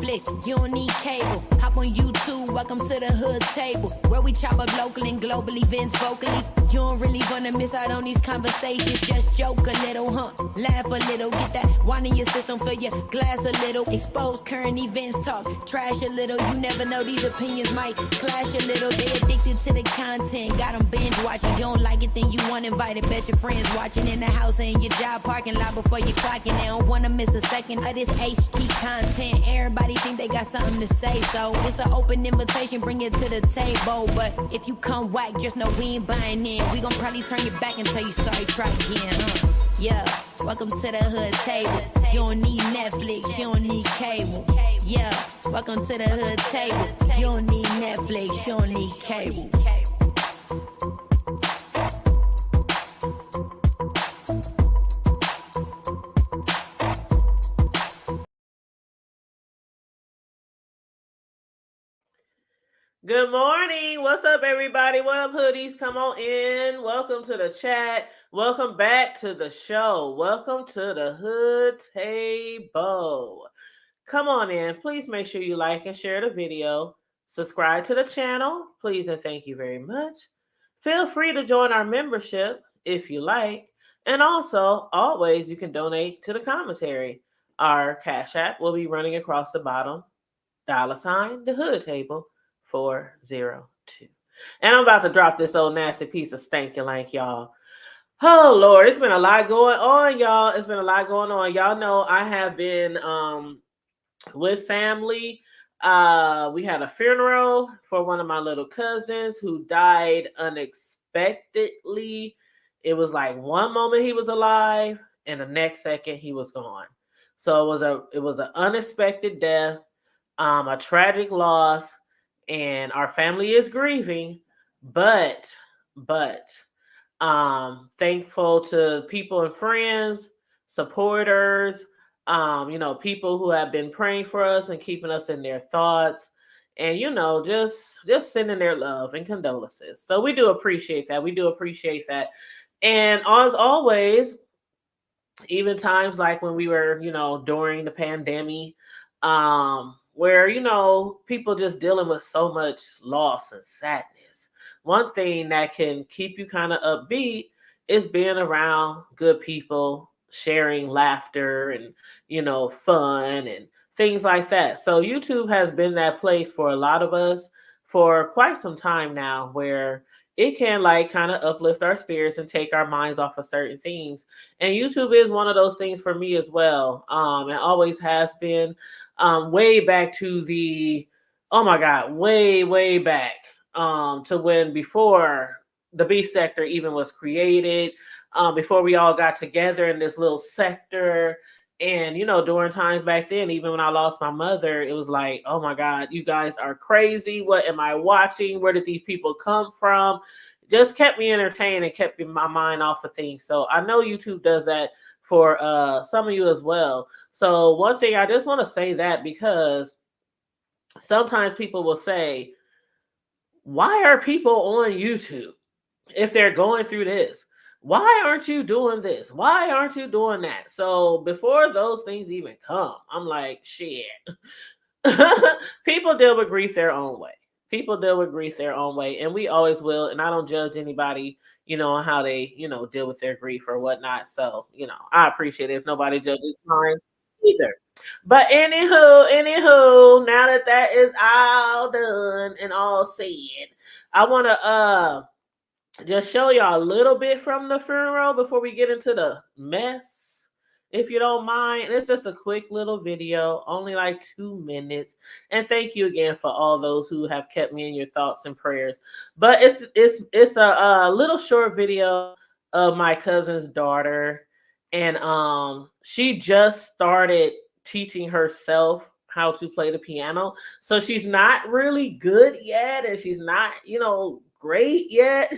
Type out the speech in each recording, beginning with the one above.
Netflix, you don't need cable. Hop on YouTube, welcome to the hood table, where we chop up local and global events vocally. You don't really wanna miss out on these conversations. Just joke a little, laugh a little, get that wine in your system, fill your glass a little, expose current events, talk trash a little. You never know, these opinions might clash a little. They addicted to the content, got them binge watching. You don't like it, then you want invited. Bet your friends watching in the house and your job parking lot before you clocking. They don't wanna miss a second of this HT content. Everybody think they got something to say, so it's an open invitation, bring it to the table. But if you come whack, just know we ain't buying in. We gon' probably turn your back and tell you sorry, try again. Yeah, welcome to the hood table. You don't need Netflix, you don't need cable. Yeah, welcome to the hood table. You don't need Netflix, you don't need cable. Good morning. What's up, everybody? What up, hoodies? Come on in. Welcome to the chat. Welcome back to the show. Welcome to the hood table. Come on in. Please make sure you like and share the video. Subscribe to the channel. Please and thank you very much. Feel free to join our membership if you like. And also, always, you can donate to the commentary. Our Cash App will be running across the bottom. $ the hood table. 402. And I'm about to drop this old nasty piece of stanky lank, y'all. Oh Lord, it's been a lot going on, y'all. It's been a lot going on. Y'all know I have been with family. We had a funeral for one of my little cousins who died unexpectedly. It was like one moment he was alive and the next second he was gone. So it was an unexpected death, a tragic loss. And our family is grieving, but thankful to people and friends, supporters, people who have been praying for us and keeping us in their thoughts, and just sending their love and condolences. So we do appreciate that. And as always, even times like when we were, during the pandemic, where, people just dealing with so much loss and sadness. One thing that can keep you kind of upbeat is being around good people, sharing laughter and, fun and things like that. So YouTube has been that place for a lot of us for quite some time now, where it can kind of uplift our spirits and take our minds off of certain things. And YouTube is one of those things for me as well. It always has been, way back to way back to when before the B sector even was created, before we all got together in this little sector. And, during times back then, even when I lost my mother, it was like, oh my God, you guys are crazy. What am I watching? Where did these people come from? Just kept me entertained and kept my mind off of things. So I know YouTube does that for some of you as well. So one thing I just want to say that, because sometimes people will say, why are people on YouTube if they're going through this? Why aren't you doing this? Why aren't you doing that? So before those things even come, I'm like, shit. People deal with grief their own way. And we always will. And I don't judge anybody, on how they, deal with their grief or whatnot. So, I appreciate it if nobody judges mine either. But anywho, now that is all done and all said, I want to just show y'all a little bit from the funeral before we get into the mess, if you don't mind. It's just a quick little video, only like 2 minutes. And thank you again for all those who have kept me in your thoughts and prayers. But it's a little short video of my cousin's daughter, and she just started teaching herself how to play the piano. So she's not really good yet, and she's not, great yet.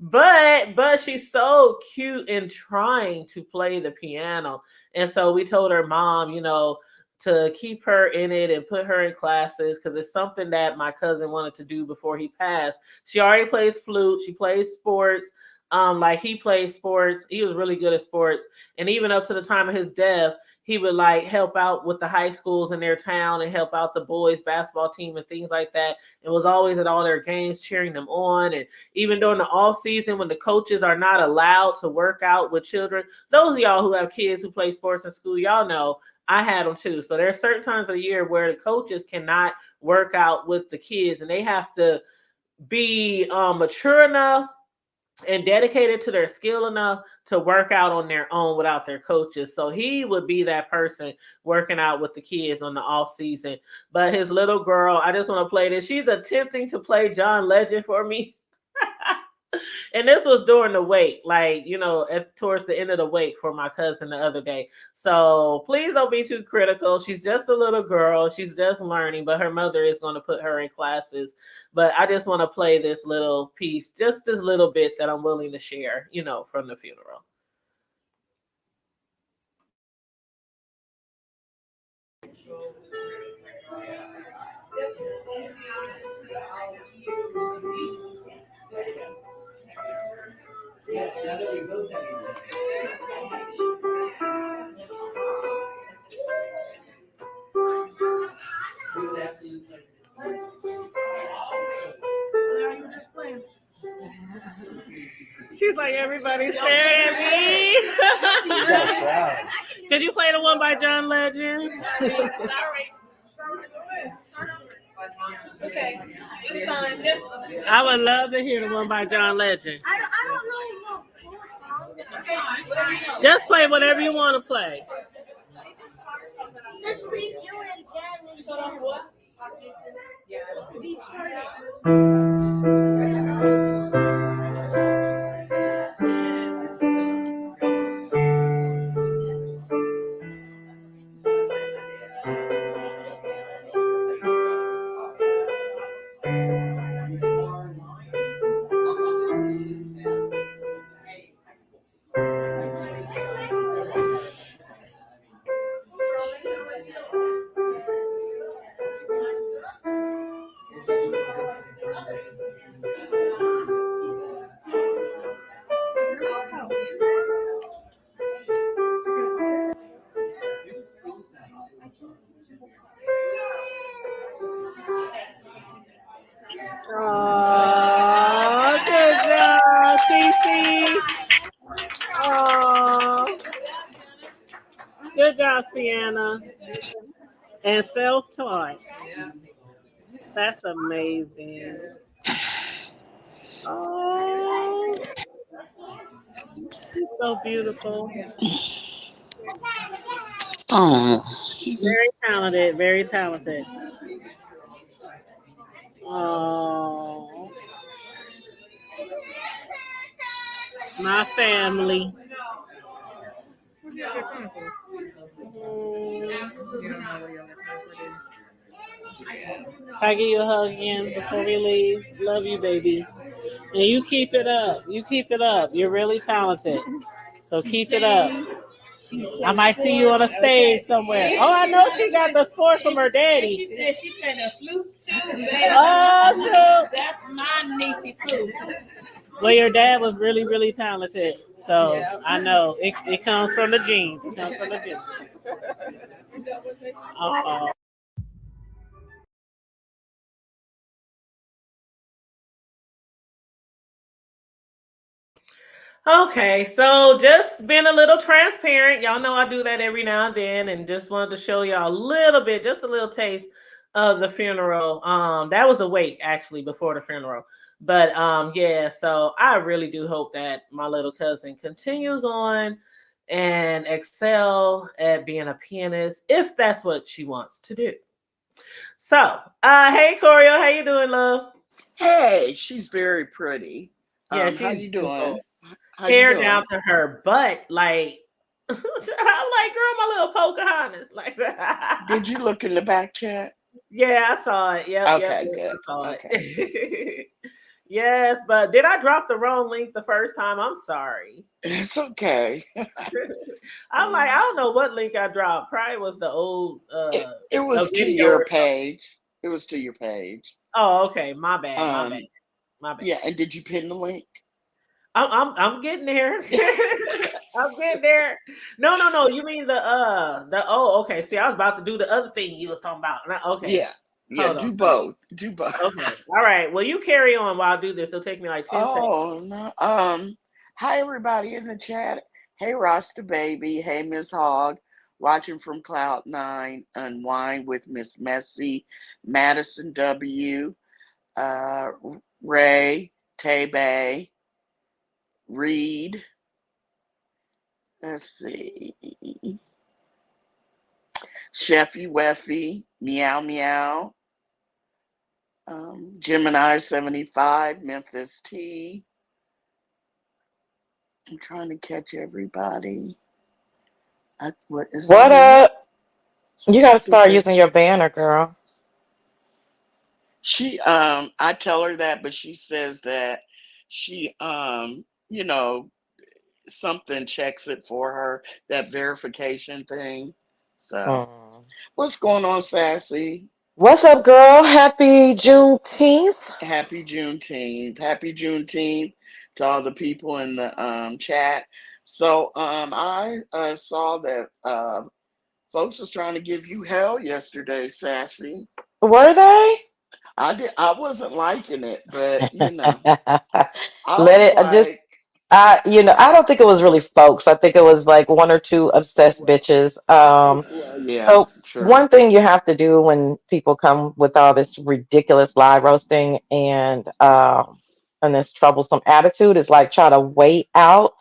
but she's so cute in trying to play the piano. And so we told her mom, to keep her in it and put her in classes, because it's something that my cousin wanted to do before he passed. She already plays flute, she plays sports, Like he played sports. He was really good at sports. And even up to the time of his death, he would like help out with the high schools in their town and help out the boys basketball team and things like that. And was always at all their games cheering them on. And even during the off season when the coaches are not allowed to work out with children, those of y'all who have kids who play sports in school, y'all know I had them too. So there are certain times of the year where the coaches cannot work out with the kids and they have to be mature enough and dedicated to their skill enough to work out on their own without their coaches. So he would be that person working out with the kids on the off season. But his little girl, I just want to play this. She's attempting to play John Legend for me. And this was during the wake, like, towards the end of the wake for my cousin the other day. So please don't be too critical. She's just a little girl. She's just learning, but her mother is going to put her in classes. But I just want to play this little piece, just this little bit that I'm willing to share, from the funeral. She's like, everybody's staring at me. Could you play the one by John Legend? Okay. I would love to hear the one by John Legend. I don't know. It's okay. Just play whatever you want to play. Just read you and again. Oh, good job, Cece. Oh, good job, Sienna. And self-taught. That's amazing. Oh, she's so beautiful. Oh, Very talented, very talented. Oh, my family. Can I give you a hug again before we leave? Love you, baby. And you keep it up. You keep it up. You're really talented. So keep it up. I might see you on a stage somewhere. Oh, I know she got the sport from her daddy. She said she played the flute too. Oh, That's my niecey flute. well, your dad was really, really talented. So yeah. I know it comes from the genes. It comes from the genes. Uh-oh. Okay, so just being a little transparent. Y'all know I do that every now and then, and just wanted to show y'all a little bit, just a little taste of the funeral. That was a wake actually before the funeral. But yeah, so I really do hope that my little cousin continues on and excel at being a pianist if that's what she wants to do. So, hey Corio, how you doing, love? hey, she's very pretty. Yeah, she's how you doing? How hair you doing? down to her butt, like I'm like, girl, my little Pocahontas, like that. Did you look in the back chat? Yeah, I saw it. Yep, Okay, good. I saw okay. it. Yes, but did I drop the wrong link the first time? I'm sorry. It's okay. I'm like, I don't know what link I dropped. Probably was the old it was to your page. It was to your page. Oh, okay. My bad. My bad. Yeah, and did you pin the link? I'm getting there. I'm getting there. No, no, no. You mean the oh okay. See, I was about to do the other thing you was talking about. Okay. Yeah, yeah. Hold on. Do both. Do both. Okay. All right. Well, you carry on while I do this. It'll take me like 10 seconds. Oh no. Hi everybody in the chat. Hey Rasta baby. Hey Miss Hogg. Watching from Cloud Nine. Unwind with Miss Messy. Madison W. Uh, Ray. Tay Bay. Reed. Let's see. Sheffy Weffy. Meow Meow. Gemini 75. Memphis T. I'm trying to catch everybody. What is What that it? up? You I gotta think start using that's your banner, girl. she. I tell her that, but she says that she you know, something checks it for her, that verification thing. So Mm. what's going on, Sassy? What's up, girl? Happy Juneteenth. Happy Juneteenth. Happy Juneteenth to all the people in the chat. So I saw that folks was trying to give you hell yesterday, Sassy. Were they? I wasn't liking it, but I Let was it just like, I don't think it was really folks. I think it was like one or two obsessed well, bitches. well, yeah, So true. one thing you have to do when people come with all this ridiculous lie roasting and this troublesome attitude is like try to wait out,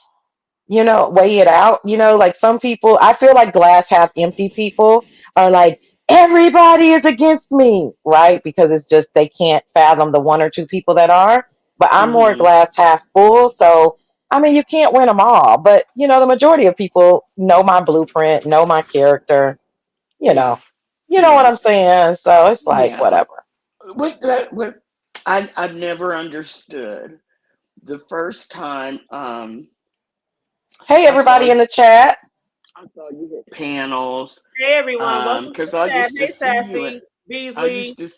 weigh it out. Like some people, I feel like glass half empty people are like, everybody is against me, right? Because it's just they can't fathom the one or two people that are. But I'm more Hmm. glass half full. So, I mean, you can't win them all. But, the majority of people know my blueprint, know my character, you Yeah, know. You know what yeah, I'm saying? So it's like, yeah. whatever. What I've never understood the first time Hey, I saw everybody in the chat. I saw you hit panels, Hey everyone, welcome to because the I chat. used to Hey see you. Sassy, I used Beasley. to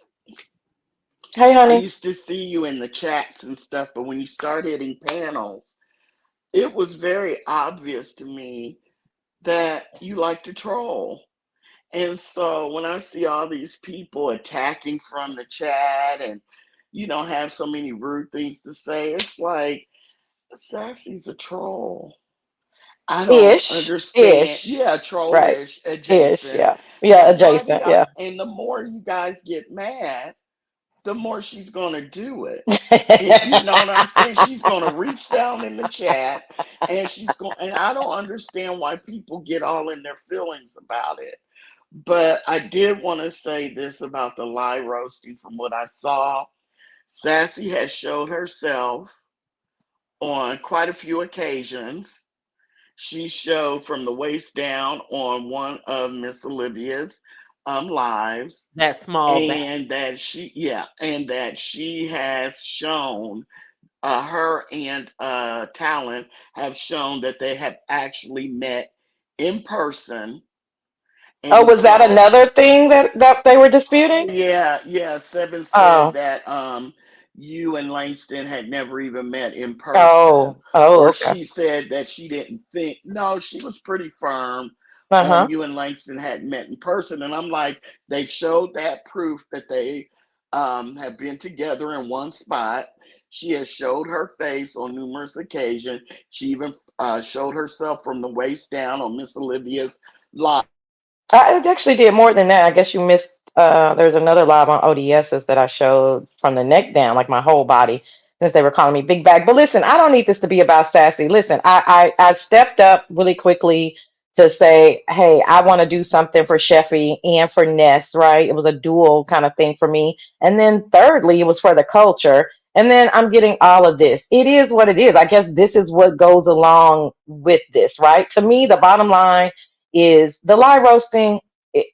Hey, I honey. used to see you in the chats and stuff, but when you start hitting panels, it was very obvious to me that you like to troll. And so when I see all these people attacking from the chat and have so many rude things to say, it's like Sassy's a troll. I don't Ish. understand. Ish. Yeah, Right. trollish, Ish. adjacent. Yeah. Yeah, And why do adjacent. y'all? Yeah. And the more you guys get mad, the more she's gonna do it. You know what I'm saying? She's gonna reach down in the chat, and she's going. And I don't understand why people get all in their feelings about it. But I did want to say this about the lie roasting. From what I saw, Sassy has showed herself on quite a few occasions. She showed from the waist down on one of Miss Olivia's lives, That small back. and that she has shown her and Talon have shown that they have actually met in person, Oh, and was that so another thing that they were oh disputing? yeah, yeah. Seven said Oh, that you and Langston had never even met in person, oh, or okay. she said that she didn't think. No, she was pretty firm on Uh-huh. you and Langston hadn't met in person, and I'm like, they showed that proof that they have been together in one spot. She has showed her face on numerous occasions. She even showed herself from the waist down on Miss Olivia's live. I actually did more than that. I guess you missed. There's another live on ODS's that I showed from the neck down, like my whole body, since they were calling me big bag. But listen, I don't need this to be about Sassy. Listen, I stepped up really quickly to say, hey, I want to do something for Sheffy and for Ness, right? It was a dual kind of thing for me. And then thirdly, it was for the culture. And then I'm getting all of this. It is what it is. I guess this is what goes along with this, right? To me, the bottom line is the lie roasting.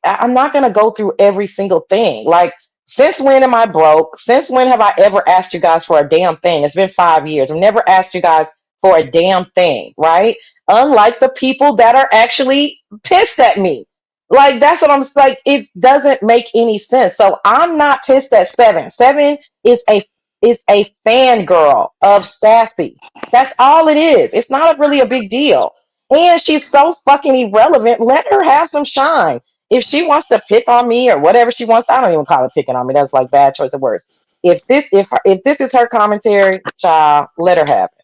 I'm not going to go through every single thing. Like, since when am I broke? Since when have I ever asked you guys for a damn thing? It's been 5 years. I've never asked you guys for a damn thing, right? Unlike the people that are actually pissed at me. Like, that's what I'm like. It doesn't make any sense. So I'm not pissed at Seven. Seven is a is a fangirl of Sassy. That's all it is. It's not really a big deal. And she's so fucking irrelevant. Let her have some shine. If she wants to pick on me or whatever she wants, I don't even call it picking on me. That's like bad choice of words. If this is her commentary, child, let her have it.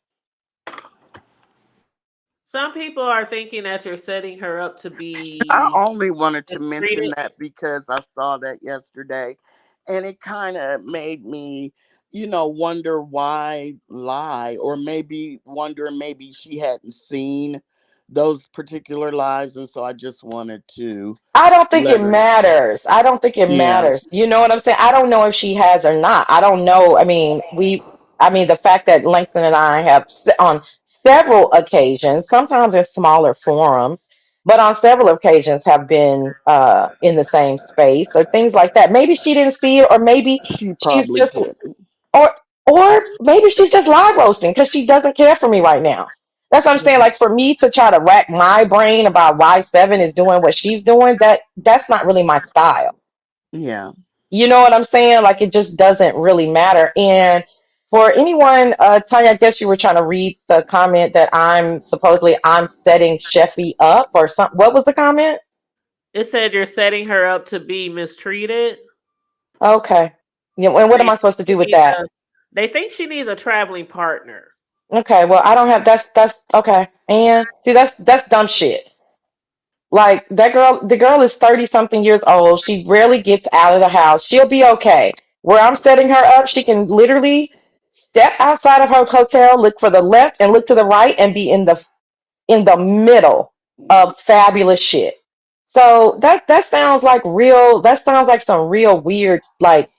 Some people are thinking that you're setting her up to I be only wanted to mention mistreated. that because I saw that yesterday and it kind of made me, wonder why lie, or maybe wonder maybe she hadn't seen those particular lives. And so I just wanted to I don't think it let her, matters. I don't think it yeah, matters. You know what I'm saying? I don't know if she has or not. I don't know. I mean, the fact that Langston and I have on several occasions, sometimes in smaller forums, but on several occasions have been in the same space or things like that. Maybe she didn't see it, or maybe she she's probably just, didn't. or maybe she's just live roasting because she doesn't care for me right now. That's what I'm saying. Like, for me to try to rack my brain about why Seven is doing what she's doing, that's not really my style. Yeah. You know what I'm saying? Like, it just doesn't really matter. And for anyone, Tanya, I guess you were trying to read the comment that I'm setting Sheffy up or something. What was the comment? It said you're setting her up to be mistreated. Okay. Yeah, and what am They I supposed to she do with needs that? they think she needs a traveling partner. Okay, well, I don't have that's okay. And see, that's dumb shit. Like, the girl is 30 something years old. She rarely gets out of the house. She'll be okay. Where I'm setting her up, she can literally step outside of her hotel, look for the left and look to the right, and be in the middle of fabulous shit. So that sounds like real. That sounds like some real weird, like,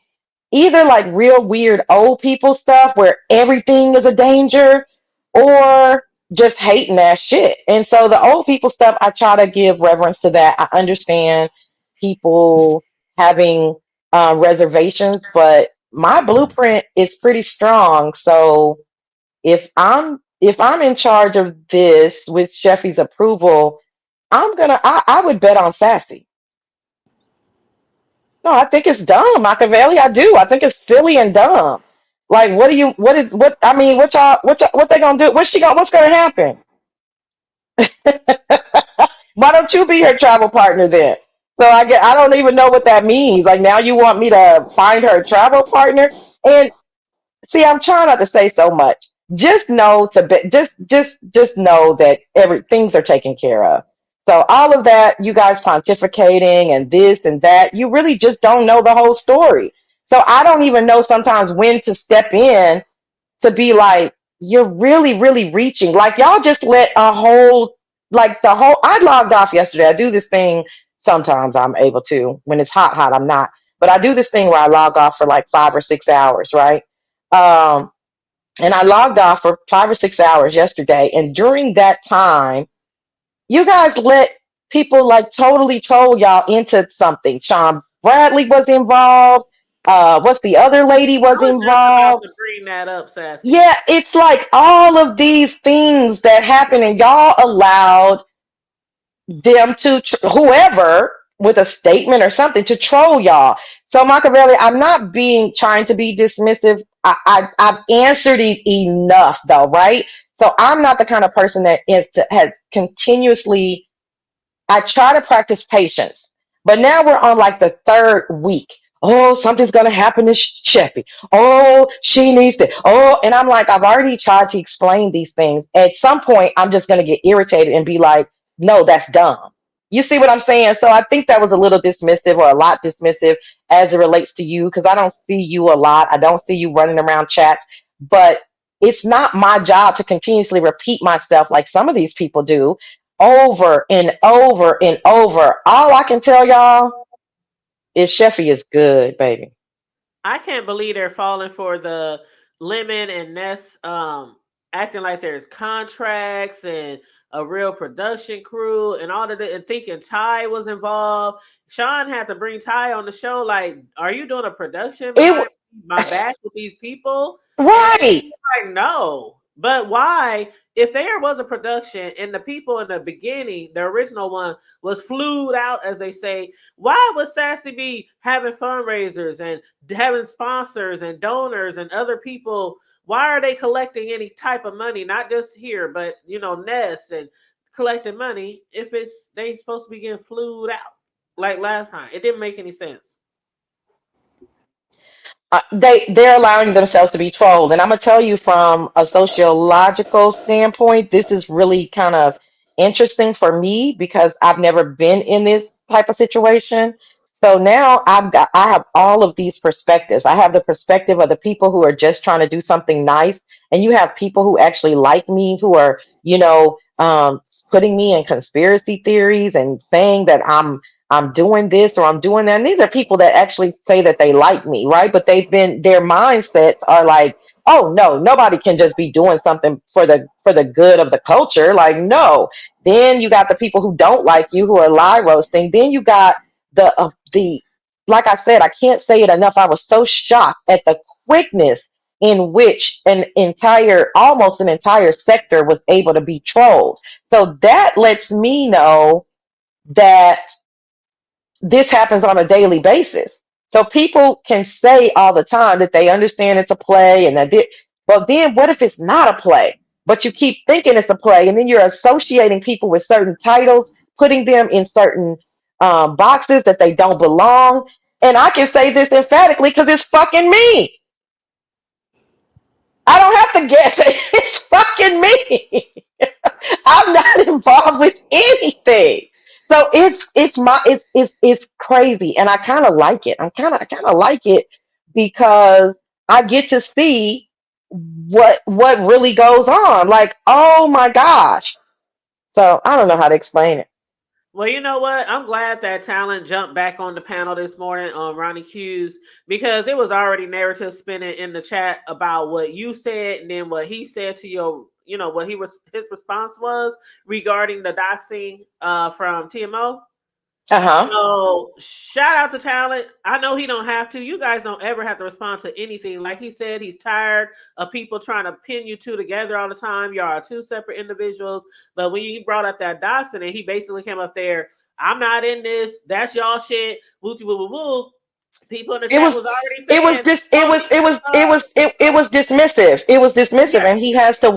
either like real weird old people stuff where everything is a danger, or just hating that shit. And so the old people stuff, I try to give reverence to that. I understand people having reservations, but my blueprint is pretty strong. So if I'm in charge of this with Sheffy's approval, I would bet on Sassy. No, I think it's dumb, Machiavelli. I do. I think it's silly and dumb. Like, I mean, what they gonna do? What's gonna happen? Why don't you be her travel partner then? So I don't even know what that means. Like, now you want me to find her a travel partner? And see, I'm trying not to say so much. Just know to be, just know that things are taken care of. So all of that, you guys pontificating and this and that, you really just don't know the whole story. So I don't even know sometimes when to step in to be like, you're really, really reaching. Like, y'all just let I logged off yesterday. I do this thing sometimes, I'm able to. When it's hot, hot, I'm not. But I do this thing where I log off for like 5 or 6 hours, right? Um, and I logged off for 5 or 6 hours yesterday. And during that time, you guys let people like totally troll y'all into something. Sean Bradley was involved. What's the other lady was I was just about involved? to bring that up, Sassy. Yeah, it's like all of these things that happen, and y'all allowed them to whoever with a statement or something to troll y'all. So Machiavelli, I'm not being trying to be dismissive. I've answered it enough though, right? So I'm not the kind of person that has continuously. I try to practice patience, but now we're on like the third week. Oh, something's gonna happen to Sheffy. Oh, she needs to. Oh, and I'm like, I've already tried to explain these things. At some point, I'm just gonna get irritated and be like, no, that's dumb. You see what I'm saying? So I think that was a little dismissive, or a lot dismissive, as it relates to you, because I don't see you a lot. I don't see you running around chats, but it's not my job to continuously repeat myself like some of these people do over and over and over. All I can tell y'all is Sheffy is good, baby. I can't believe they're falling for the Lemon and Ness acting like there's contracts and a real production crew and all of that, and thinking Ty was involved. Sean had to bring Ty on the show. Like, are you doing a production It behind my back with these people? And right. he's like, no. But why, if there was a production and the people in the beginning, the original one was flued out, as they say, why would Sassy be having fundraisers and having sponsors and donors and other people? Why are they collecting any type of money? Not just here, but Ness and collecting money if it's they supposed to be getting flued out like last time. It didn't make any sense. They're allowing themselves to be trolled, and I'm gonna tell you from a sociological standpoint, this is really kind of interesting for me because I've never been in this type of situation. So now I have all of these perspectives. I have the perspective of the people who are just trying to do something nice, and you have people who actually like me who are putting me in conspiracy theories and saying that I'm doing this or I'm doing that. And these are people that actually say that they like me, right? But their mindsets are like, oh no, nobody can just be doing something for the good of the culture. Like, no. Then you got the people who don't like you who are lie roasting. Then you got the like I said, I can't say it enough. I was so shocked at the quickness in which almost an entire sector was able to be trolled. So that lets me know that this happens on a daily basis. So people can say all the time that they understand it's a play but then what if it's not a play? But you keep thinking it's a play, and then you're associating people with certain titles, putting them in certain boxes that they don't belong. And I can say this emphatically because it's fucking me. I don't have to guess it. It's fucking me. I'm not involved with anything. So it's crazy, and I kind of like it. I kind of like it because I get to see what really goes on. Like, oh my gosh. So I don't know how to explain it. Well, you know what? I'm glad that Talent jumped back on the panel this morning on Ronnie Q's because it was already narrative spinning in the chat about what you said and then what he said to what his response was regarding the doxing from TMO. Uh-huh. So shout out to Talent. I know he don't have to. You guys don't ever have to respond to anything. Like he said, he's tired of people trying to pin you two together all the time. Y'all are two separate individuals. But when you brought up that doxing and he basically came up there, I'm not in this. That's y'all shit. Woo woo woo woo. People in the It chat was was already it was saying, just oh, it was dismissive. It was dismissive, yeah, and he has to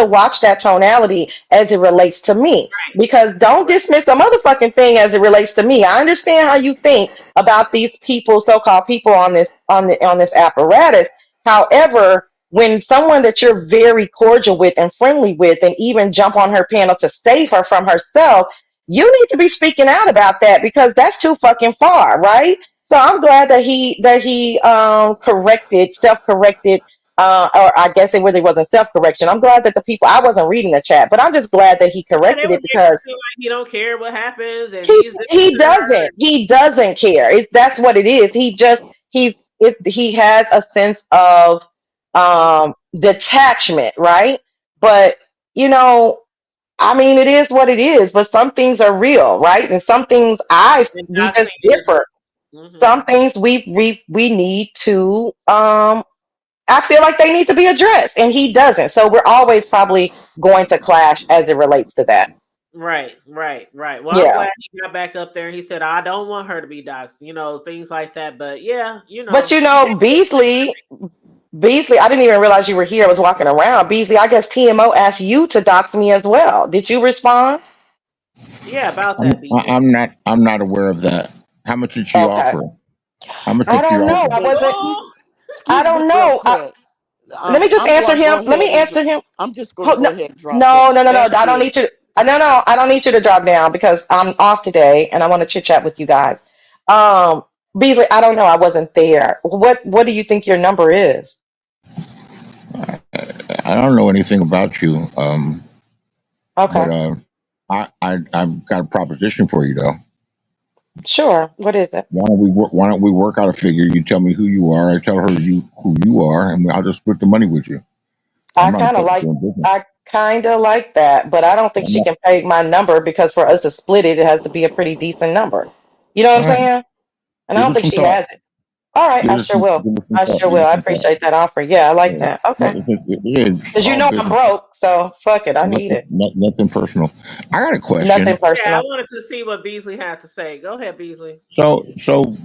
watch that tonality as it relates to me. Because don't right, dismiss a motherfucking thing as it relates to me. I understand how you think about these people, so-called people on this apparatus. However, when someone that you're very cordial with and friendly with, and even jump on her panel to save her from herself, you need to be speaking out about that because that's too fucking far, right? So I'm glad that he corrected, self-corrected, or I guess it really wasn't self-correction. I'm glad that the people I wasn't reading the chat, but I'm just glad that he yeah, they corrected were it making it because seem like he don't care what happens and he he's this he to her. doesn't care. That's what it is. He has a sense of detachment, right? But you know, I mean, it is what it is. But some things are real, right? And some things And we just doxing is differ. real. Hmm. Some things we need to I feel like they need to be addressed, and he doesn't. So we're always probably going to clash as it relates to that. Right, right, right. Well, I'm Yeah. glad he got back up there and he said, I don't want her to be doxxed, things like that. But yeah, But he did what he was Beasley, I didn't even realize you were here. I was walking around. Beasley, I guess TMO asked you to dox me as well. Did you respond? yeah, about I'm that, Beasley. I'm not aware of that. How much did she Okay. offer? How much I did she don't know. offer? I But wasn't. Oh, I excuse me don't real know. quick. Let me just I'm answer going to go him. Let ahead me and answer him. I'm just going to Hold, go no, ahead and drop no, down. no, no, no. Thank I don't you. need you. No. I don't need you to drop down because I'm off today and I want to chit chat with you guys. Um, Beasley, I don't know. I wasn't there. What do you think your number is? I don't know anything about you, but Okay, I've got a proposition for you though. sure. What is it? Why don't we work out a figure? You tell me who you are. I tell her who you are, and I'll just split the money with you. I'm I not kind of opposed to like. doing business. I kind of like that, but I don't think I'm she not, can pay my number because for us to split it, it has to be a pretty decent number. You know what all I'm right. saying? And I Give don't it think some she thought. has it. All right, Give I us sure some, will. give us some I thought. sure Give will. us I some thought. appreciate that offer. Yeah, I like Yeah. that. No, Okay. it's Because you all know I'm business. broke, so fuck it. I need it. Nothing personal. I got a Nothing question. Yeah, I personal. wanted to see what Beasley had to say. Go ahead, Beasley. So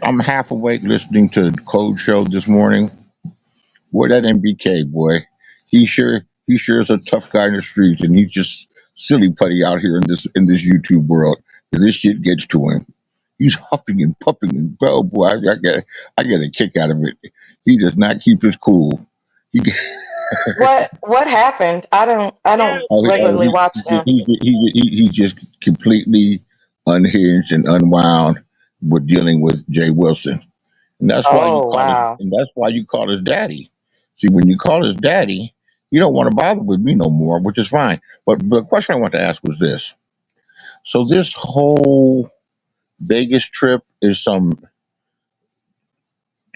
I'm half awake listening to the Code Show this morning. Boy, that MBK boy, he sure is a tough guy in the streets, and he's just silly putty out here in this YouTube world. This shit gets to him. He's huffing and puffing, and oh boy, I get a kick out of it. He does not keep his cool. He, What happened? I don't Yeah, oh, regularly basically, watch them. he's just completely unhinged and unwound with dealing with Jay Wilson. And that's why you Oh call it, wow. and that's why you call his daddy. See, when you call his daddy, you don't want to bother with me no more, which is fine. But the question I want to ask was this: so this whole Vegas trip is some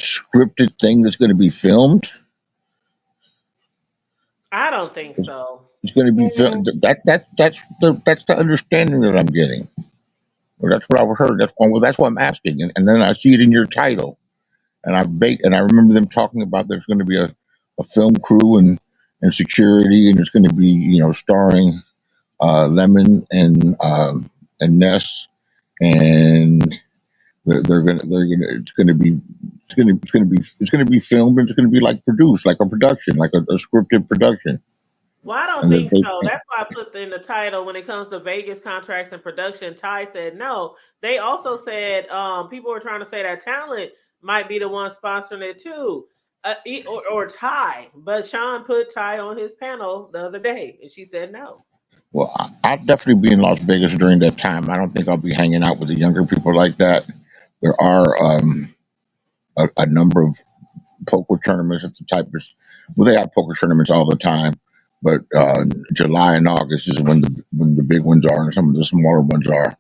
scripted thing that's going to be filmed. I don't think so. It's going to be Mm, filmed. That's the understanding that I'm getting. Well, that's what I've heard. That's why I'm asking, and then I see it in your title. And I remember them talking about there's going to be a film crew and security, and it's going to be starring Lemon and Ness, and they're gonna it's gonna be filmed, and it's gonna be like produced like a production, like a scripted production. Well, I don't And think that so. they, That's why I put in the title when it comes to Vegas contracts and production. Ty said no. They also said people were trying to say that talent might be the one sponsoring it too, or Ty. But Sean put Ty on his panel the other day, and she said no. well, I'll definitely be in Las Vegas during that time. I don't think I'll be hanging out with the younger people like that. There are a number of poker tournaments at the type of well, they have poker tournaments all the time, but July and August is when the big ones are, and some of the smaller ones are,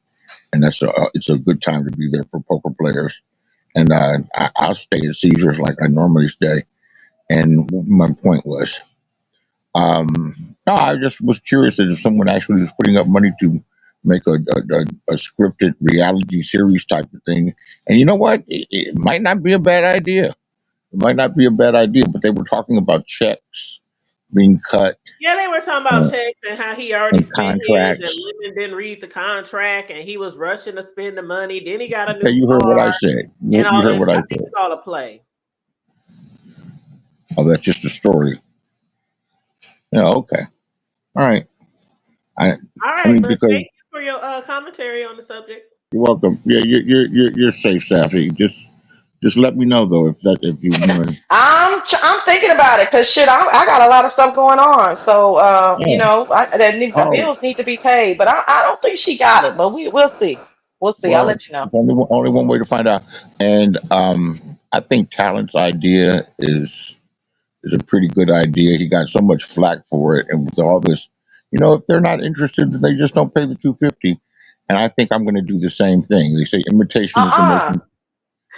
and it's a good time to be there for poker players. And I'll stay at Caesars like I normally stay. And my point was, no, I just was curious that if someone actually was putting up money to make a scripted reality series type of thing, and you know what, it might not be a bad idea. It might not be a bad idea, but they were talking about checks being cut Yeah, they were talking about uh, checks and how he already and spent his, and contracts. Lemon didn't read the contract, and he was rushing to spend the money. Then he got a Okay, new you heard what I car said. and You all heard this. what I I think said. it's all a play. Oh, that's just a story. Yeah, okay, all right. I All I right, mean but because thank you for your commentary on the subject. you're welcome. Yeah, you're safe, Sassy. Just let me know though if you want to. I'm thinking about it because shit, I got a lot of stuff going on. So Yeah. the Oh, bills need to be paid, but I don't think she got it. But we'll see. We'll see. I'll well, let you know. there's only one way to find out. And I think Talent's idea is a pretty good idea. He got so much flack for it, and with all this, if they're not interested, then they just don't pay the 250. And I think I'm going to do the same thing. They say imitation is the most. Uh-uh.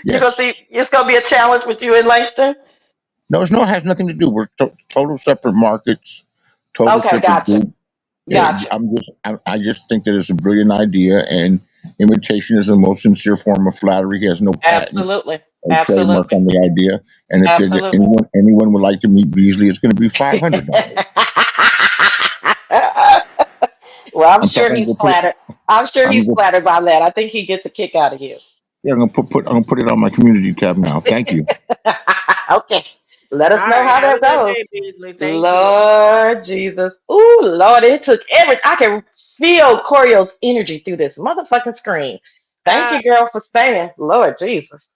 You gonna see? Yes. It's gonna be a challenge with you in Langston. No, it has nothing to do. We're total separate markets, total Okay, separate gotcha, group. gotcha. I just think that it's a brilliant idea, and imitation is the most sincere form of flattery. He has no patent Absolutely, or trademark absolutely, on the idea. And if absolutely. anyone would like to meet Beasley, it's going to be $500. Well, I'm I'm sure probably he's going to put it. flattered. I'm sure I'm he's going flattered by that. I think he gets a kick out of you. yeah, I'm gonna put it on my community tab now. Thank you. Okay. Let All us know right, how have that a good goes. day, Beasley. Thank you. Lord Jesus. Ooh, Lord, it took every I can feel Corio's energy through this motherfucking screen. Thank Uh, you, girl, for staying. Lord Jesus.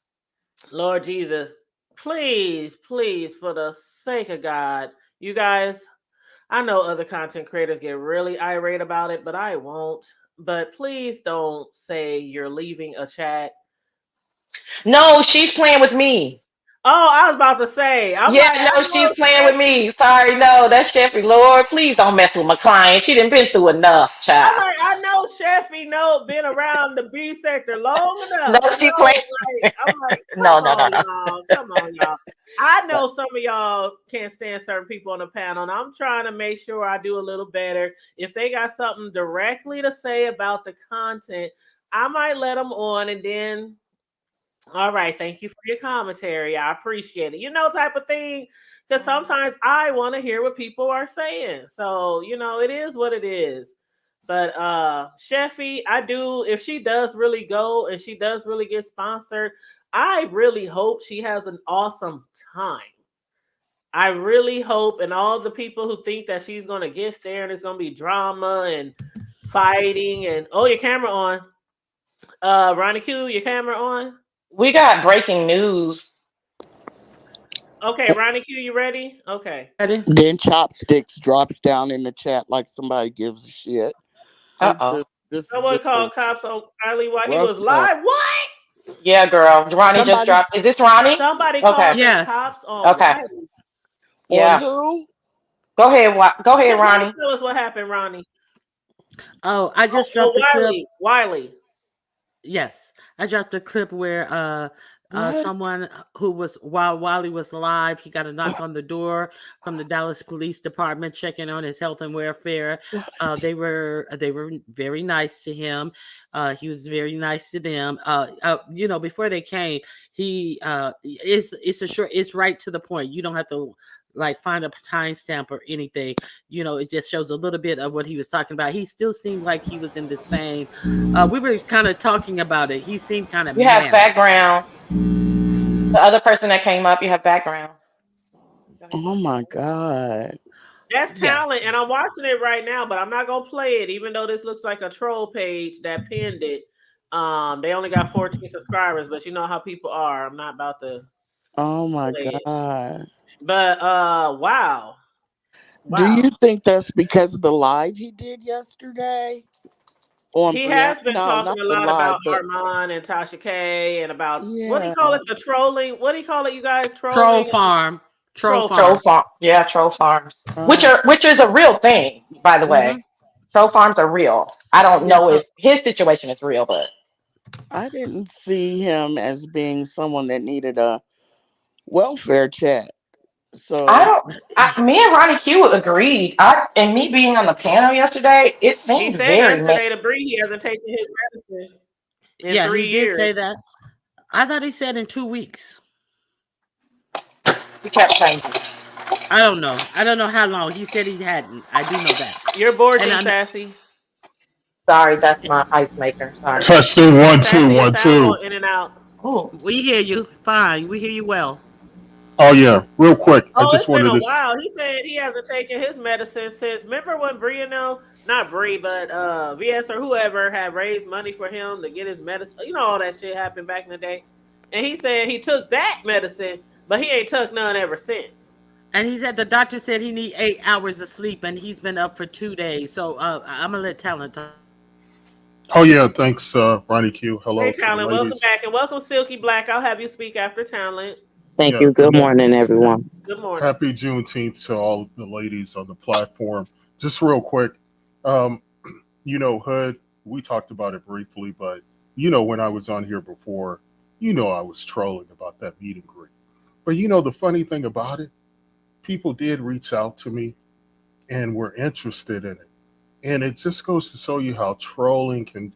Lord Jesus, please, please, for the sake of God, you guys. I know other content creators get really irate about it, but I won't. But please don't say you're leaving a chat. No, she's playing with me. Oh, I was about to say, I'm like, Yeah, I no, know she's playing with Chef. me. Sorry, no, that's Jeffrey. Lord, please don't mess with my client. She done been through enough, I'm child. like, I know Chefy been around the B sector long No, enough. she playing. I'm like, No, no, no, no. come on, y'all. I know some of y'all can't stand certain people on the panel, and I'm trying to make sure I do a little better. If they got something directly to say about the content, I might let them on, and then All right, thank you for your commentary. I appreciate it. Type of thing. Because sometimes I want to hear what people are saying. So, it is what it is. But Sheffy, I do, if she does really go and she does really get sponsored, I really hope she has an awesome time. I really hope, and all the people who think that she's gonna get there and it's gonna be drama and fighting and your camera on. Ronnie Q, your camera on? We got breaking news. Okay, Ronnie Q, you ready? Okay. Ready? Then Chopsticks drops down in the chat like somebody gives a shit. Uh-oh. This is Someone just a called cops on Wiley while he rough was one. live. What? Yeah, girl. Ronnie just Somebody dropped. Is this Ronnie? Somebody Okay. called the Yes. cops on Okay. Wiley. on Yeah. who? Go ahead. Go ahead, Please Ronnie. tell us what happened, Ronnie. Oh, I just Oh, dropped the clip. Wiley. Yes, I dropped a clip where What? someone who was while Wally was alive, he got a knock on the door from the Dallas Police Department checking on his health and welfare. They were very nice to him. He was very nice to them. Before they came, he it's right to the point. You don't have to like find a timestamp or anything. It just shows a little bit of what he was talking about. He still seemed like he was in the same. We were kind of talking about it. He seemed kind of You have manic. background. The other person that came up, you have background. Oh my God. That's Yeah. talent, and I'm watching it right now, but I'm not gonna play it, even though this looks like a troll page that pinned it. They only got 14 subscribers, but you know how people are. I'm not about to Oh my play it. God. But wow. Do you Wow. think that's because of the live he did yesterday on He Brianna? has been No, talking not a the lot live, about but Armand and Tasha K and about what do you yeah. call it? The trolling. What do you call it, you guys? Troll Trolling? farm. Troll Troll Troll farm. farm. Yeah, troll farms. Which Oh, is a real thing, by the Mm-hmm. way. Troll farms are real. I don't Yeah. know So if his situation is real, but I didn't see him as being someone that needed a welfare check. I So, don't. Me and Ronnie Q agreed. And me being on the panel yesterday, it He seemed said very. yesterday to Bree he hasn't taken his medicine in yeah, he 3 did years. say that. I thought he said in 2 weeks. He kept changing. I don't know. I don't know how long. He said he hadn't. I do know that. You're And Borgie, I know. Sassy. Sorry, that's my ice maker. Sorry. Testing one, two, Sassy, your one, sound two. going in and out. Oh, We hear you. Fine. We hear you well. Oh yeah, real quick. I Oh, just it's been wanted a to. while. He said he hasn't taken his medicine since. Remember when Bree not Bree, but VS or whoever had raised money for him to get his medicine. All that shit happened back in the day. And he said he took that medicine, but he ain't took none ever since. And he said the doctor said he need 8 hours of sleep, and he's been up for 2 days. So I'm gonna let Talent talk. Oh yeah, thanks, Ronnie Q. Hey, Hello to the Talent, welcome ladies. back, and welcome Silky Black. I'll have you speak after Talent. Thank Yeah, you. Good and morning, everyone. Good morning. happy Juneteenth to all the ladies on the platform. Just real quick, um, Hood. We talked about it briefly, but when I was on here before, I was trolling about that meet and greet. But the funny thing about it, people did reach out to me and were interested in it. And it just goes to show you how trolling can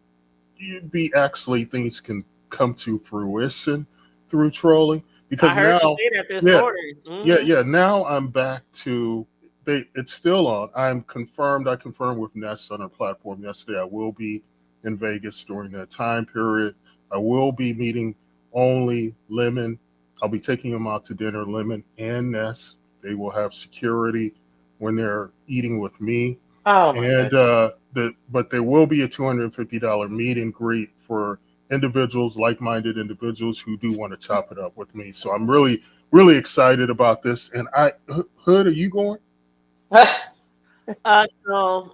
be actually things can come to fruition through trolling. I Because heard you now, say that this yeah, morning. Mm-hmm. yeah. Now I'm back to it's still on. I'm confirmed. I confirmed with Ness on our platform yesterday. I will be in Vegas during that time period. I will be meeting only Lemon. I'll be taking them out to dinner, Lemon and Ness. They will have security when they're eating with me. oh my And goodness. but there will be a $250 meet and greet for individuals, like-minded individuals who do want to chop it up with me. So I'm really, really excited about this. And Hood, are you going? No,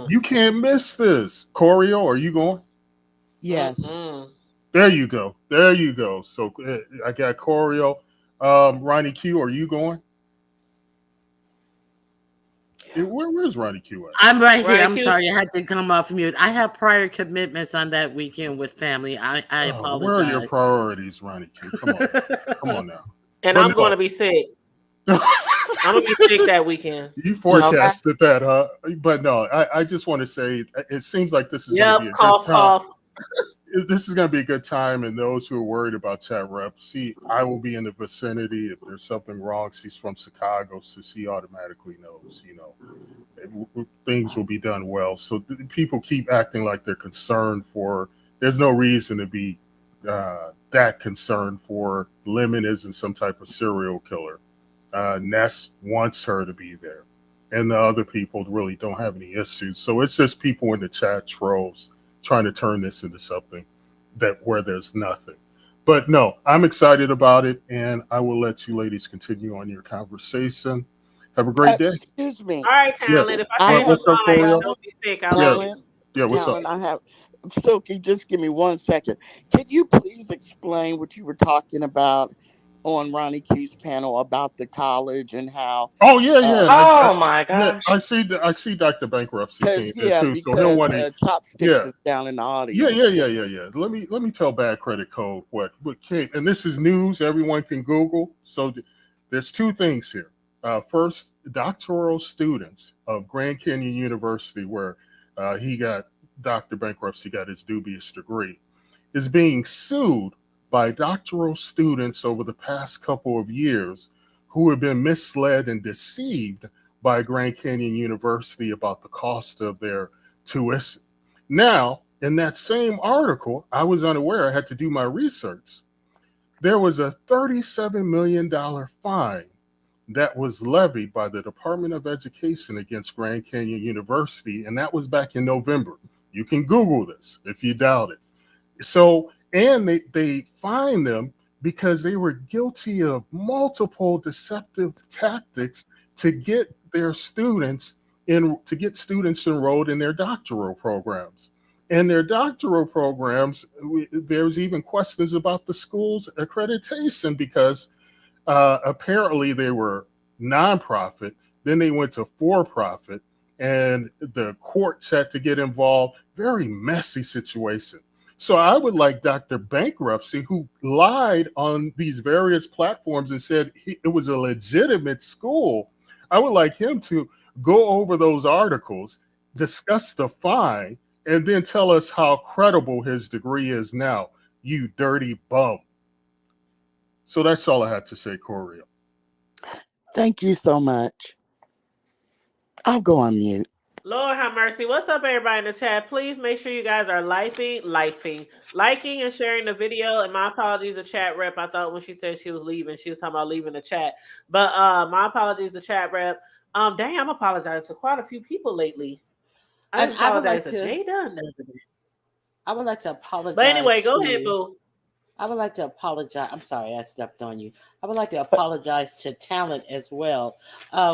You can't miss this. Choreo, are you going? yes. There you go. There you go. So I got Choreo. Ronnie Q, are you going? Where's Ronnie Q at? I'm right here. Ronnie I'm Q. sorry. I had to come off mute. I have prior commitments on that weekend with family. I Oh, where are your apologize. priorities, Ronnie Q? Come on. Come on now. And But I'm going no. to be sick. I'm going to be sick that weekend. You Okay. forecasted that, huh? But no, I just want to say it seems like this is going to Yep, be a good cough, time. cough. this is going to be a good time. And those who are worried about chat rep, see, I will be in the vicinity. If there's something wrong, she's from Chicago, so she automatically knows, things will be done well. So people keep acting like they're concerned for, there's no reason to be that concerned for Lemon isn't some type of serial killer. Ness wants her to be there. And the other people really don't have any issues. So it's just people in the chat trolls trying to turn this into something that where there's nothing. But no, I'm excited about it, and I will let you ladies continue on your conversation. Have a great day. Excuse me. All right, Yeah. Talent. If I say What's up, goodbye, Corio? don't be sick. I love you. Yeah, what's up? Talent, I have Silky, just give me 1 second. Can you please explain what you were talking about on Ronnie Q's panel about the college and how Oh yeah. Oh my Yeah, gosh. I see Dr. Bankruptcy came there yeah, too, so he'll because want to. Chopsticks Yeah, is down in the yeah. audience. Let me tell Bad Credit Code what came, and this is news. Everyone can Google. So there's two things here. First, doctoral students of Grand Canyon University, where Dr. Bankruptcy got his dubious degree, is being sued by doctoral students over the past couple of years who have been misled and deceived by Grand Canyon University about the cost of their tuition. Now, in that same article, I was unaware, I had to do my research. There was a $37 million fine that was levied by the Department of Education against Grand Canyon University, and that was back in November. You can Google this if you doubt it. So, and they fined them because they were guilty of multiple deceptive tactics to get their students enrolled in their doctoral programs. And their doctoral programs, there's even questions about the school's accreditation because apparently they were nonprofit, then they went to for-profit, and the courts had to get involved. Very messy situation. So I would like Dr. Bankruptcy, who lied on these various platforms and said it was a legitimate school. I would like him to go over those articles, discuss the fine, and then tell us how credible his degree is now, you dirty bum. So that's all I had to say, Corio. Thank you so much. I'll go on mute. Lord have mercy. What's up, everybody in the chat? Please make sure you guys are liking, and sharing the video. And my apologies to chat rep. I thought when she said she was leaving, she was talking about leaving the chat. But my apologies to chat rep. Dang, I'm apologizing to quite a few people lately. I apologize to Jay Dunn. I would like to apologize. But anyway, go ahead, boo. I would like to apologize. I'm sorry, I stepped on you. I would like to apologize to Talent as well.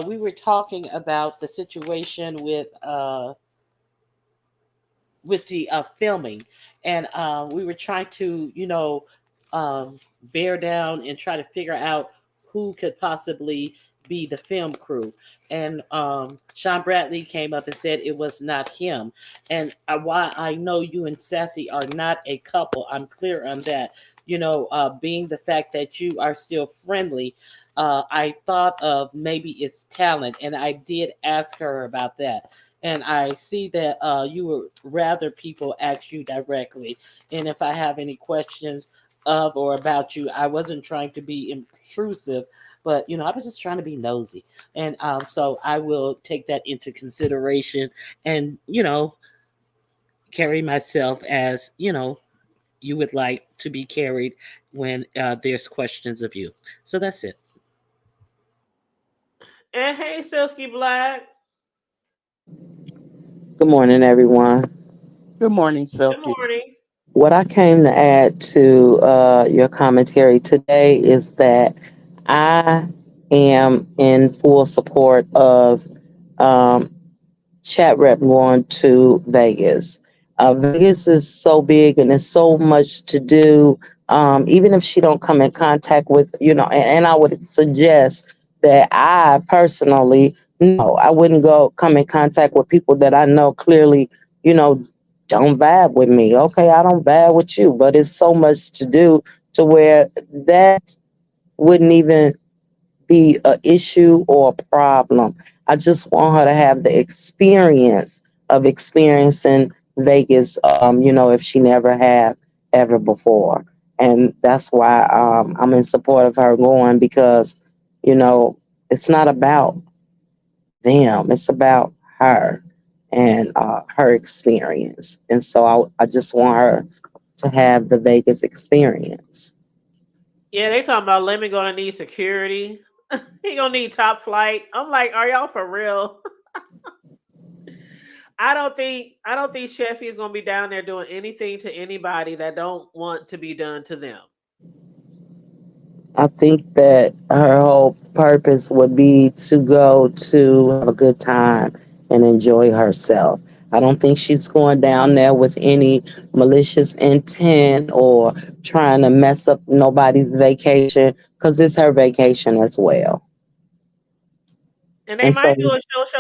We were talking about the situation with the filming, and we were trying to, bear down and try to figure out who could possibly be the film crew. And Sean Bradley came up and said it was not him. And while I know you and Sassy are not a couple, I'm clear on that. Being the fact that you are still friendly, I thought of maybe it's Talent, and I did ask her about that. And I see that you would rather people ask you directly. And if I have any questions of or about you, I wasn't trying to be intrusive, but I was just trying to be nosy. And so I will take that into consideration and carry myself as you would like to be carried when there's questions of you. So that's it. And hey, Silky Black. Good morning, everyone. Good morning, Silky. Good morning. What I came to add to your commentary today is that I am in full support of chat rep going to Vegas. Vegas is so big and there's so much to do. Even if she don't come in contact with, and I would suggest that I personally, no, I wouldn't come in contact with people that I know clearly, don't vibe with me. Okay, I don't vibe with you, but it's so much to do to where that wouldn't even be an issue or a problem. I just want her to have the experience of experiencing Vegas, if she never have. ever before. And that's why I'm in support of her going because, you know, it's not about them, it's about her and her experience. And so I just want her to have the Vegas experience. Yeah, they talking about Lemon gonna need security. He gonna need top flight. I'm like, are y'all for real? I don't think Sheffy is gonna be down there doing anything to anybody that don't want to be done to them. I think that her whole purpose would be to go to have a good time and enjoy herself. I don't think she's going down there with any malicious intent or trying to mess up nobody's vacation because it's her vacation as well. And they And so, might do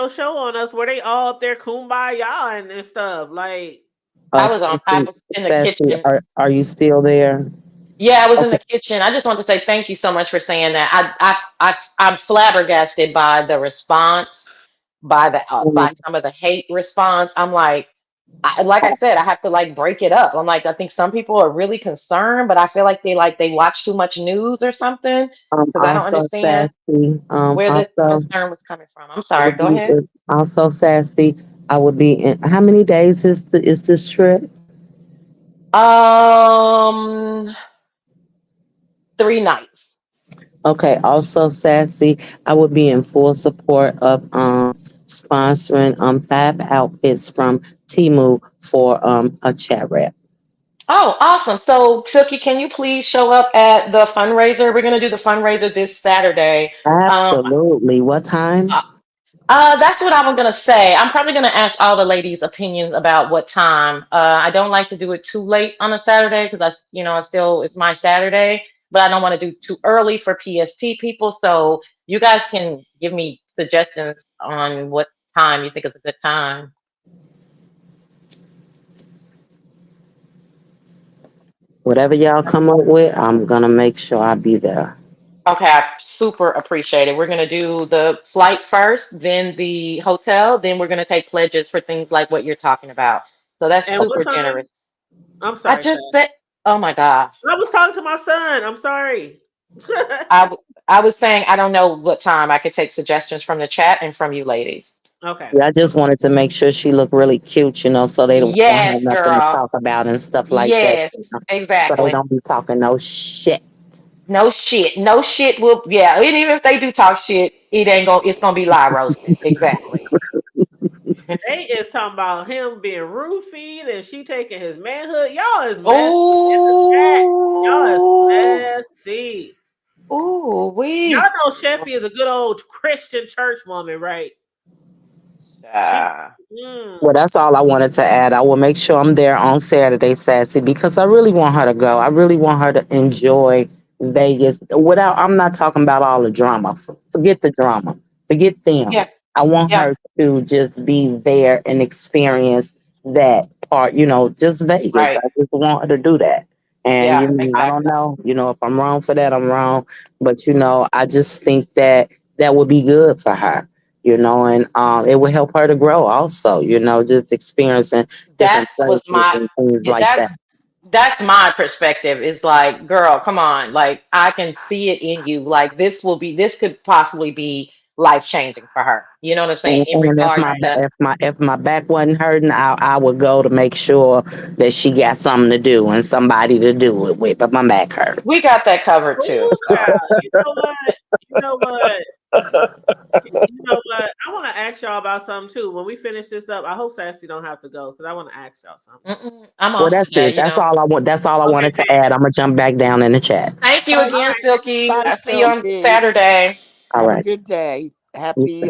a show on us where they all up there kumbaya and stuff. Like, I Sassy, was in the Sassy, kitchen. are you still there? Yeah, I was in Okay. the kitchen. I just want to say thank you so much for saying that. I'm flabbergasted by the response, by some of the hate response. I'm like, like I said, I have to like break it up. I'm like, I think some people are really concerned, but I feel like they watch too much news or something because I don't Also understand Sassy, where the also concern was coming from. I'm I sorry. would Go be ahead. also Sassy. I would be in how many days is this trip? Um, 3 nights. Okay, also Sassy, I would be in full support of sponsoring 5 outfits from Timu for a chat wrap. Oh, awesome. So, Silky, can you please show up at the fundraiser? We're going to do the fundraiser this Saturday. Um, Absolutely. What time? uh, that's what I was going to say. I'm probably going to ask all the ladies' opinions about what time. I don't like to do it too late on a Saturday because it's my Saturday, but I don't want to do too early for PST people. So, you guys can give me suggestions on what time you think is a good time. Whatever y'all come up with, I'm gonna make sure I be there. Okay, I super appreciate it. We're gonna do the flight first, then the hotel, then we're gonna take pledges for things like what you're talking about. So that's and what super time? generous. I'm I sorry, Seth. just said, oh my gosh. I was talking to my son. I'm sorry. I was saying I don't know what time. I could take suggestions from the chat and from you ladies. Okay. Yeah, I just wanted to make sure she looked really cute, so they won't have Yes, nothing to girl. talk about and stuff like that. Yes, So they exactly. don't be talking no shit. No shit. No shit will, yeah. And even if they do talk shit, it's gonna be live roasted. Exactly. They is talking about him being roofied and she taking his manhood. Y'all is messy in the chat. Y'all is Oh, messy. oh, Y'all we. know Sheffy is a good old Christian church woman, right? She Well, mm, that's all I wanted to add. I will make sure I'm there on Saturday, Sassy, because I really want her to go. I really want her to enjoy Vegas without, I'm not talking about all the drama. Forget the drama, forget them. Yeah, I want yeah, her to just be there and experience that part, just Vegas. right. I just want her to do that. And, Yeah, I don't exactly. know, if I'm wrong for that, I'm wrong. But, I just think that that would be good for her, and it will help her to grow also, just experiencing different That's places was my and things yeah, like that's that. that's my perspective. Is like, girl, come on. Like I can see it in you. Like this could possibly be life changing for her. You know what I'm saying? In And if regards my to if my back wasn't hurting, I would go to make sure that she got something to do and somebody to do it with. But my back hurt. we got that covered too. ooh, So child. You know what? You know what? You know what? I want to ask y'all about something too. When we finish this up, I hope Sassy don't have to go because I want to ask y'all something. I'm Well, off that's today, it. you know. That's all I Okay, wanted to bet. add. I'm gonna jump back down in the chat. Thank you Bye, All again, right. Silky. bye, I'll see you on Silky. Saturday. All Have a right. good day. Happy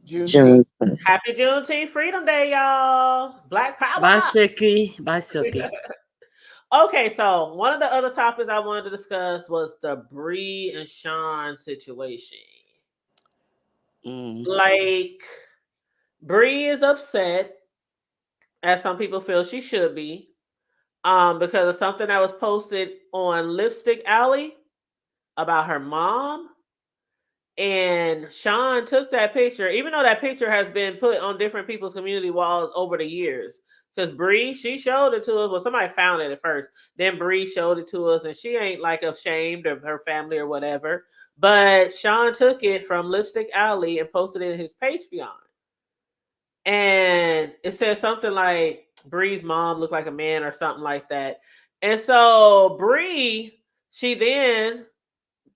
Juneteenth. June. Happy Juneteenth Freedom Day, y'all. Black Bye, Power. Silky. Bye, Silky. Okay, so one of the other topics I wanted to discuss was the Bree and Sean situation. Mm. Like, Bree is upset, as some people feel she should be, because of something that was posted on Lipstick Alley about her mom. And Sean took that picture, even though that picture has been put on different people's community walls over the years. Because Bree, she showed it to us. Well, somebody found it at first. Then Bree showed it to us, and she ain't like ashamed of her family or whatever. But Sean took it from Lipstick Alley and posted it in his Patreon. And it says something like Bree's mom looked like a man or something like that. And so Bree, she then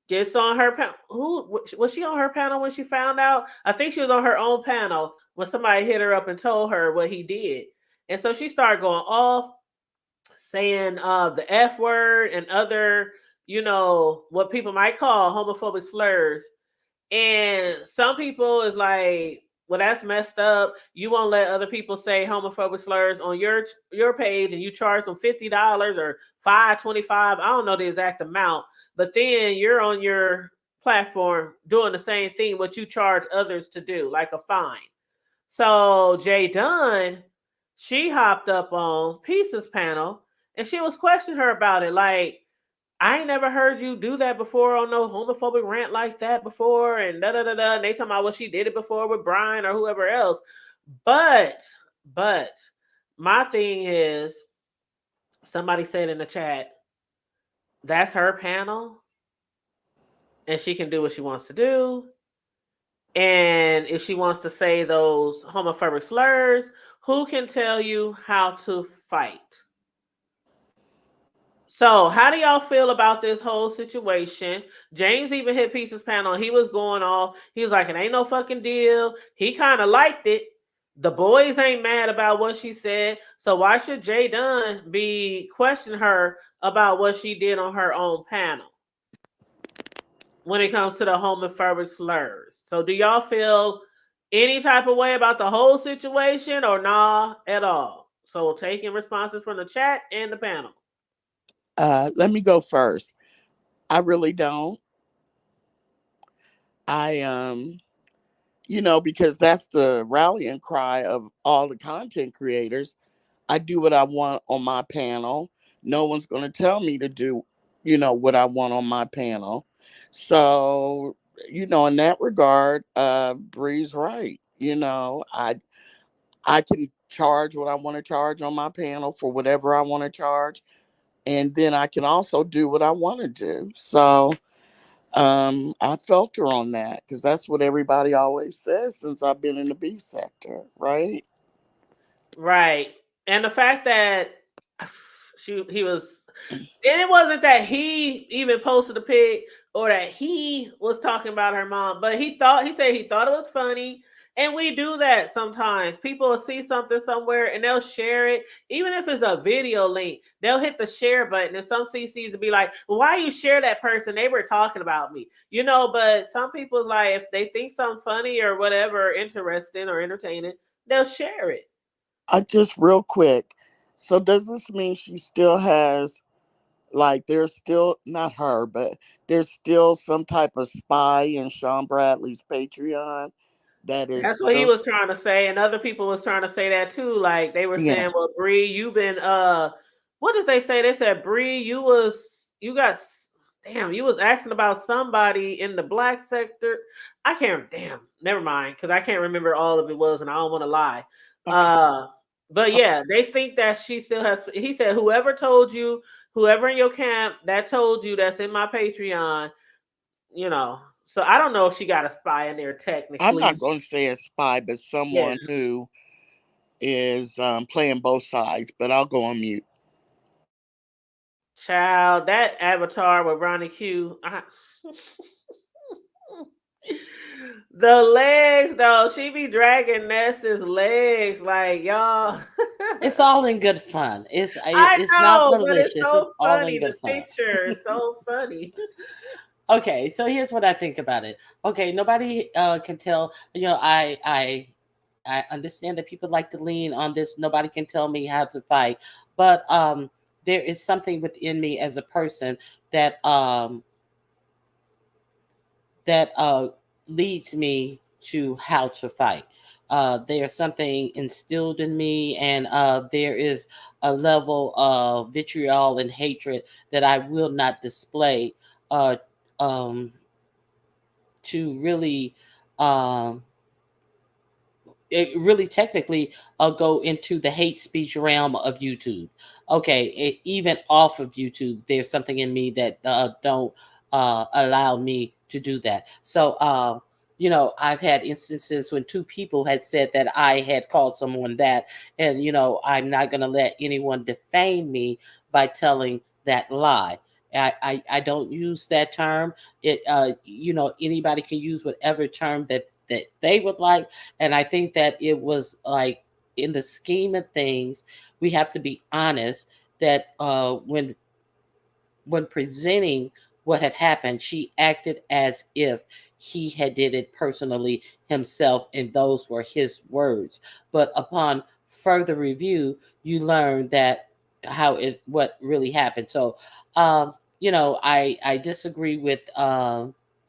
gets on her panel. Who was she on her panel when she found out? I think she was on her own panel when somebody hit her up and told her what he did. And so she started going off, saying the F word and other, what people might call homophobic slurs. And some people is like, well, that's messed up. You won't let other people say homophobic slurs on your page, and you charge them $50 or $5.25. I don't know the exact amount, but then you're on your platform doing the same thing, what you charge others to do, like a fine. So Jay Dunn, she hopped up on Pieces panel, and she was questioning her about it, like, I ain't never heard you do that before on no homophobic rant like that before, and da da da da. And they talking about what she did it before with Brian or whoever else. But my thing is, somebody said in the chat, that's her panel, and she can do what she wants to do. And if she wants to say those homophobic slurs, who can tell you how to fight? So, how do y'all feel about this whole situation? James even hit Pieces panel. He was going off. He was like, it ain't no fucking deal. He kind of liked it. The boys ain't mad about what she said. So why should Jay Dunn be questioning her about what she did on her own panel when it comes to the homophobic slurs? So do y'all feel any type of way about the whole situation or nah at all? So taking responses from the chat and the panel. Let me go first. I really don't. I because that's the rallying cry of all the content creators. I do what I want on my panel. No one's going to tell me to do, what I want on my panel. So, in that regard, Bree's right. I can charge what I want to charge on my panel for whatever I want to charge. And then I can also do what I want to do. So I filter on that because that's what everybody always says since I've been in the B sector, right? Right. And the fact that he was, and it wasn't that he even posted a pic or that he was talking about her mom, but he said he thought it was funny. And we do that sometimes. People will see something somewhere and they'll share it. Even if it's a video link, they'll hit the share button. And some CCs will be like, well, why you share that person? They were talking about me. But some people's like, if they think something funny or whatever, interesting or entertaining, they'll share it. I just real quick. So does this mean she still has like there's still not her, but there's still some type of spy in Sean Bradley's Patreon that is That's what he still was trying to say, and other people was trying to say that too. Like they were yeah. saying, "Well, Bree, you've been what did they say? They said, Bree, you was asking about somebody in the black sector. I can't, never mind, because I can't remember all of it was, and I don't want to lie. Okay. But yeah, they think that she still has. He said, whoever told you, whoever in your camp that told you that's in my Patreon, you know. So I don't know if she got a spy in there I'm not technically. going to say a spy, but Yeah. someone who is playing both sides. But I'll go on mute. Child, that avatar with Ronnie Q. The legs, though, she be dragging Ness's legs like y'all. It's all in good fun. I It's not know, but it's malicious. It's so all in funny. good The fun. picture is so funny. Okay, so here's what I think about it. Okay, nobody can tell. I understand that people like to lean on this. Nobody can tell me how to fight, but there is something within me as a person that leads me to how to fight. There's something instilled in me, and there is a level of vitriol and hatred that I will not display uh, um, to really um, it really technically go into the hate speech realm of YouTube. Okay, even off of YouTube, there's something in me that don't allow me to do that. So, I've had instances when two people had said that I had called someone that, and I'm not going to let anyone defame me by telling that lie. I don't use that term. Anybody can use whatever term that they would like, and I think that it was like, in the scheme of things, we have to be honest that when presenting what had happened, she acted as if he had did it personally himself, and those were his words. But upon further review, you learn that what really happened. So, I disagree with.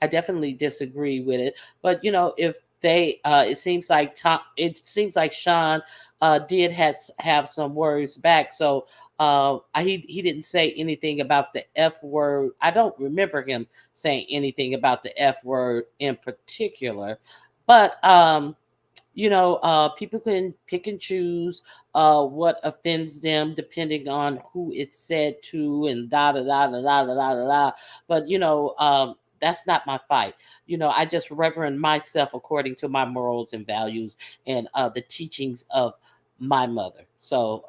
I definitely disagree with it. But if they, it seems like Sean did have some words back. So he didn't say anything about the F word. I don't remember him saying anything about the F word in particular, but people can pick and choose what offends them depending on who it's said to, and da da da da da da da da. Da. But that's not my fight. I just reverend myself according to my morals and values, and the teachings of my mother,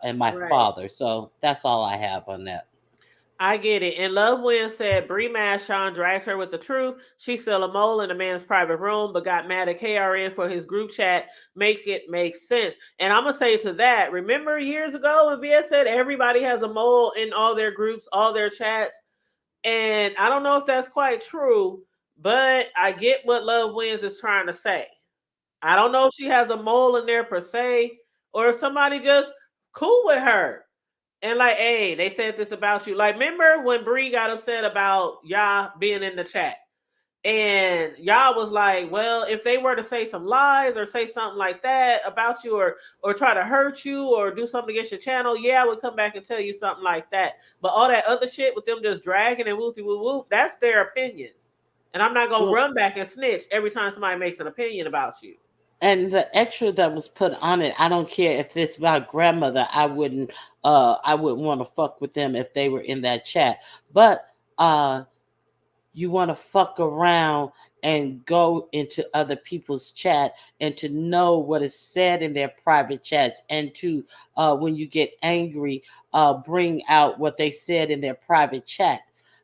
and my Right. father. So that's all I have on that. I get it. And Love Win said Bree mad Sean dragged her with the truth. She's still a mole in a man's private room, but got mad at KRN for his group chat. Make it make sense. And I'm gonna say to that, remember years ago when VS said everybody has a mole in all their groups, all their chats? And I don't know if that's quite true, but I get what Love Wins is trying to say. I don't know if she has a mole in there per se, or if somebody just cool with her. And like, hey, they said this about you. Like, remember when Bree got upset about y'all being in the chat? And y'all was like, well, if they were to say some lies or say something like that about you, or try to hurt you or do something against your channel, yeah, I would come back and tell you something like that. But all that other shit with them just dragging and whoopty whoop whoop, that's their opinions. And I'm not gonna Well, run back and snitch every time somebody makes an opinion about you. and the extra that was put on it, I don't care if it's my grandmother. I wouldn't want to fuck with them if they were in that chat. But you want to fuck around and go into other people's chat, and to know what is said in their private chats, and to when you get angry, bring out what they said in their private chat.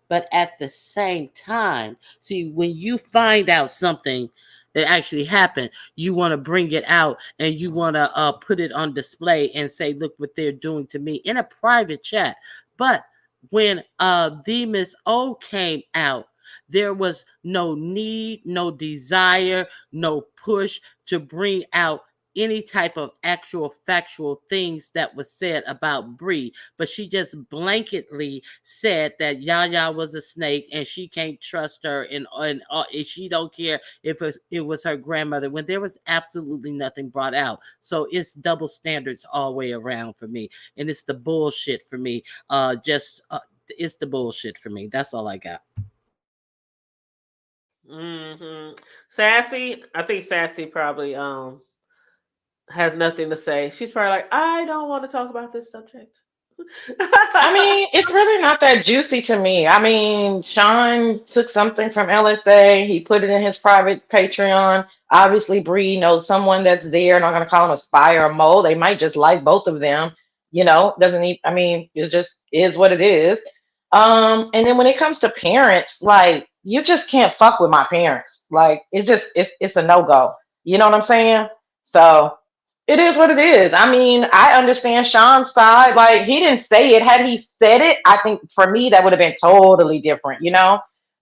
But at the same time, see, when you find out something that actually happened, you want to bring it out, and you want to put it on display and say, look what they're doing to me in a private chat. But when the Miss O came out, there was no need, no desire, no push to bring out any type of actual factual things that was said about Bree, but she just blanketly said that Yaya was a snake and she can't trust her, and she don't care if it was her grandmother, when there was absolutely nothing brought out. So it's double standards all the way around for me, and it's the bullshit for me. It's the bullshit for me. That's all I got. Sassy, I think Sassy probably has nothing to say. She's probably like, I don't want to talk about this subject. I mean, it's really not that juicy to me. I mean, Sean took something from LSA, he put it in his private Patreon. Obviously, Bree knows someone that's there. I'm not gonna call him a spy or a mole. They might just like both of them. Doesn't need. I mean, it's just is what it is. And then when it comes to parents, like you just can't fuck with my parents. Like it's a no go. You know what I'm saying? So it is what it is. I mean, I understand Sean's side. Like, he didn't say it. Had he said it, I think for me, that would have been totally different.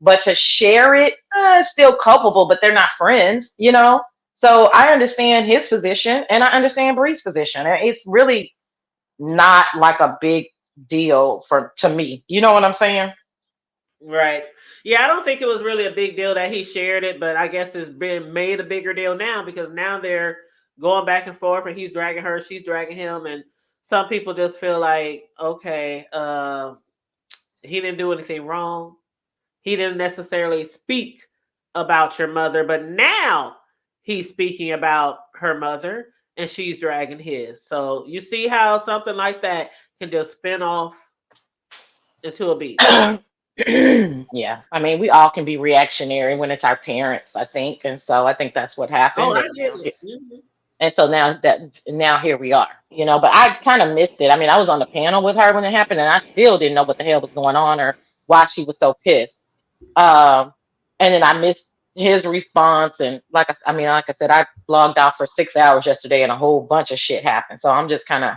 But to share it, it's still culpable, but they're not friends. So I understand his position and I understand Bree's position. And it's really not like a big deal to me. You know what I'm saying? Right. Yeah, I don't think it was really a big deal that he shared it, but I guess it's been made a bigger deal now because now they're going back and forth and he's dragging her, she's dragging him, and some people just feel like, okay, he didn't do anything wrong. He didn't necessarily speak about your mother, but now he's speaking about her mother and she's dragging his. So you see how something like that can just spin off into a beef. Yeah, I mean, we all can be reactionary when it's our parents, I think, and so I think that's what Oh, happened. I And get now, it. Mhm. and so now here we are, But I kind of missed it. I mean, I was on the panel with her when it happened, and I still didn't know what the hell was going on or why she was so pissed. Um, and then I missed his response, and like I said, I logged out for 6 hours yesterday, and a whole bunch of shit happened. So I'm just kind of,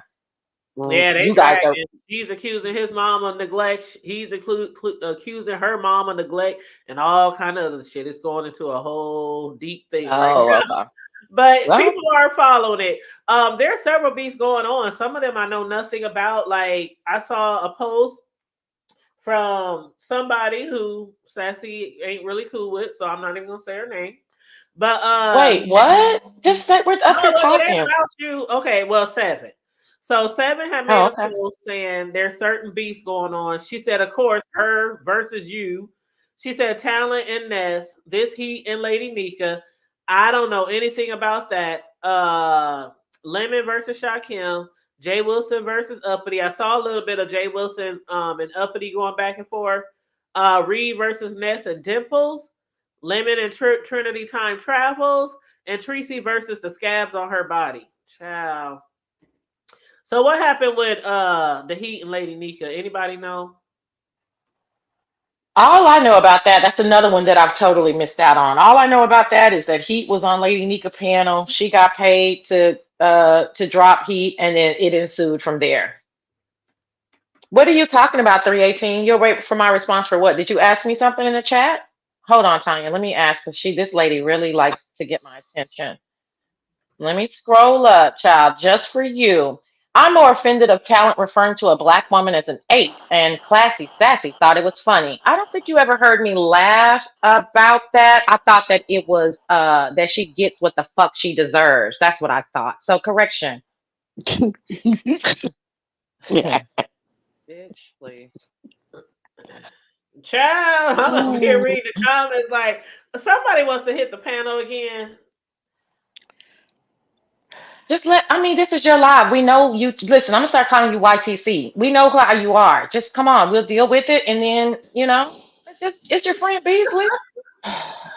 Yeah, they you guys are. dragging. He's accusing his mom of neglect. He's accusing her mom of neglect and all kind of other shit. It's going into a whole deep thing right Oh, now. okay. But Well, people are following it. There are several beats going on. Some of them I know nothing about. Like I saw a post from somebody who Sassy ain't really cool with, so I'm not even gonna say her name. But wait, what? Just that we're no, up here it ain't talking. about you. Okay, well, Seven. So Seven had made Oh, a okay. post saying there's certain beefs going on. She said, of course, her versus you. She said Talent and Ness, this Heat and Lady Nika. I don't know anything about that. Lemon versus Shaquem. Jay Wilson versus Uppity. I saw a little bit of Jay Wilson and Uppity going back and forth. Reed versus Ness and Dimples. Lemon and Trinity Time Travels and Tracy versus the scabs on her body. Ciao. So what happened with the Heat and Lady Nika? Anybody know? All I know about that's another one that I've totally missed out on. All I know about that is that Heat was on Lady Nika panel. She got paid to drop Heat, and then it ensued from there. What are you talking about, 318? You'll wait for my response for what? Did you ask me something in the chat? Hold on, Tanya. Let me ask because this lady really likes to get my attention. Let me scroll up, child, just for you. I'm more offended of Talent referring to a black woman as an ape, and Classy Sassy thought it was funny. I don't think you ever heard me laugh about that. I thought that it was that she gets what the fuck she deserves. That's what I thought. So correction. Yeah. Bitch, please. Child, I'm over here reading the comments like somebody wants to hit the panel again. This is your live. We know you. Listen, I'm gonna start calling you YTC. We know how you are. Just come on, we'll deal with it, and then it's your friend Beasley.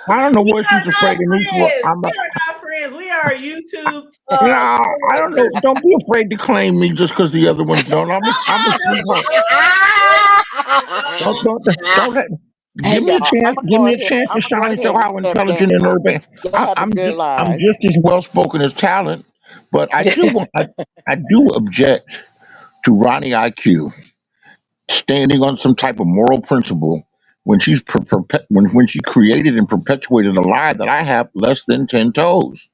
I don't know We what she's are afraid not of me for. friends. We are not friends. We are YouTube No, I don't know. coworkers. Don't be afraid to claim me just because the other ones don't. I'm a sweetheart. Don't, don't, don't let, Hey give me a y'all, chance. Give me a chance to I'm gonna go shine and show ahead and how step intelligent and down. urban. Y'all have a good I'm live. just as well spoken as Talent, but I do object to Ronnie IQ standing on some type of moral principle when when she created and perpetuated a lie that I have less than 10 toes,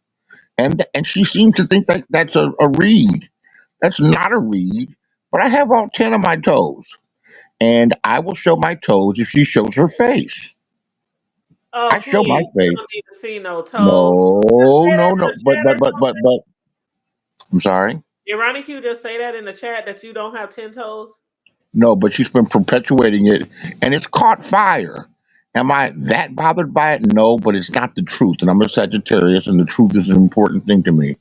and she seems to think that that's a reed. That's not a reed, but I have all 10 of my toes. And I will show my toes if she shows her face. Oh, I show my please. We face. don't need to see no toes. Just No, say that no, in no. the chat or something. But. I'm sorry. Did Ronnie Q just say that in the chat that you don't have 10 toes? No, but she's been perpetuating it, and it's caught fire. Am I that bothered by it? No, but it's not the truth. And I'm a Sagittarius, and the truth is an important thing to me.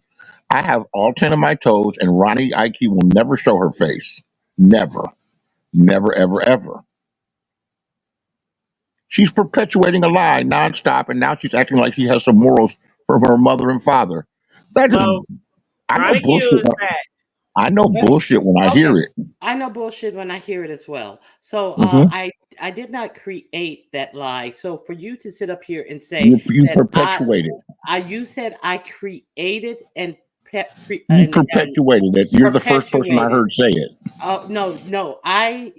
I have all 10 of my toes, and Ronnie IQ will never show her face. Never. Never, ever, ever. She's perpetuating a lie nonstop, and now she's acting like she has some morals from her mother and father. That is, Well, I know Ronnie Q bullshit. is back. I know But bullshit when I okay, hear it. I know bullshit when I hear it as well. So Hmm. I did not create that lie. So for you to sit up here and say You that perpetuate it. you said I created and You perpetuated it. You're the first person I perpetuated. heard say it. Oh no, I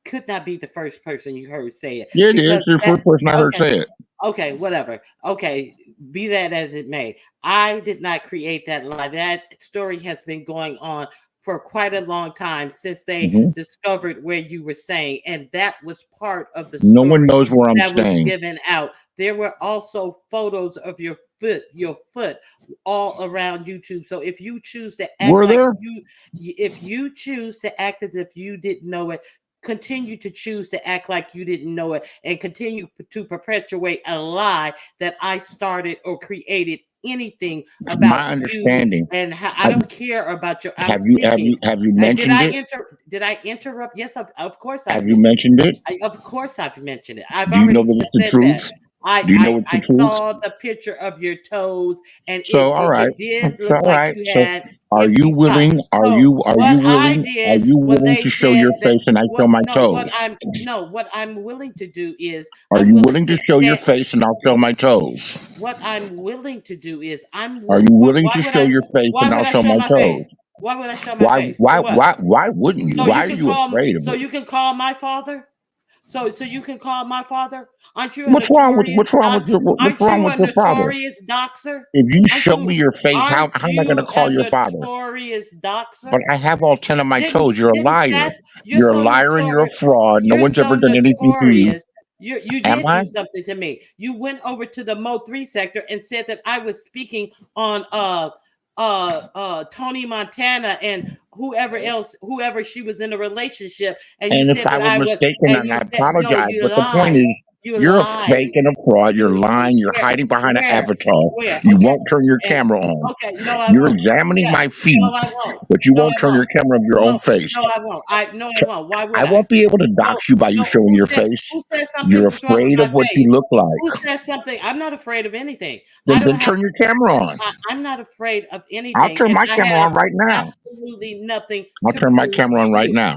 could not be the first person you heard say it Yeah, it is. because You're the that first person I heard okay. say it. Okay, whatever. Okay, be that as it may. I did not create that lie. That story has been going on for quite a long time since they Hmm. discovered where you were saying, and that was part of the No one story knows where I'm that was staying. given out. There were also photos of your foot all around YouTube. So if you choose to act Were like there? if you choose to act as if you didn't know it, continue to choose to act like you didn't know it and continue to perpetuate a lie that I started or created anything about My you understanding. and how I Have, don't care about your. I'm have you have speaking. you have you Did mentioned I it? Did I interrupt? Yes, of course I've Have you mentioned. mentioned it? Of course I've mentioned it. I've Do you know already that just it's the said that. truth? Do you know it's the I truth? saw the picture of your toes, and So all right, it did so look all like right. you So had are you empty spots. willing? Are So you what I are did you when willing they to show said your that face and I show what my no toes? what I'm willing to do is Are I'm you willing willing to to show your stand. face and I'll show my toes? What I'm willing to do is I'm Are willing. you willing to show your face Why and would I'll I show show my my face? toes? Why would I show my face? For what? Why wouldn't you? So Why you are can you call afraid of so it? you can call my father. So you can call my father. Aren't you a What's wrong with notorious dox? what's Aren't wrong you with a your father? notorious doxer? If you Aren't show me you your face, aren't how am I going to you call a your father? notorious But doxer? I have all 10 of my toes. You're a Didn't liar. Sass you're You're a so liar and you're a notorious. fraud. No You're one's so ever done anything to you. notorious. You Am did I? do something to me. You went over to the Mo 3 sector and said that I was speaking on Tony Montana and whoever she was in a relationship, and you And if said I that were I was, mistaken, and and you I said no, apologize, you but the point lied. is, You you're a lied. fake and a fraud. You're You lying. You're hiding behind an avatar. where? You Okay. won't turn your And camera on. okay, no, I You're won't. examining Yeah, my no, feet, I won't. but you No, won't I turn your won't. camera of your No, own face. no, I won't. I won't. Why I would I? won't be able to No, dox you by you no. showing your face. Who said something You're was wrong with afraid my of what face? you look Who like. said something? I'm not afraid of anything. I don't Then have. turn your camera on. I'm not afraid of I'll anything, turn and my I camera have on right now. absolutely nothing I'll to turn my prove camera to on right you. now.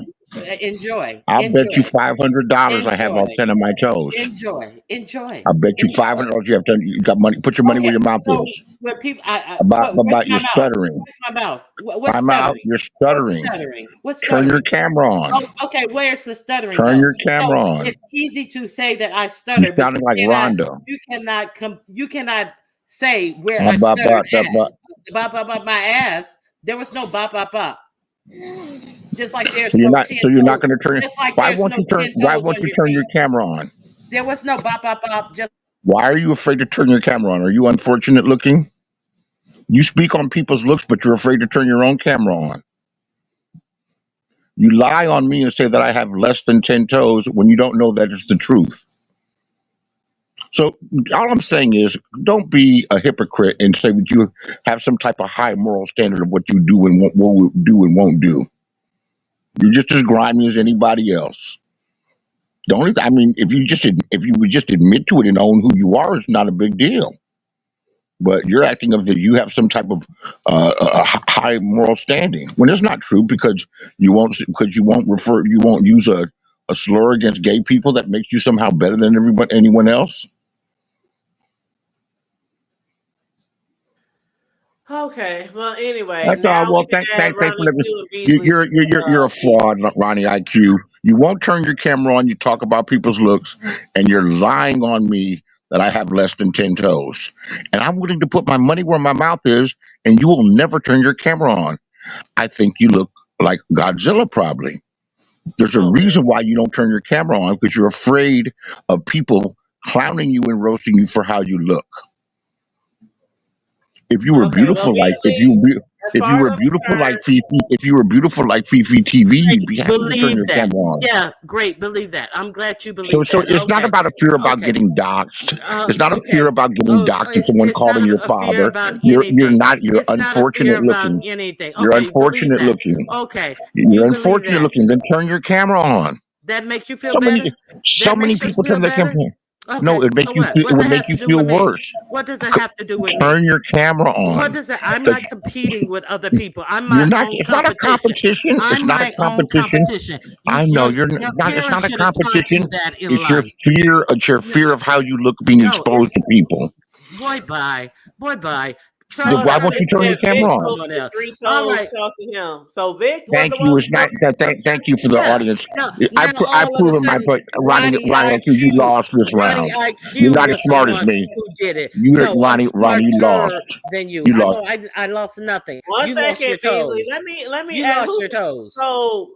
Enjoy, I'll bet you enjoy, $500 I have enjoy, all 10 of my toes. enjoy, I bet you enjoy. $500 you have to. You got money. Put your money where Okay, your mouth so is. when people, where's About my your mouth? stuttering. Where's my mouth? What's My mouth. stuttering? You're What's stuttering. stuttering? What's Turn your stuttering? camera on. Oh, okay. Where's the stuttering Turn though? your So camera on. it's easy to say that I You're stutter, but sounding like Rhonda. you cannot say where I stuttered at. Bop bop bop my ass. There was no bop bop bop. Just like there's no 10 So you're not toes. going to turn. Just like there's no 10 Why toes won't on you your turn your feet. camera on? There was no bop bop bop. Just Why are you afraid to turn your camera on? Are you unfortunate looking? You speak on people's looks, but you're afraid to turn your own camera on. You lie on me and say that I have less than 10 toes when you don't know that it's the truth. So all I'm saying is, don't be a hypocrite and say that you have some type of high moral standard of what you do and won't do and won't do. You're just as grimy as anybody else. The only, I mean, if you would just admit to it and own who you are, it's not a big deal. But you're acting as if you have some type of high moral standing when it's not true because you won't use a slur against gay people that makes you somehow better than anyone else. Okay. Well, anyway, That's now all. we Well, can add thanks for Ronnie letting Q and you. Beasley to You're a the fraud, Ronnie IQ. You won't turn your camera on. You talk about people's looks, and you're lying on me that I have less than 10 toes. And I'm willing to put my money where my mouth is, and you will never turn your camera on. I think you look like Godzilla, probably. There's a Oh, reason why you don't turn your camera on because you're afraid of people clowning you and roasting you for how you look. If you were okay. Well, beautiful like Beasley, as if you far as were I'm beautiful like concerned, Fifi, if you were beautiful like Fifi TV, you'd be happy to turn believe your that. camera on. Yeah, great. Believe that. I'm glad you So believe that. it's not Okay. about a fear about Okay. getting doxxed. It's not a fear Okay. about getting Oh, doxxed and someone it's not calling your a fear father. about anything. You're It's not a fear unfortunate about looking. anything. You're Okay, you believe unfortunate that. looking. Okay, You're you believe unfortunate that. looking. Then turn your camera on. That makes you feel So many better? so That many makes you people feel turn their camera better? on. No, Okay, so what? it What would that make has you to do feel with me? worse. What does it have to do with me? Turn your camera What on. does it? I'm 'Cause not competing with other people. I'm you're my not. own It's not a competition. competition. It's I'm not a my own competition. competition. I know you're Your not. It's parents not a should have taught you competition. that in It's your life. fear. It's your No, fear of how you look being no, it's exposed to people. boy bye. Boy bye. Try Then hold why on. try won't to you It turn your said compete Vic with camera on? told someone the else. three All toes right. talk to him. So Vic was Thank the one you. who It's not posted that. the picture. Thank you for the Yeah. audience. No, now I've all of a proven my sudden, point. Ronnie IQ, you lost this Ronnie round. You're IQ not as was the smart as one me. who did it. You, No, I'm Ronnie, you lost. smarter than you. You I lost. know I lost nothing. One You lost second, your Beasley. toes. Let me You add lost who's your toes.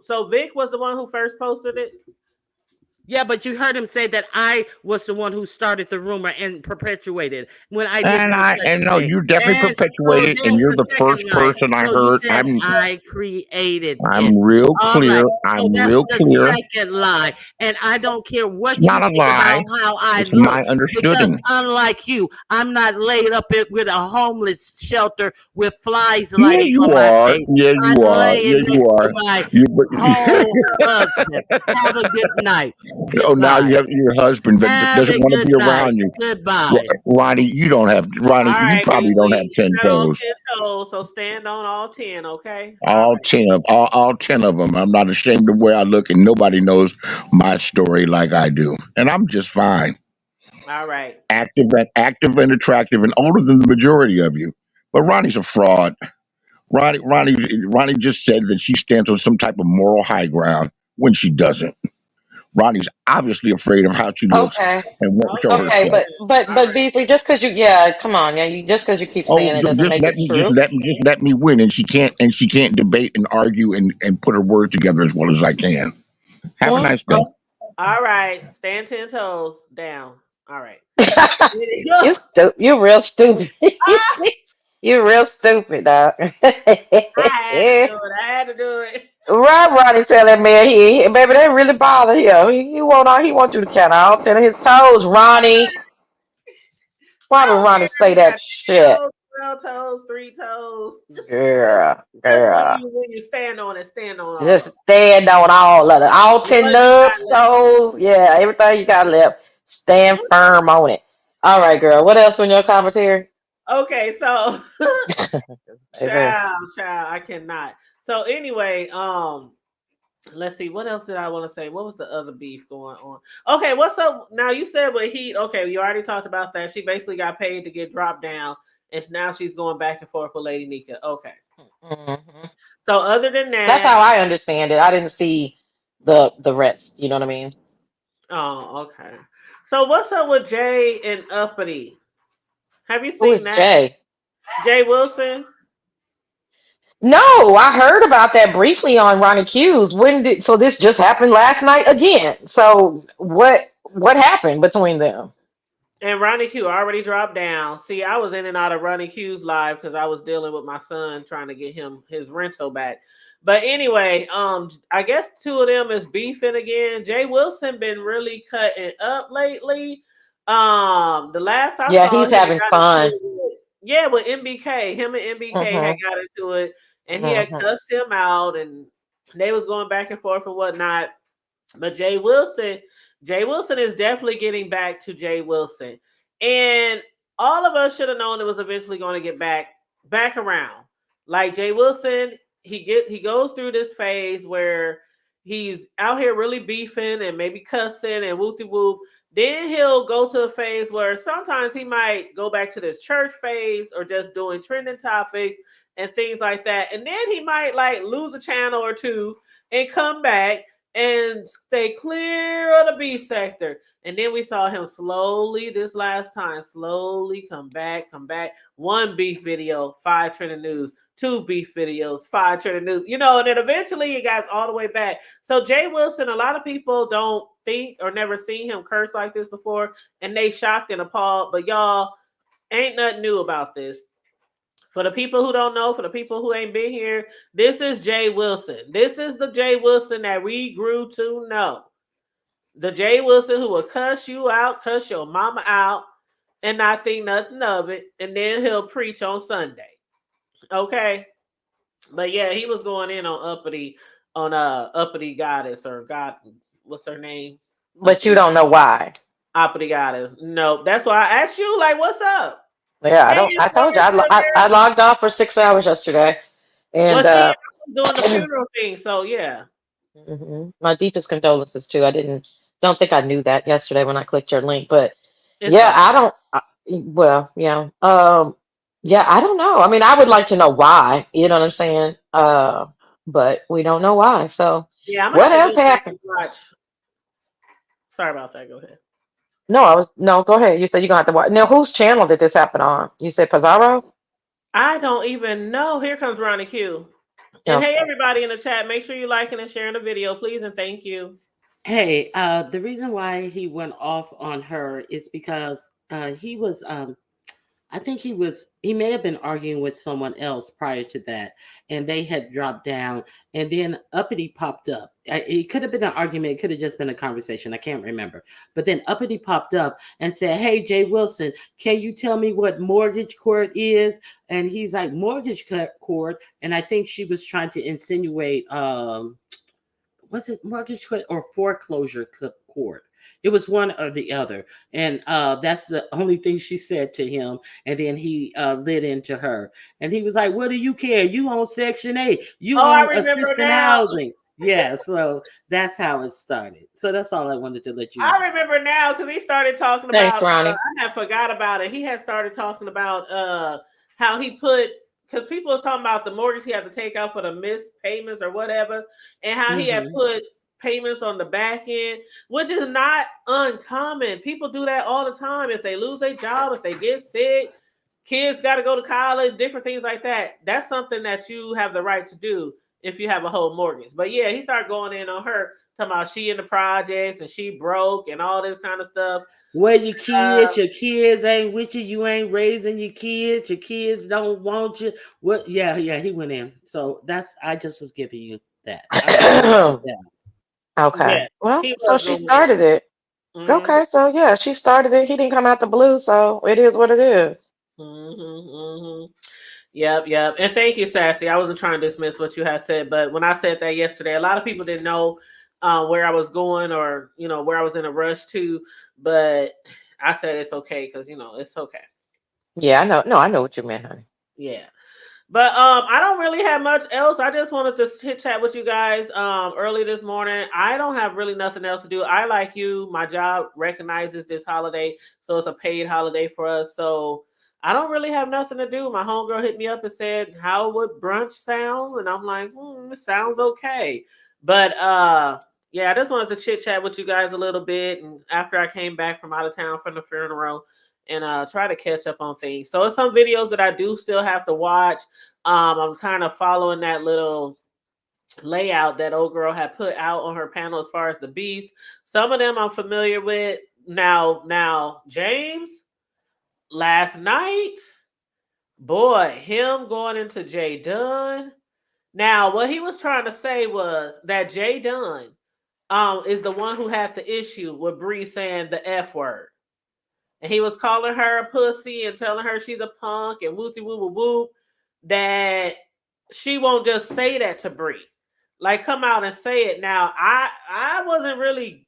so Vic was the one who first posted it. Yeah, but you heard him say that I was the one who started the rumor and perpetuated when I did no such And no, thing. you definitely And so perpetuated, and there's you're the the second first lie. person I No, you heard. said I created it. I'm real All right. clear. So I'm that's real the clear. second lie. And I don't care It's what you not a think about lie. how I It's look. my Because understanding. unlike you, I'm not laid up with a homeless shelter with flies Yeah, lighting you on my are. face. Yeah, I'm you are. laying Yeah, you next to are. my You, husband. Have a good night. oh, now Goodbye. you have your husband that Have doesn't a want to good be night. around you. Goodbye. Ronnie, you don't have All Ronnie. You right, probably don't have Beasley. You 10 got all toes. 10 toes, so stand on all 10, okay? All All right. 10 of all 10 of them. I'm not ashamed of where I look, and nobody knows my story like I do, and I'm just fine. All right. Active and attractive, and older than the majority of you. But Ronnie's a fraud. Ronnie just said that she stands on some type of moral high ground when she doesn't. Ronnie's obviously afraid of how she looks Okay. and won't show Okay. Okay, herself. All but right. Beasley, just because you, yeah, come on, yeah, you just because you keep Oh, saying it doesn't make it true. just let me win, and she can't debate and argue and put her words together as well as I can. Have a Well, nice day. All right. Stand 10 toes down. All right. you're real stupid. Ah, You're real stupid, dog. I had to do it. I had to do it. Ronnie tell that man baby, that really bother him. He want you to count all 10 of his toes, Ronnie. Why I would don't care Ronnie if say you got that shit? 10 toes, 12 toes, 3 toes. Girl, Just girl. when you stand on it, stand on all of Just them. stand on all of it. All The 10 ones you got nubs, left. toes, yeah, everything you got left. Stand firm on it. All right, girl. What else on your commentary? Okay, so Baby. child, I cannot. So anyway, let's see, what else did I want to say? What was the other beef going on? Okay, what's up now? You said with Heat, okay, you already talked about that. She basically got paid to get dropped down, and now she's going back and forth with Lady Nika. Okay. Mhm. So other than That's that, how I understand it. I didn't see the rest. You know what I mean? oh, okay. So what's up with Jay and Uppity? Have you Who seen is that? Jay? Jay Wilson? No, I heard about that briefly on Ronnie Q's. When did so this just happened last night again? So what happened between them? And Ronnie Q already dropped down. See, I was in and out of Ronnie Q's live because I was dealing with my son trying to get him his rental back. But anyway, I guess two of them is beefing again. Jay Wilson been really cutting up lately. The last I Yeah, saw, he's he had having got into fun. it. Yeah, with MBK. Him and MBK had Mhm. got into it, and he had Mhm. cussed him out, and they was going back and forth and whatnot. But Jay Wilson is definitely getting back to Jay Wilson. And all of us should have known it was eventually going to get back around. Like Jay Wilson, he goes through this phase where he's out here really beefing and maybe cussing and whoopty whoop. Then he'll go to a phase where sometimes he might go back to this church phase or just doing trending topics and things like that. And then he might like lose a channel or two and come back and stay clear of the B sector. And then we saw him slowly this last time, slowly come back. One beef video, 5 trending news. Two beef videos, 5 trending news. And then eventually it got all the way back. So Jay Wilson, a lot of people don't think or never seen him curse like this before, and they shocked and appalled. But y'all, ain't nothing new about this. For the people who don't know, for the people who ain't been here, this is Jay Wilson. This is the Jay Wilson that we grew to know. The Jay Wilson who will cuss you out, cuss your mama out, and not think nothing of it, and then he'll preach on Sunday. Okay? But yeah, he was going in on uppity goddess or God, what's her name? But you Uppity don't know why. uppity goddess. No, that's why I asked you, like, what's up? Yeah, I Hey, don't. I told you America. I logged off for 6 hours yesterday, Well, and see, I was doing the funeral thing, so yeah, my deepest condolences too. I don't think I knew that yesterday when I clicked your link, but it's yeah, okay. I don't. Well, yeah, yeah, I don't know. I mean, I would like to know why. You know what I'm saying? But we don't know why. So, Yeah, I'm gonna what have to else go back happened? and watch. Sorry about that. Go ahead. No, no. Go ahead. You said you're gonna have to watch. Now, whose channel did this happen on? You said Pizarro. I don't even know. Here comes Ronnie Q. And hey, Okay. everybody in the chat, make sure you liking and sharing the video, please, and thank you. Hey, the reason why he went off on her is because he was I think he may have been arguing with someone else prior to that, and they had dropped down, and then Uppity popped up. It could have been an argument, it could have just been a conversation. I can't remember. But then Uppity popped up and said, "Hey, Jay Wilson, can you tell me what mortgage court is?" And he's like, "Mortgage court," and I think she was trying to insinuate what's it, mortgage court or foreclosure court. It was one or the other, and that's the only thing she said to him. And then he lit into her, and he was like, "What do you care? You own Section 8, you Oh, I own remember assisted now. housing." Yeah, so that's how it started. So that's all I wanted to let you know. I remember now because he started talking Thanks, about. Ronnie. I had forgot about it. He had started talking about how he put, because people was talking about the mortgage he had to take out for the missed payments or whatever, and how he had Mm-hmm. put payments on the back end, which is not uncommon. People do that all the time. If they lose their job, if they get sick, kids got to go to college, different things like that. That's something that you have the right to do if you have a whole mortgage. But yeah, he started going in on her, talking about she in the projects and she broke and all this kind of stuff. Where your kids ain't with you, you ain't raising your kids don't want you. What? Yeah, yeah, he went in. So that's, I just was giving you that. I just wanted to put that. Yeah, Okay. Well, he so was she going started it. in. Okay, so yeah, she started it. He didn't come out the blue, so it is what it is. Yep, yep. And thank you, Sassy. I wasn't trying to dismiss what you had said, but when I said that yesterday, a lot of people didn't know where I was going, or where I was in a rush to. But I said it's okay because it's okay. Yeah, I know. No, I know what you meant, honey. Yeah. But I don't really have much else. I just wanted to chit chat with you guys early this morning. I don't have really nothing else to do. I, like you, my job recognizes this holiday, so it's a paid holiday for us. So I don't really have nothing to do. My homegirl hit me up and said, "How would brunch sound?" And I'm like, "It sounds okay." But yeah, I just wanted to chit chat with you guys a little bit. And after I came back from out of town from the funeral, and try to catch up on things. So it's some videos that I do still have to watch. I'm kind of following that little layout that old girl had put out on her panel as far as the beast. Some of them I'm familiar with. Now, James, last night, boy, him going into Jay Dunn. Now, what he was trying to say was that Jay Dunn is the one who had the issue with Bree saying the F word. And he was calling her a pussy and telling her she's a punk and wooty woo woo woo, that she won't just say that to Bree. Like, come out and say it. Now, I wasn't really,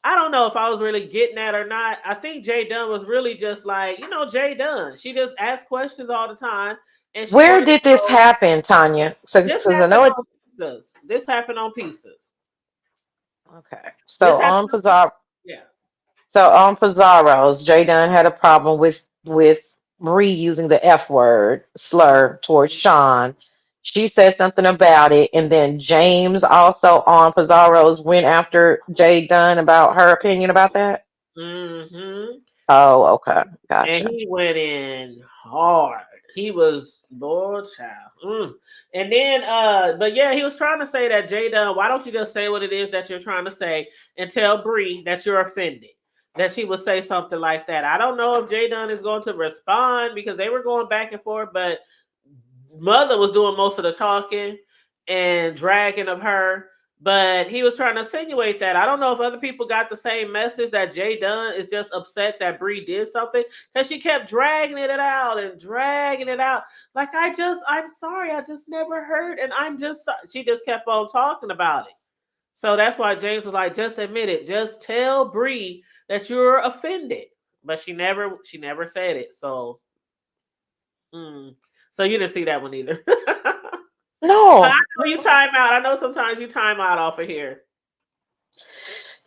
I don't know if I was really getting that or not. I think Jay Dunn was really just like, Jay Dunn. She just asked questions all the time, and she Where wanted to did this know. happen, Tanya? So, This because I happened know it. on pieces. This happened on pieces. Okay. This So happened on on pieces. Pizarro, Yeah. so on Pizarro's, Jay Dunn had a problem with Bree using the F word slur towards Sean. She said something about it, and then James also on Pizarro's went after Jay Dunn about her opinion about that. Mm-hmm. Oh, okay, And gotcha. he went in hard. He was Lord child. And then but yeah, he was trying to say that Jada, why don't you just say what it is that you're trying to say and tell Bree that you're offended? That she would say something like that. I don't know if Jada is going to respond because they were going back and forth, but Mother was doing most of the talking and dragging of her. But he was trying to insinuate that. I don't know if other people got the same message that Jay Dunn is just upset that Bree did something, because she kept dragging it out and dragging it out. Like, I'm sorry, I just never heard. And she just kept on talking about it. So that's why James was like, just admit it. Just tell Bree that you're offended. But she never said it. So, so you didn't see that one either. I No. know you time out. I know sometimes you time out off of here.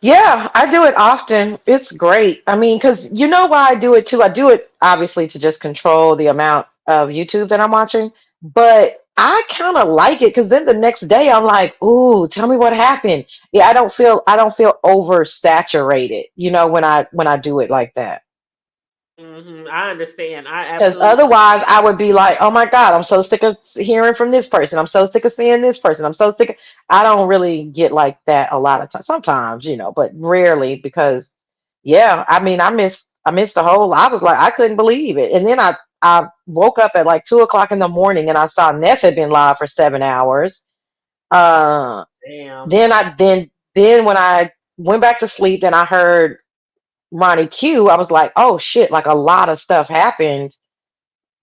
Yeah, I do it often. It's great. I mean, because you know why I do it too? I do it obviously to just control the amount of YouTube that I'm watching, but I kind of like it because then the next day I'm like, "Ooh, tell me what happened." Yeah, I don't feel oversaturated, when I do it like that. I understand. I Because absolutely. otherwise, I would be like, oh my God, I'm so sick of hearing from this person. I'm so sick of seeing this person. I'm so sick. I don't really get like that a lot of times. Sometimes, but rarely because, yeah, I mean, I missed the whole. I was like, I couldn't believe it. And then I woke up at like 2 o'clock in the morning and I saw Ness had been live for 7 hours. Uh, Damn. then when I went back to sleep, then I heard Ronnie Q. I was like, oh shit, like a lot of stuff happened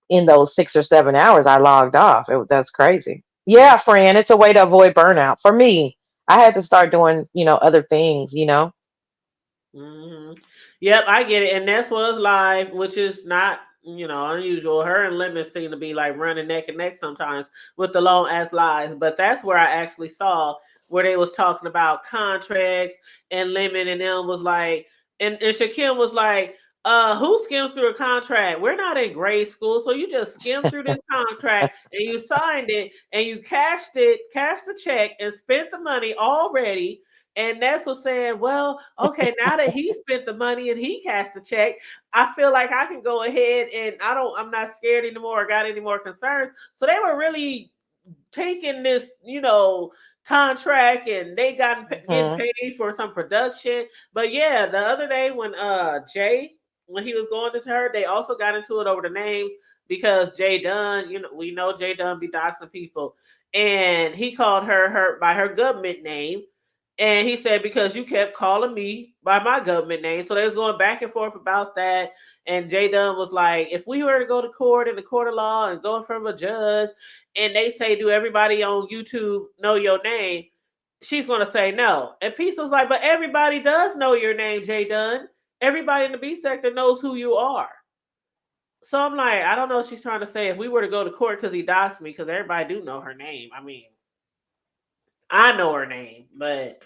in those 6 or 7 hours I logged off. That's crazy. Yeah, Fran, it's a way to avoid burnout. For me, I had to start doing, other things. hmm Yep, I get it. And Ness was live, which is not, unusual. Her and Lemon seem to be like running neck and neck sometimes with the long ass lies. But that's where I actually saw where they was talking about contracts and Lemon and them was like, and Shakim was like, who skims through a contract? We're not in grade school, so you just skim through this contract and you signed it and you cashed the check and spent the money already. And Ness was saying, well, okay, now that he spent the money and he cashed the check, I feel like I can go ahead and I'm not scared anymore or got any more concerns. So they were really taking this, contract and they getting Hmm. paid for some production. But yeah, the other day when Jay, when he was going to her, they also got into it over the names because Jay Dunn, we know Jay Dunn be doxing people. And he called her by her government name. And he said, because you kept calling me by my government name. So they was going back and forth about that. And Jay Dunn was like, if we were to go to court in the court of law and go in front of a judge and they say, do everybody on YouTube know your name? She's going to say no. And Peace was like, but everybody does know your name, Jay Dunn. Everybody in the B sector knows who you are. So I'm like, I don't know if she's trying to say if we were to go to court because he doxed me, because everybody do know her name. I mean, I know her name, but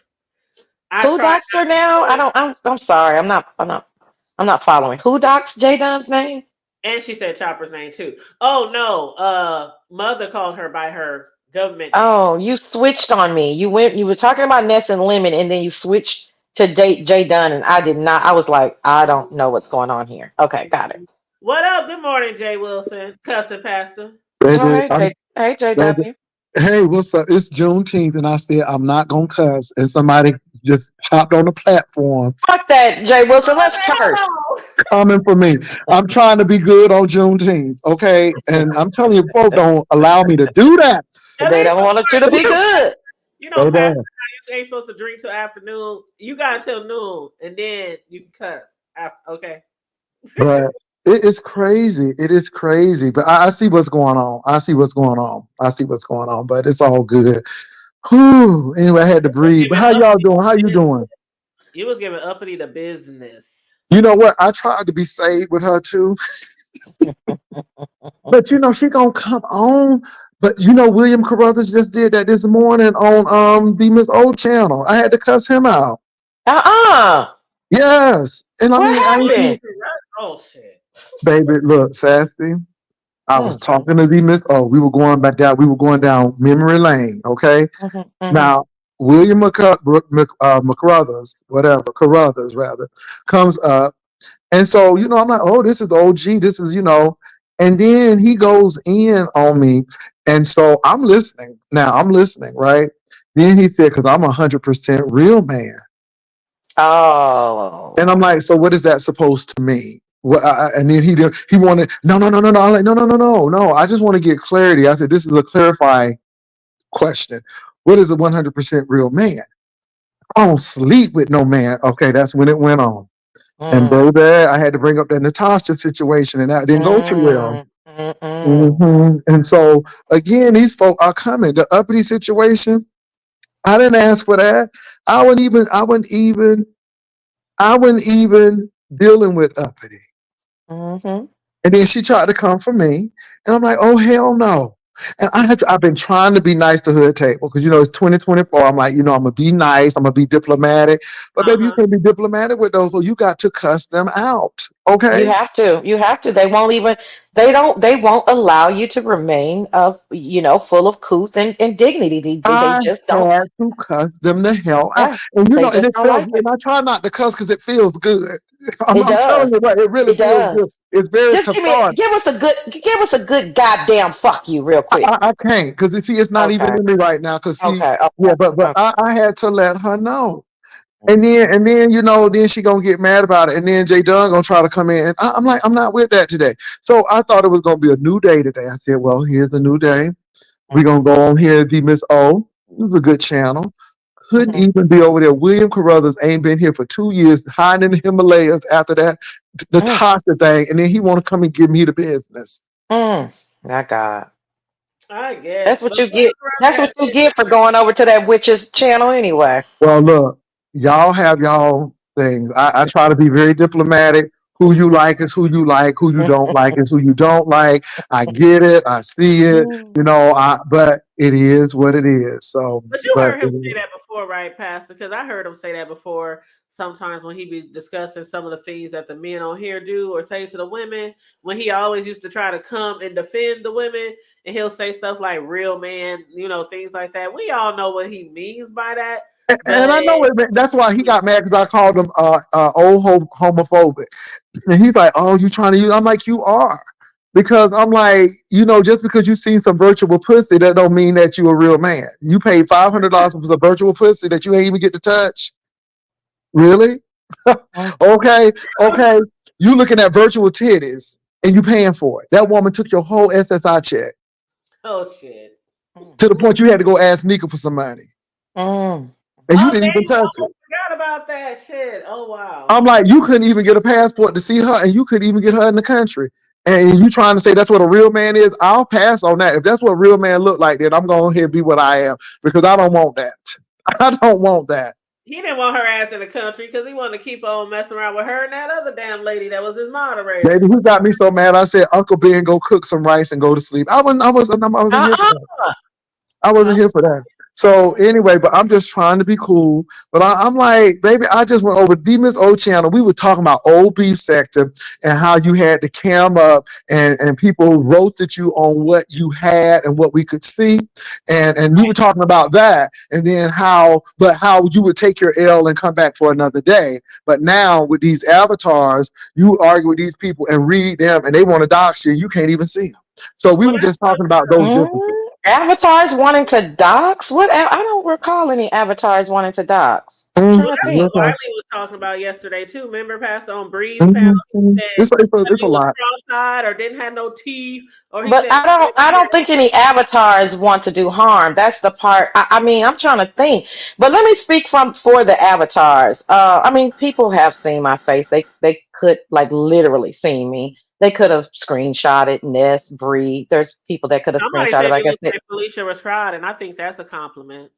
I Who try not doxed her to now? do it. I'm sorry. I'm not following. Who doxed J Don's name? And she said Chopper's name too. Oh no, Mother called her by her government name. Oh, you switched on me. You were talking about Ness and Lemon, and then you switched to date Jay Dunn, and I did not. I was like, I don't know what's going on here. Okay, got it. What up? Good morning, Jay Wilson, cussing pastor. Oh, Baby, hey, hey, baby, JW. hey, what's up? It's Juneteenth, and I said I'm not gonna cuss, and somebody just hopped on the platform Fuck that, Jay Wilson. Oh Let's curse. no! coming for me. I'm trying to be good on Juneteenth, okay? And I'm telling you, folk don't allow me to do that, At They least don't want you to be good. Pastor, baby. you ain't supposed to drink till afternoon. You got until noon, and then you can cuss. Okay. But it is crazy. It is crazy. But I see what's going on. I see what's going on. I see what's going on. But it's all good. Whew. Anyway, I had to breathe. But Giving how y'all uppity doing? How you business. doing? You was giving uppity the business. You know what? I tried to be saved with her too. But she gonna come on. But William Carruthers just did that this morning on the Miss O channel. I had to cuss him out. Uh-uh. Yes. And I What mean, I ain't William even, happened? Oh shit. baby, look, sassy. I was Mm, talking to the Miss O. We were going down memory lane, okay? mm-hmm, mm-hmm. Now, William McCarruthers, whatever, Carruthers rather, comes up. And so, I'm like, oh, this is OG. This is, and then he goes in on me. And so I'm listening. Now I'm listening, right? Then he said, because I'm 100% real man. And Oh. I'm like, so what is that supposed to mean? And then he wanted, no, no, no, no, no. I'm like, no, no, no, no, no. I just want to get clarity. I said, this is a clarifying question. What is a 100% real man? I don't sleep with no man. Okay, that's when it went on. And Mm, baby, I had to bring up that Natasha situation, and that didn't go too well. mm, mm, mm. And so again, these folk are coming. The uppity situation, I didn't ask for that. I wasn't even dealing with uppity. Mm-hmm. And then she tried to come for me, and I'm like, oh hell no. And I've been trying to be nice to Hood Table because it's 2024. I'm like, I'm gonna be nice, I'm gonna be diplomatic. But baby, you Uh-huh. can't be diplomatic with those, so you got to cuss them out. You Okay. have to. You have to. They won't even. They won't allow you to remain full of couth and dignity. They I just don't. had to cuss them the hell out. Yeah. And They and just it don't feels, like and it. I try not to cuss because it feels good. I'm, It I'm does. telling you what, it really It feels does. good. It's very Just cathartic. give us a good goddamn fuck you real quick. I can't because it's not even Okay. in me right now. Because see, Okay. yeah, Okay. but Okay. I had to let her know. And Mhm. then then she gonna get mad about it, and then Jay Dunn gonna try to come in. And I'm like, I'm not with that today. So I thought it was gonna be a new day today. I said, well, here's a new day. We're gonna Mhm. go on here, the Miss O. This is a good channel. Couldn't Mhm. even be over there. William Carruthers ain't been here for 2 years, hiding in the Himalayas after that, the Mm. Tasha thing, and then he want to come and give me the business. Mm. My God. I guess. That's what But you William get. Carruthers That's has what you said get for going over to that witch's channel anyway. Well, look, y'all have y'all things. I try to be very diplomatic. Who you like is who you like. Who you don't like is who you don't like. I get it. I see it. But it is what it is. So, But you but heard him say that before, right, Pastor? Because I heard him say that before. Sometimes when he be discussing some of the things that the men on here do or say to the women, when he always used to try to come and defend the women, and he'll say stuff like "real man," things like that. We all know what he means by that, but and I know it. That's why he got mad because I called him old homophobic, and he's like, "Oh, you trying to use?" I'm like, "You are." Because I'm like, just because you seen some virtual pussy, that don't mean that you a real man. You paid $500 for some virtual pussy that you ain't even get to touch. Really? Okay, okay. You looking at virtual titties and you paying for it. That woman took your whole SSI check oh shit. to the point you had to go ask Nika for some money. Mm. And you Oh didn't even dang, I touch it. almost forgot about that shit. Oh wow. I'm like, you couldn't even get a passport to see her, and you couldn't even get her in the country. And you trying to say that's what a real man is? I'll pass on that. If that's what a real man look like, then I'm going to be what I am because I don't want that. I don't want that. He didn't want her ass in the country because he wanted to keep on messing around with her and that other damn lady that was his Baby, moderator. he got me so mad. I said, Uncle Ben, go cook some rice and go to sleep. I wasn't here for that. Uh-uh. I wasn't Oh, here for that. So anyway, but I'm just trying to be cool. But I'm like, baby, I just went over Demon's old channel. We were talking about old beef sector and how you had to cam up and people roasted you on what you had and what we could see. And we were talking about that. And then how you would take your L and come back for another day. But now with these avatars, you argue with these people and read them and they want to dox you. You can't even see them. So we well, were that's just talking fucked about up. those Mm. differences. Avatars wanting to dox? What? I don't recall any avatars wanting to dox. I'm Mm, Well, trying to that's think. what okay. Wiley was talking about yesterday too. Remember, Pastor on Bree's panel, Mhm, he mhm. said that It's he a was lot. cross-eyed or didn't have no teeth, or he But said I don't think any avatars want to do harm. That's the part. I mean, I'm trying to think. But let me speak for the avatars. I mean, people have seen my face. They could like literally see me. They could have screenshotted Ness, Bree. There's people that could have somebody screenshotted. said I you guess looked like Felicia Rashad, and I think that's a compliment.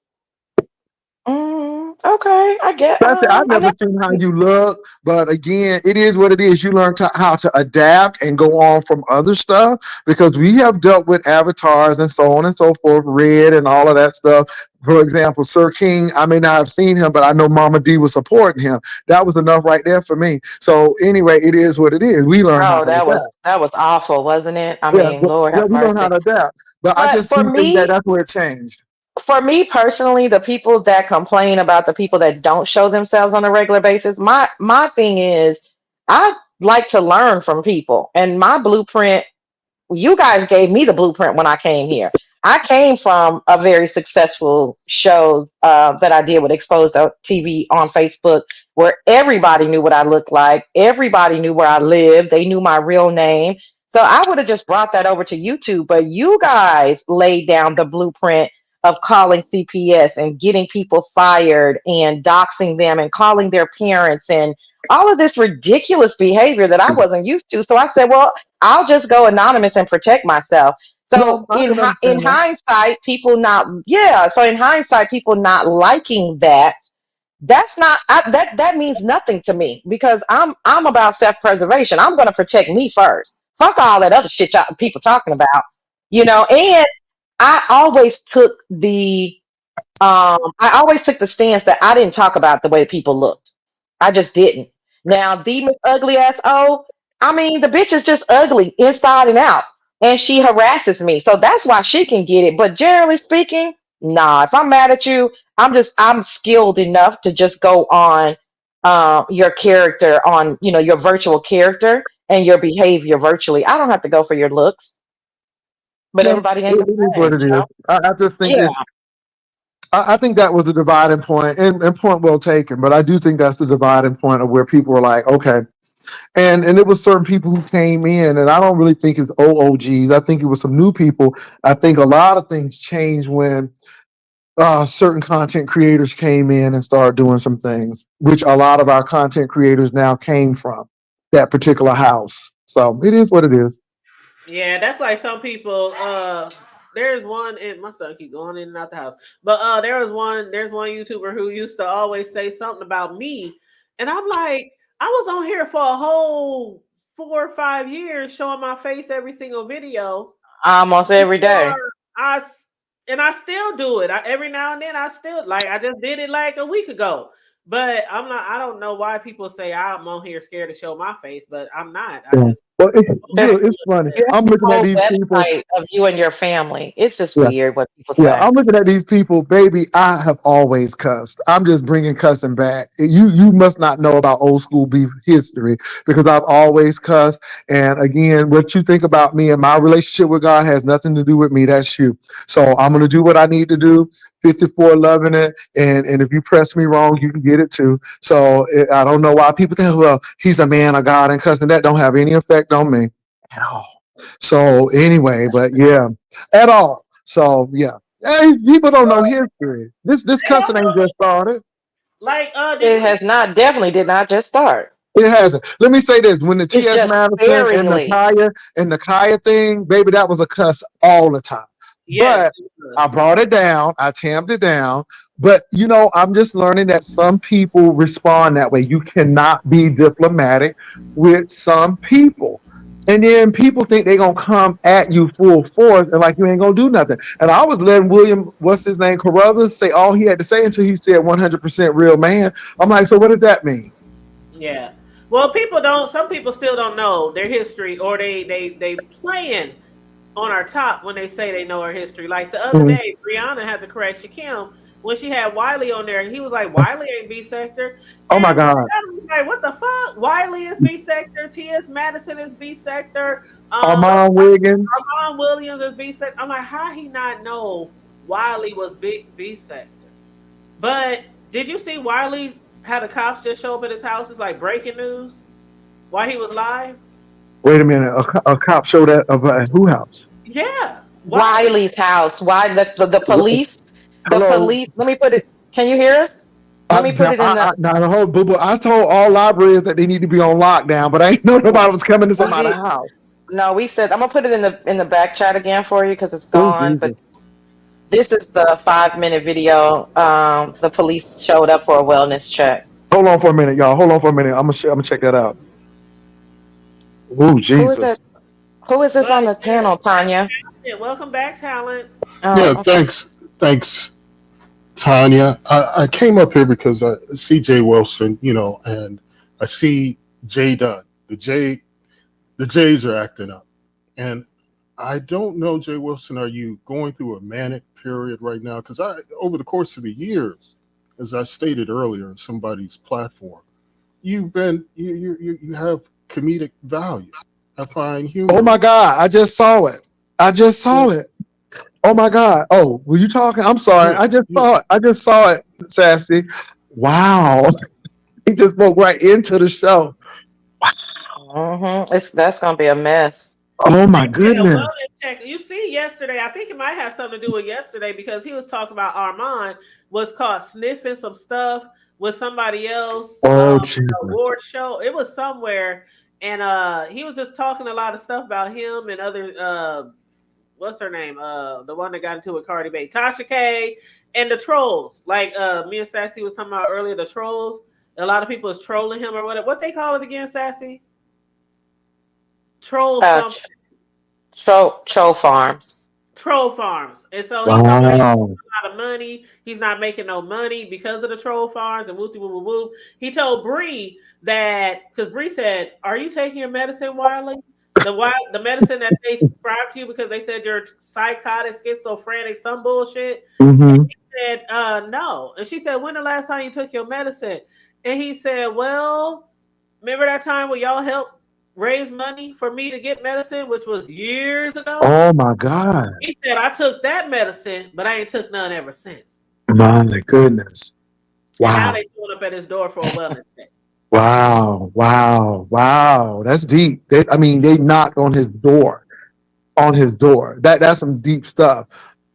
okay, I get. That's it. I've I never never. seen how you look, but again, it is what it is. You learn how to adapt and go on from other stuff because we have dealt with avatars and so on and so forth, Red and all of that stuff. For example, Sir King, I may not have seen him, but I know Mama D was supporting him. That was enough right there for me. So anyway, it is what it is. We learn how Oh, to adapt. that was awful, wasn't it? I Yeah, mean, Lord yeah, have we learn how mercy. to adapt. But I But just do think that that's where it changed. for me personally, the people that complain about the people that don't show themselves on a regular basis, my thing is I like to learn from people. And my blueprint, you guys gave me the blueprint when I came here. I came from a very successful show that I did with Exposed TV on Facebook, where everybody knew what I looked like. Everybody knew where I lived. They knew my real name. So I would have just brought that over to YouTube. But you guys laid down the blueprint of calling CPS and getting people fired and doxing them and calling their parents and all of this ridiculous behavior that I wasn't used to. So I said, well, I'll just go anonymous and protect myself. So No, I can in understand that. hindsight, people not yeah. So in hindsight, people not liking that. That's not that means nothing to me because I'm about self preservation. I'm going to protect me first. Fuck all that other shit y'all people talking about, And I always took the stance that I didn't talk about the way people looked. I just didn't. Now, the Miss Ugly Ass O, I mean, the bitch is just ugly inside and out, and she harasses me. So that's why she can get it. But generally speaking, nah. If I'm mad at you, I'm skilled enough to just go on your character, on your virtual character and your behavior virtually. I don't have to go for your looks, but No, everybody ain't the it is what same, it is. I just think Yeah. it's. I think that was a dividing point, and point well taken. But I do think that's the dividing point of where people are like, okay, and it was certain people who came in, and I don't really think it's OOGs. I think it was some new people. I think a lot of things changed when certain content creators came in and started doing some things, which a lot of our content creators now came from that particular house. So it is what it is. Yeah, that's like some people. There's one, and my son keep going in and out the house. But there's one YouTuber who used to always say something about me, and I'm like, I was on here for a whole 4 or 5 years, showing my face every single video Almost every day. before and I still do it. Every now and then, I still like. I just did it like a week ago. But I'm not. I don't know why people say I'm on here scared to show my face, but I'm not. I Yeah. just Well, There's it's funny. You have I'm a looking at whole these people. website of you and your family. It's just Yeah. weird what people Yeah, say. I'm looking at these people, baby. I have always cussed. I'm just bringing cussing back. You must not know about old school beef history because I've always cussed. And again, what you think about me and my relationship with God has nothing to do with me. That's you. So I'm gonna do what I need to do. 54 loving it, and if you press me wrong, you can get it too. So I don't know why people think, well, he's a man of God and cussing. That don't have any effect on me at all. So anyway, but yeah, at all. So yeah. Hey, people don't know history. This they don't cussing ain't just started. like. Did It you has not definitely did not just start. It hasn't. Let me say this: when the It's T.S. just Madison sparingly. and the Kaya thing, baby, that was a cuss all the time. Yes, But it I was. brought it down. I tamped it down. But I'm just learning that some people respond that way. You cannot be diplomatic with some people. And then people think they're gonna come at you full force and like you ain't gonna do nothing. And I was letting William, what's his name, Carruthers, say all he had to say until he said 100% real man. I'm like, so what does that mean? Yeah. Well, people don't. Some people still don't know their history, or they playing on our top when they say they know our history. Like the other Mhm. day, Brianna had to correct Shakim when she had Wiley on there. He was like, Wiley ain't B sector. Oh my And God. Brianna was like, what the fuck? Wiley is B sector. T.S. Madison is B sector. Armand Wiggins. Armand Williams is B sector. I'm like, how he not know Wiley was big B sector? But did you see Wiley had the cops just show up at his house? It's like breaking news while he was live. Wait a minute. A cop showed that of who house? Yeah. Wiley. Wiley's house. Why the police? The Hello. police. Let me put it. Can you hear us? Let me put it in the. Now the whole boo boo. I told all libraries that they need to be on lockdown, but I ain't know nobody was coming to We somebody's did. house. No, we said I'm gonna put it in the back chat again for you because it's Oh gone. But Jesus. this is the 5 minute video. The police showed up for a wellness check. Hold on for a minute, y'all. Hold on for a minute. I'm gonna check that out. Oh Who is that? Jesus. Who is this But on the panel, Tanya? yeah, welcome back, talent. Yeah, Oh, okay. thanks, Tanya. I came up here because I see Jay Wilson, and I see Jay Dunn. The Jays are acting up, and I don't know, Jay Wilson. Are you going through a manic period right now? Because over the course of the years, as I stated earlier in somebody's platform, you have comedic value. I find Oh humor. my God. I just saw it. I just saw it. Oh my God. Oh, were you talking? I'm sorry. Yeah, I just yeah. saw it. I just saw it, Sassy. Wow. He just spoke right into the show. That's gonna be a mess. Oh my Yeah, goodness. wellness check. You see, yesterday, I think it might have something to do with yesterday because he was talking about Armand was caught sniffing some stuff with somebody else. Oh Jesus. Award show. It was somewhere, and he was just talking a lot of stuff about him and other what's her name? The one that got into it with Cardi B, Tasha K, and the trolls. Like me and Sassy was talking about earlier, the trolls. A lot of people is trolling him or whatever. What they call it again, Sassy? Troll Uh, something. Cho Farms. troll farms. And so he's talking about Wow. a lot of money. He's not making no money because of the troll farms and whoop whoop whoop whoop. He told Bree that because Bree said, "Are you taking your medicine, Wiley? The medicine that they prescribed to you because they said you're psychotic, schizophrenic, some bullshit." And Mm-hmm. he said, no. And she said, "When the last time you took your medicine?" And he said, "Well, remember that time where y'all helped raise money for me to get medicine, which was years ago?" Oh my God. He said, "I took that medicine, but I ain't took none ever since." My goodness. And now Wow. they showing up at his door for a wellness check. Wow. Wow. Wow. That's deep. I mean, they knocked on his door. On his door. That's some deep stuff.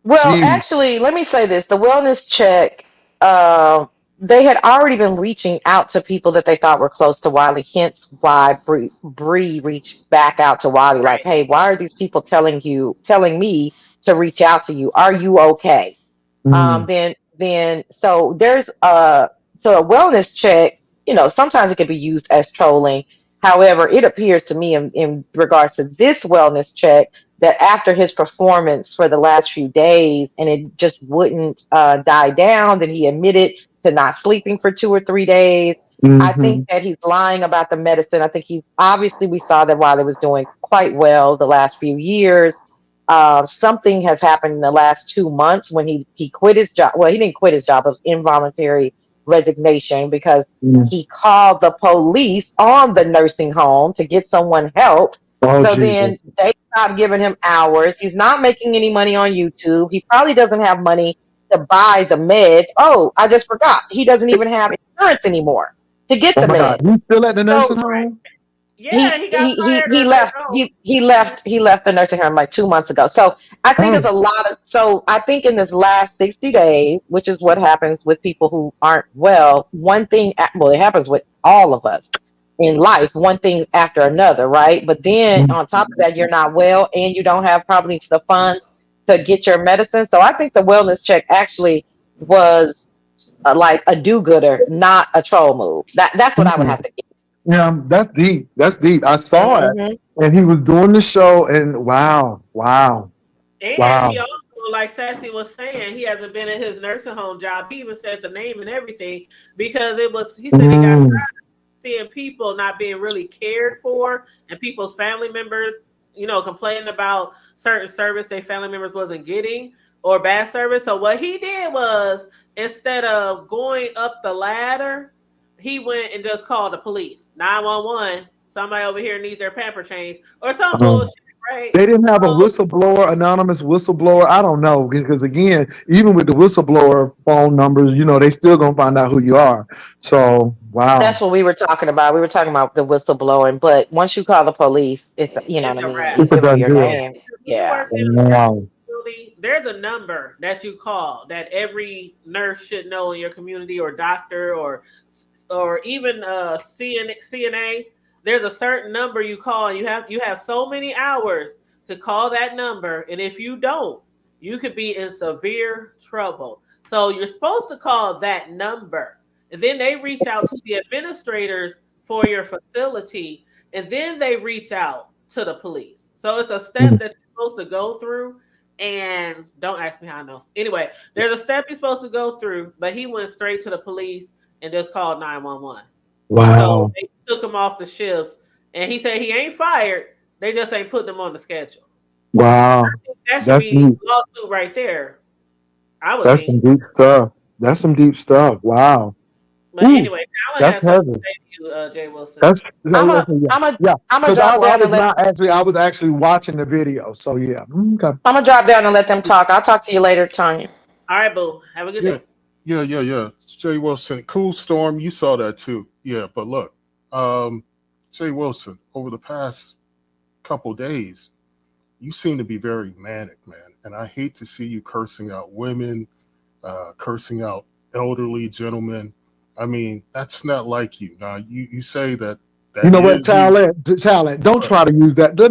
Well, Gee. actually, let me say this: the wellness check, uh, they had already been reaching out to people that they thought were close to Wiley. Hence, why Bree reached back out to Wiley, like, Right. "Hey, why are these people telling me to reach out to you? Are you okay?" Mm, Then so there's a wellness check, sometimes it can be used as trolling. However, it appears to me in regards to this wellness check that after his performance for the last few days and it just wouldn't die down, then he admitted to not sleeping for 2 or 3 days. I think mm-hmm. that he's lying about the medicine. I think he's obviously, we saw that Wiley was doing quite well the last few years. Something has happened in the last 2 months when he quit his job. Well, he didn't quit his job; it was involuntary resignation because Mm. he called the police on the nursing home to get someone help. Oh, So Jesus. then they stopped giving him hours. He's not making any money on YouTube. He probably doesn't have money to buy the meds. Oh, I just forgot. He doesn't even have insurance anymore to get Oh the my God. meds. He's still at the So nursing home? Yeah, he got fired he or let left go. he left the nursing home like 2 months ago. So I think Oh. it's a lot of so I think in this last 60 days, which is what happens with people who aren't well, one thing well, it happens with all of us in life, one thing after another, right? But then Mm. on top of that, you're not well and you don't have probably the funds to get your medicine. So I think the wellness check actually was like a do-gooder, not a troll move. That's what I would Mm. have to Yeah, that's deep. That's deep. I saw it. get. And he was doing the show, and wow, wow, And wow. he also, like Sassy was saying, he hasn't been in his nursing home job. He even said the name and everything because he said he got tired Mm. of seeing people not being really cared for and people's family members, complaining about certain service their family members wasn't getting or bad service. So what he did was instead of going up the ladder, he went and just called the police. 911. Somebody over here needs their pamper changed or some Um, bullshit, right? they didn't have a So whistleblower, anonymous whistleblower. I don't know because again, even with the whistleblower phone numbers, they still gonna find out who you are. So wow, That's what we were talking about. We were talking about the whistleblowing, but once you call the police, it's you know it's what I a mean. wrap. You it's a give them done your deal. name. If you Yeah. work in a Wow. facility, there's a number that you call that every nurse should know in your community, or doctor, or even CNA. There's a certain number you call, and you have so many hours to call that number, and if you don't, you could be in severe trouble. So you're supposed to call that number, and then they reach out to the administrators for your facility, and then they reach out to the police. So it's a step Mm. that you're supposed to go through. And don't ask me how I know. Anyway, there's a step you're supposed to go through, but he went straight to the police and just called 911. So Wow. they took him off the shifts, and he said he ain't fired. They just ain't putting him on the schedule. I Wow. think that should That's be deep. lawsuit right there. I would That's some think. deep stuff. That's some deep stuff. Wow. But Ooh, anyway, Alan that's has something to heavy. say to you, Jay Wilson. That's I'm a listen, yeah, I'm a yeah. I'm gonna Because drop I down was and let not actually. I was actually watching the video. So yeah. Okay. I'm gonna drop down and let them talk. I'll talk to you later, Tanya. All right, boo. Have a good Yeah, day. yeah. Jay Wilson, cool storm. You saw that too. Yeah, but look, um, Jay Wilson, over the past couple days, you seem to be very manic, man. And I hate to see you cursing out women, cursing out elderly gentlemen. I mean, that's not like you. Now, you say that You that know what, is you. talent. Don't What? try to use that. No,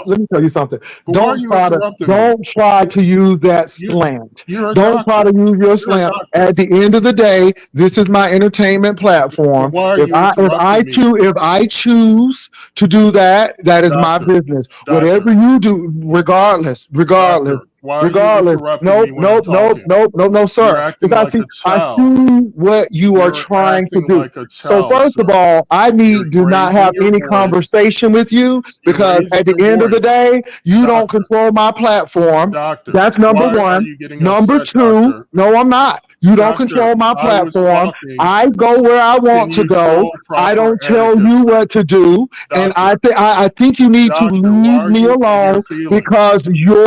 Let me tell you something. but why are you interrupting me? Don't try to use that You, slant. you're a Don't try to doctor. use your You're a slant. doctor. At the end of the day, this is my entertainment But platform. why are you interrupting me, If I choose to do that, that is my doctor? business. Whatever Doctor, you do, regardless, doctor. Why are you Regardless, interrupting nope, me when I'm nope, nope, talking? nope, nope, no, You're sir. acting Because like a I child. see what you are You're trying to acting do. like a So child, first of sir. all, I You're do not raising have your any voice. conversation with you You're because raising at the your end of the voice. day, you don't Doctor, control my platform. doctor, That's number why are one. you getting Number upset, two, doctor? no, I'm not. You don't Doctor, control my I was platform. talking. I go where I Can want to you go. show I don't proper tell etiquette, you sir? what to do. And Doctor, I think you need to doctor, why leave are me you in your alone feelings? because your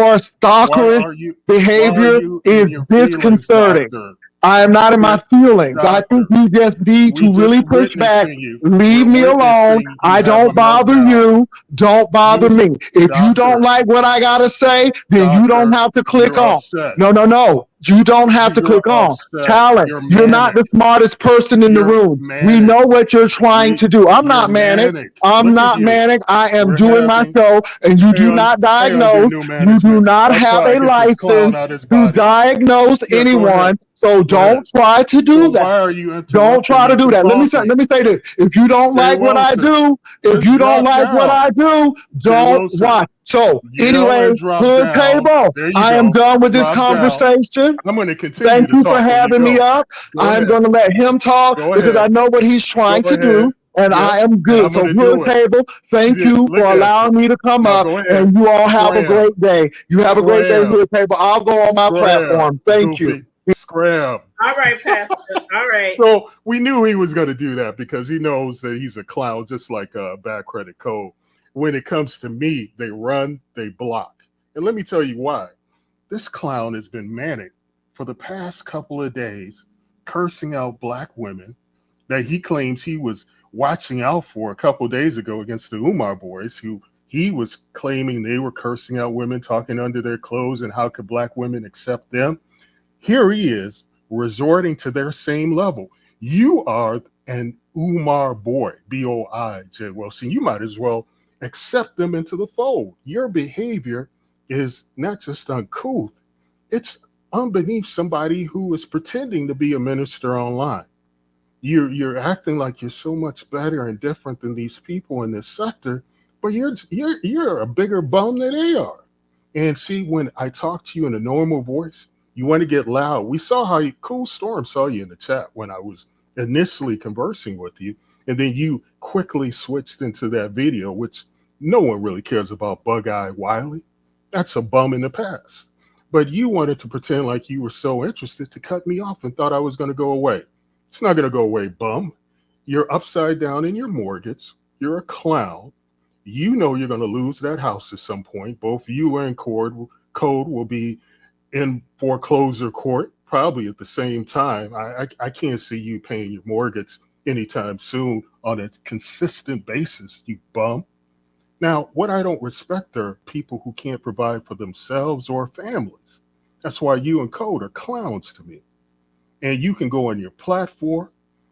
Why stalkerish are you behavior is in your feelings, disconcerting. doctor? I am not in my Can, feelings. I think doctor, you just need we to just really push back. witnessing you. Leave We're me alone. witnessing you I have a don't bother meltdown. you. Don't bother You, me. If you don't doctor, like what I got to say, then you don't doctor, have to click you're on. upset. No, no, no. You don't have to You're click on. upset. Talent, You're you're not manic. the smartest person in the You're room. We manic. know what you're trying We, to do. I'm you're not manic. manic. I'm Look at not you. manic. I am We're doing my having show, and you pay do on not pay under diagnose. new You do management. not I'll have try a to get this clown license out of his to body. diagnose Yeah, go ahead. anyone. So Go ahead. don't try to So do that. why are you Don't interrupting try me to do from that. talking? Let me say this. If you don't Jay like what I Wilson, do, if just you don't drop like what down. I do, Jay don't Wilson, watch. So yell anyway, and drop hood down. table, There you I am go. done with this Drop down. conversation. I'm going to continue Thank to you for talk when you having me go. up. Go I'm ahead. going to let him talk Go because I ahead. know what he's Go trying to ahead. do, and Yep. I am And good. I'm going So to hood do it. table, thank you Look for at you. allowing me to come Now up, go ahead. and you all have a Scram. great day. You have a great day, Scram. hood table. I'll go on my Scram. platform. Thank you. Goofy. Scram. All right, Pastor. All right. So we knew he was going to do that because he knows that he's a clown, just like Bad Credit Code. When it comes to me, they run, they block. And let me tell you why. This clown has been manic for the past couple of days, cursing out black women that he claims he was watching out for a couple of days ago against the Umar boys, who he was claiming they were cursing out women, talking under their clothes, and how could black women accept them. Here he is resorting to their same level. You are an Umar boy, B-O-I, J. Wilson. You might as well accept them into the fold. Your behavior is not just uncouth, it's unbeneath somebody who is pretending to be a minister online. You're acting like you're so much better and different than these people in this sector, but you're a bigger bum than they are. And see, when I talk to you in a normal voice, you want to get loud. We saw how Cool Storm saw you in the chat when I was initially conversing with you, and then you quickly switched into that video, which no one really cares about. Bug Eye Wiley, that's a bum in the past. But you wanted to pretend like you were so interested to cut me off and thought I was going to go away. It's not going to go away, bum. You're upside down in your mortgage. You're a clown. You know you're going to lose that house at some point. Both you and Code will be in foreclosure court probably at the same time. I can't see you paying your mortgage anytime soon on a consistent basis, you bum. Now, what I don't respect are people who can't provide for themselves or families. That's why you and Code are clowns to me. And you can go on your platform.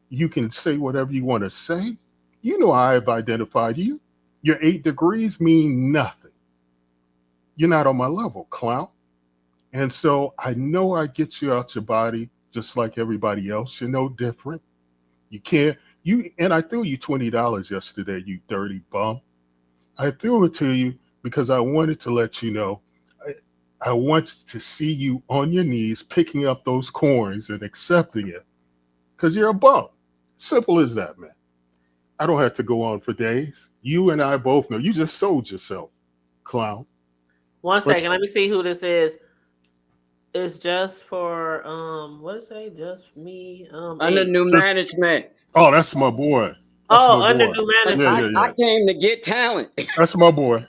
You can say whatever you want to say. You know how I've identified you. Your 8 degrees mean nothing. You're not on my level, clown. And so I know I get you out your body just like everybody else. You're no different. You can't, and I threw you $20 yesterday, you dirty bum. I threw it to you because I wanted to let you know I want to see you on your knees picking up those coins and accepting it because you're a bum. Simple as that, man. I don't have to go on for days. You and I both know you just sold yourself, clown. One But second. Let me see who this is. It's just for what did it say? Just me. Under 8. new just, management. oh, that's my boy. That's Oh, my under boy. new Cause Yeah, management. yeah, I yeah. came to get talent. That's my boy.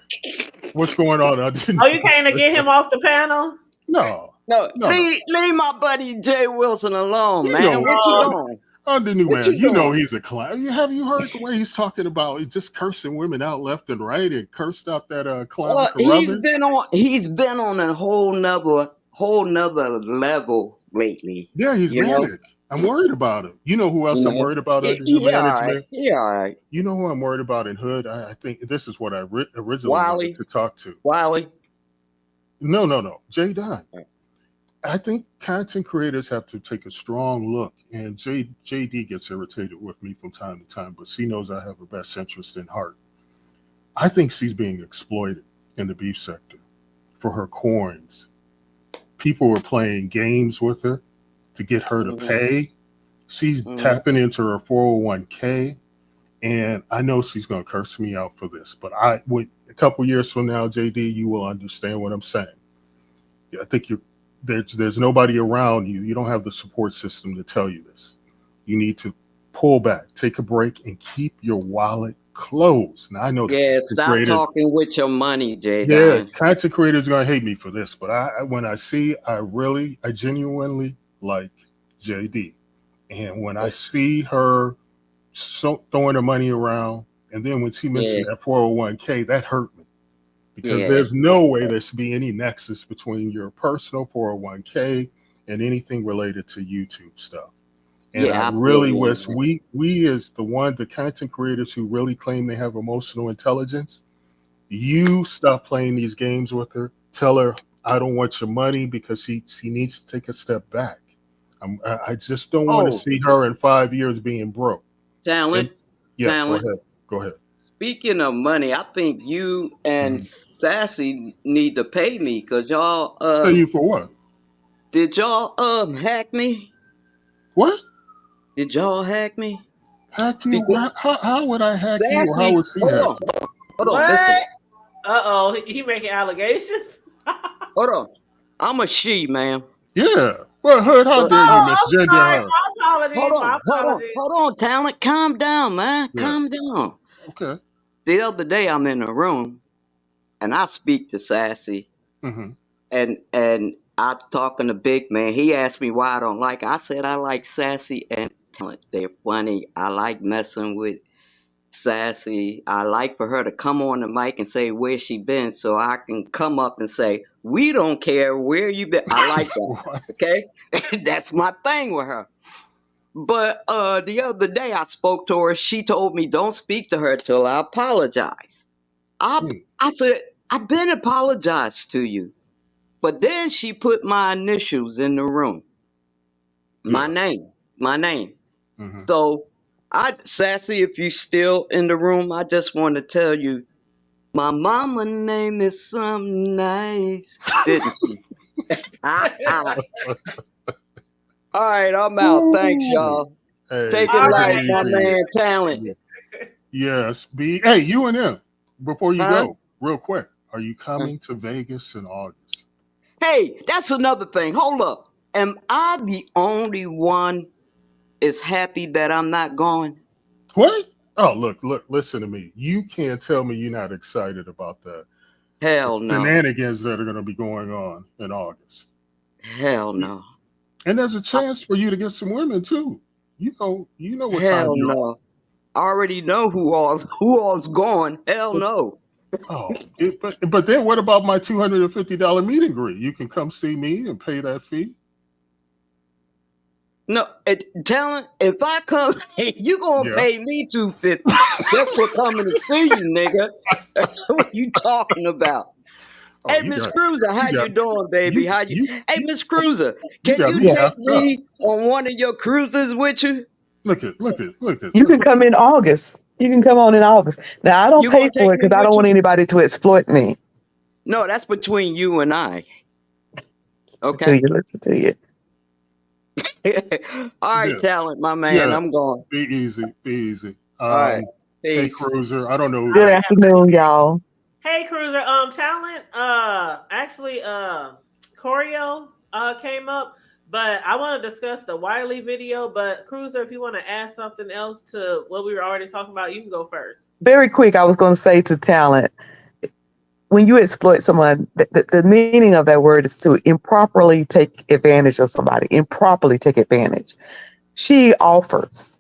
What's going on? I didn't. Oh, you came to get him off the panel? No, No, no. leave my buddy Jay Wilson alone, You man. know, What you Oh, doing? under new What man, you you know doing? he's a clown. Have you heard the way he's talking about just cursing women out left and right and cursed out that clown Carruthers? He's been on a whole nother level lately. Yeah, he's You know, manic. I'm worried about him. You know who else I'm worried about under new he all right. management? He all right. You know who I'm worried about in Hood? I think this is what I originally wanted Wiley, to talk to. Wiley. No. Jay Dunn. I think content creators have to take a strong look, and JD gets irritated with me from time to time, but she knows I have her best interest in heart. I think she's being exploited in the beef sector for her coins. People were playing games with her to get her to pay. She's tapping into her 401k, and I know she's going to curse me out for this, but a couple years from now, JD, you will understand what I'm saying. I think there's nobody around you. You don't have the support system to tell you this. You need to pull back, take a break, and keep your wallet closed. Now I know. Yeah, stop talking with your money, Jay. Yeah, content creators are gonna hate me for this, but I genuinely like JD, and when I see her throwing her money around, and then when she mentioned that 401k, that hurt me, because there's no way there should be any nexus between your personal 401k and anything related to YouTube stuff. And I really wish we as the content creators who really claim they have emotional intelligence, you stop playing these games with her. Tell her, I don't want your money, because she needs to take a step back. I just don't want to see her in 5 years being broke. Talent. Go ahead. Speaking of money, I think you and Sassy need to pay me, because y'all pay you for what? Did y'all hack me? What? Did y'all hack me? Hack you? How would I hack Sassy, you? Or how would she hack you? Hold on, listen. Uh-oh, he making allegations? Hold on. I'm a she, man. Yeah. Well, Hood, how dare you misgender her? My apologies. Hold on, Talent. Calm down, man. Yeah. Calm down. Okay. The other day, I'm in a room, and I speak to Sassy, and I'm talking to Big Man. He asked me why I don't like her. I said I like Sassy and Talent. They're funny. I like messing with Sassy. I like for her to come on the mic and say where she been, so I can come up and say, we don't care where you been. I like that. Okay? That's my thing with her. But the other day I spoke to her. She told me don't speak to her till I apologize. I said, I've been apologized to you. But then she put my initials in the room. My name. So Sassy, if you still in the room, I just want to tell you, my mama name is something nice, didn't she? All right, I'm out. Thanks, y'all. Hey, take it light, my man. Talent. Yes. Hey, you and him, before you go, real quick, are you coming to Vegas in August? Hey, that's another thing. Hold up. Am I the only one is happy that I'm not going? What? Oh, look, listen to me. You can't tell me you're not excited about that. Hell no. Shenanigans that are going to be going on in August. Hell no. And there's a chance for you to get some women too. You know what Hell time you're no. on. I already know who all's going. Hell no. Oh, but then what about my $250 meet and greet? You can come see me and pay that fee. No, Talent, if I come, you gonna pay me $250 just for coming to see you, nigga. What you talking about? Hey, Miss Cruiser, how you doing, baby? Hey, Miss Cruiser, can you take me on one of your cruises with you? Look at. You can come in August. You can come on in August. Now, I don't pay for it because I don't want anybody to exploit me. No, that's between you and I. Okay. Listen to you. All right, Talent, my man. I'm going. Be easy. All right. Hey, Cruiser. I don't know. Good afternoon, y'all. Hey, Cruiser. Talent. Actually, Choreo came up, but I want to discuss the Wiley video. But Cruiser, if you want to add something else to what we were already talking about, you can go first. Very quick, I was going to say to Talent, when you exploit someone, the meaning of that word is to improperly take advantage of somebody, improperly take advantage. She offers.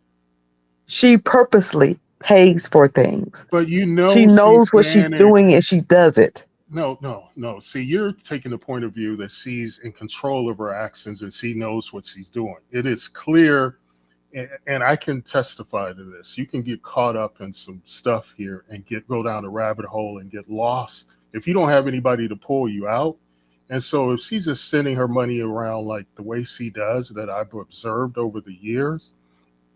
She purposely pays for things. But she knows what she's doing and she does it. No. See, you're taking the point of view that she's in control of her actions and she knows what she's doing. It is clear, and I can testify to this. You can get caught up in some stuff here and go down a rabbit hole and get lost if you don't have anybody to pull you out. And so if she's just sending her money around like the way she does, that I've observed over the years,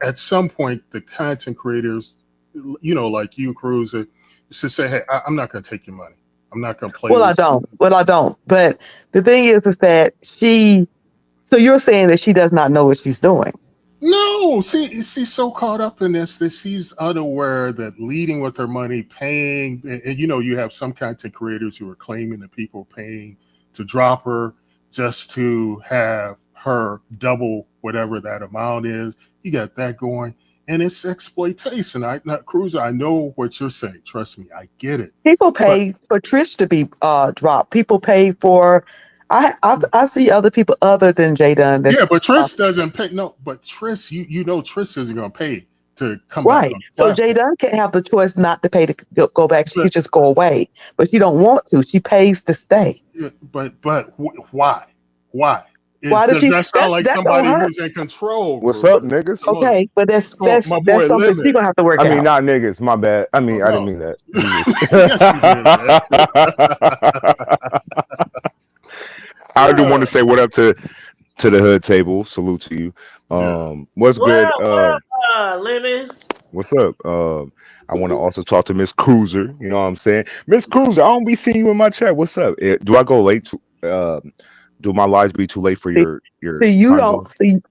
at some point the content creators, like you, Cruiser, should say, hey, I'm not going to take your money. I'm not going to play. Well, I don't. But the thing is that so you're saying that she does not know what she's doing. No, she's so caught up in this that she's unaware that leading with her money, paying, and you have some content creators who are claiming that people are paying to drop her just to have her double whatever that amount is. You got that going, and it's exploitation. Cruiser, I know what you're saying. Trust me, I get it. People pay for Trish to be dropped. People pay for. I see other people other than Jay Dunn. Yeah, but Trish doesn't pay. No, but Trish, Trish isn't going to pay to come back. Right. So Jay Dunn can't have the choice not to pay to go back. She could just go away, but she don't want to. She pays to stay. Yeah, but why? Why? Why does she? That sound like somebody who's in control? What's up, niggas? Okay, but that's something Lemon. she's gonna have to work out. I mean, not niggas. My bad. I mean, I didn't mean that. I do want to say what up to the hood table. Salute to you. What's good? Lemon. What's up? I want to also talk to Miss Cruiser. You know what I'm saying? Miss Cruiser, I don't be seeing you in my chat. What's up? Do I go late? Do my lives be too late for your? See, you don't see.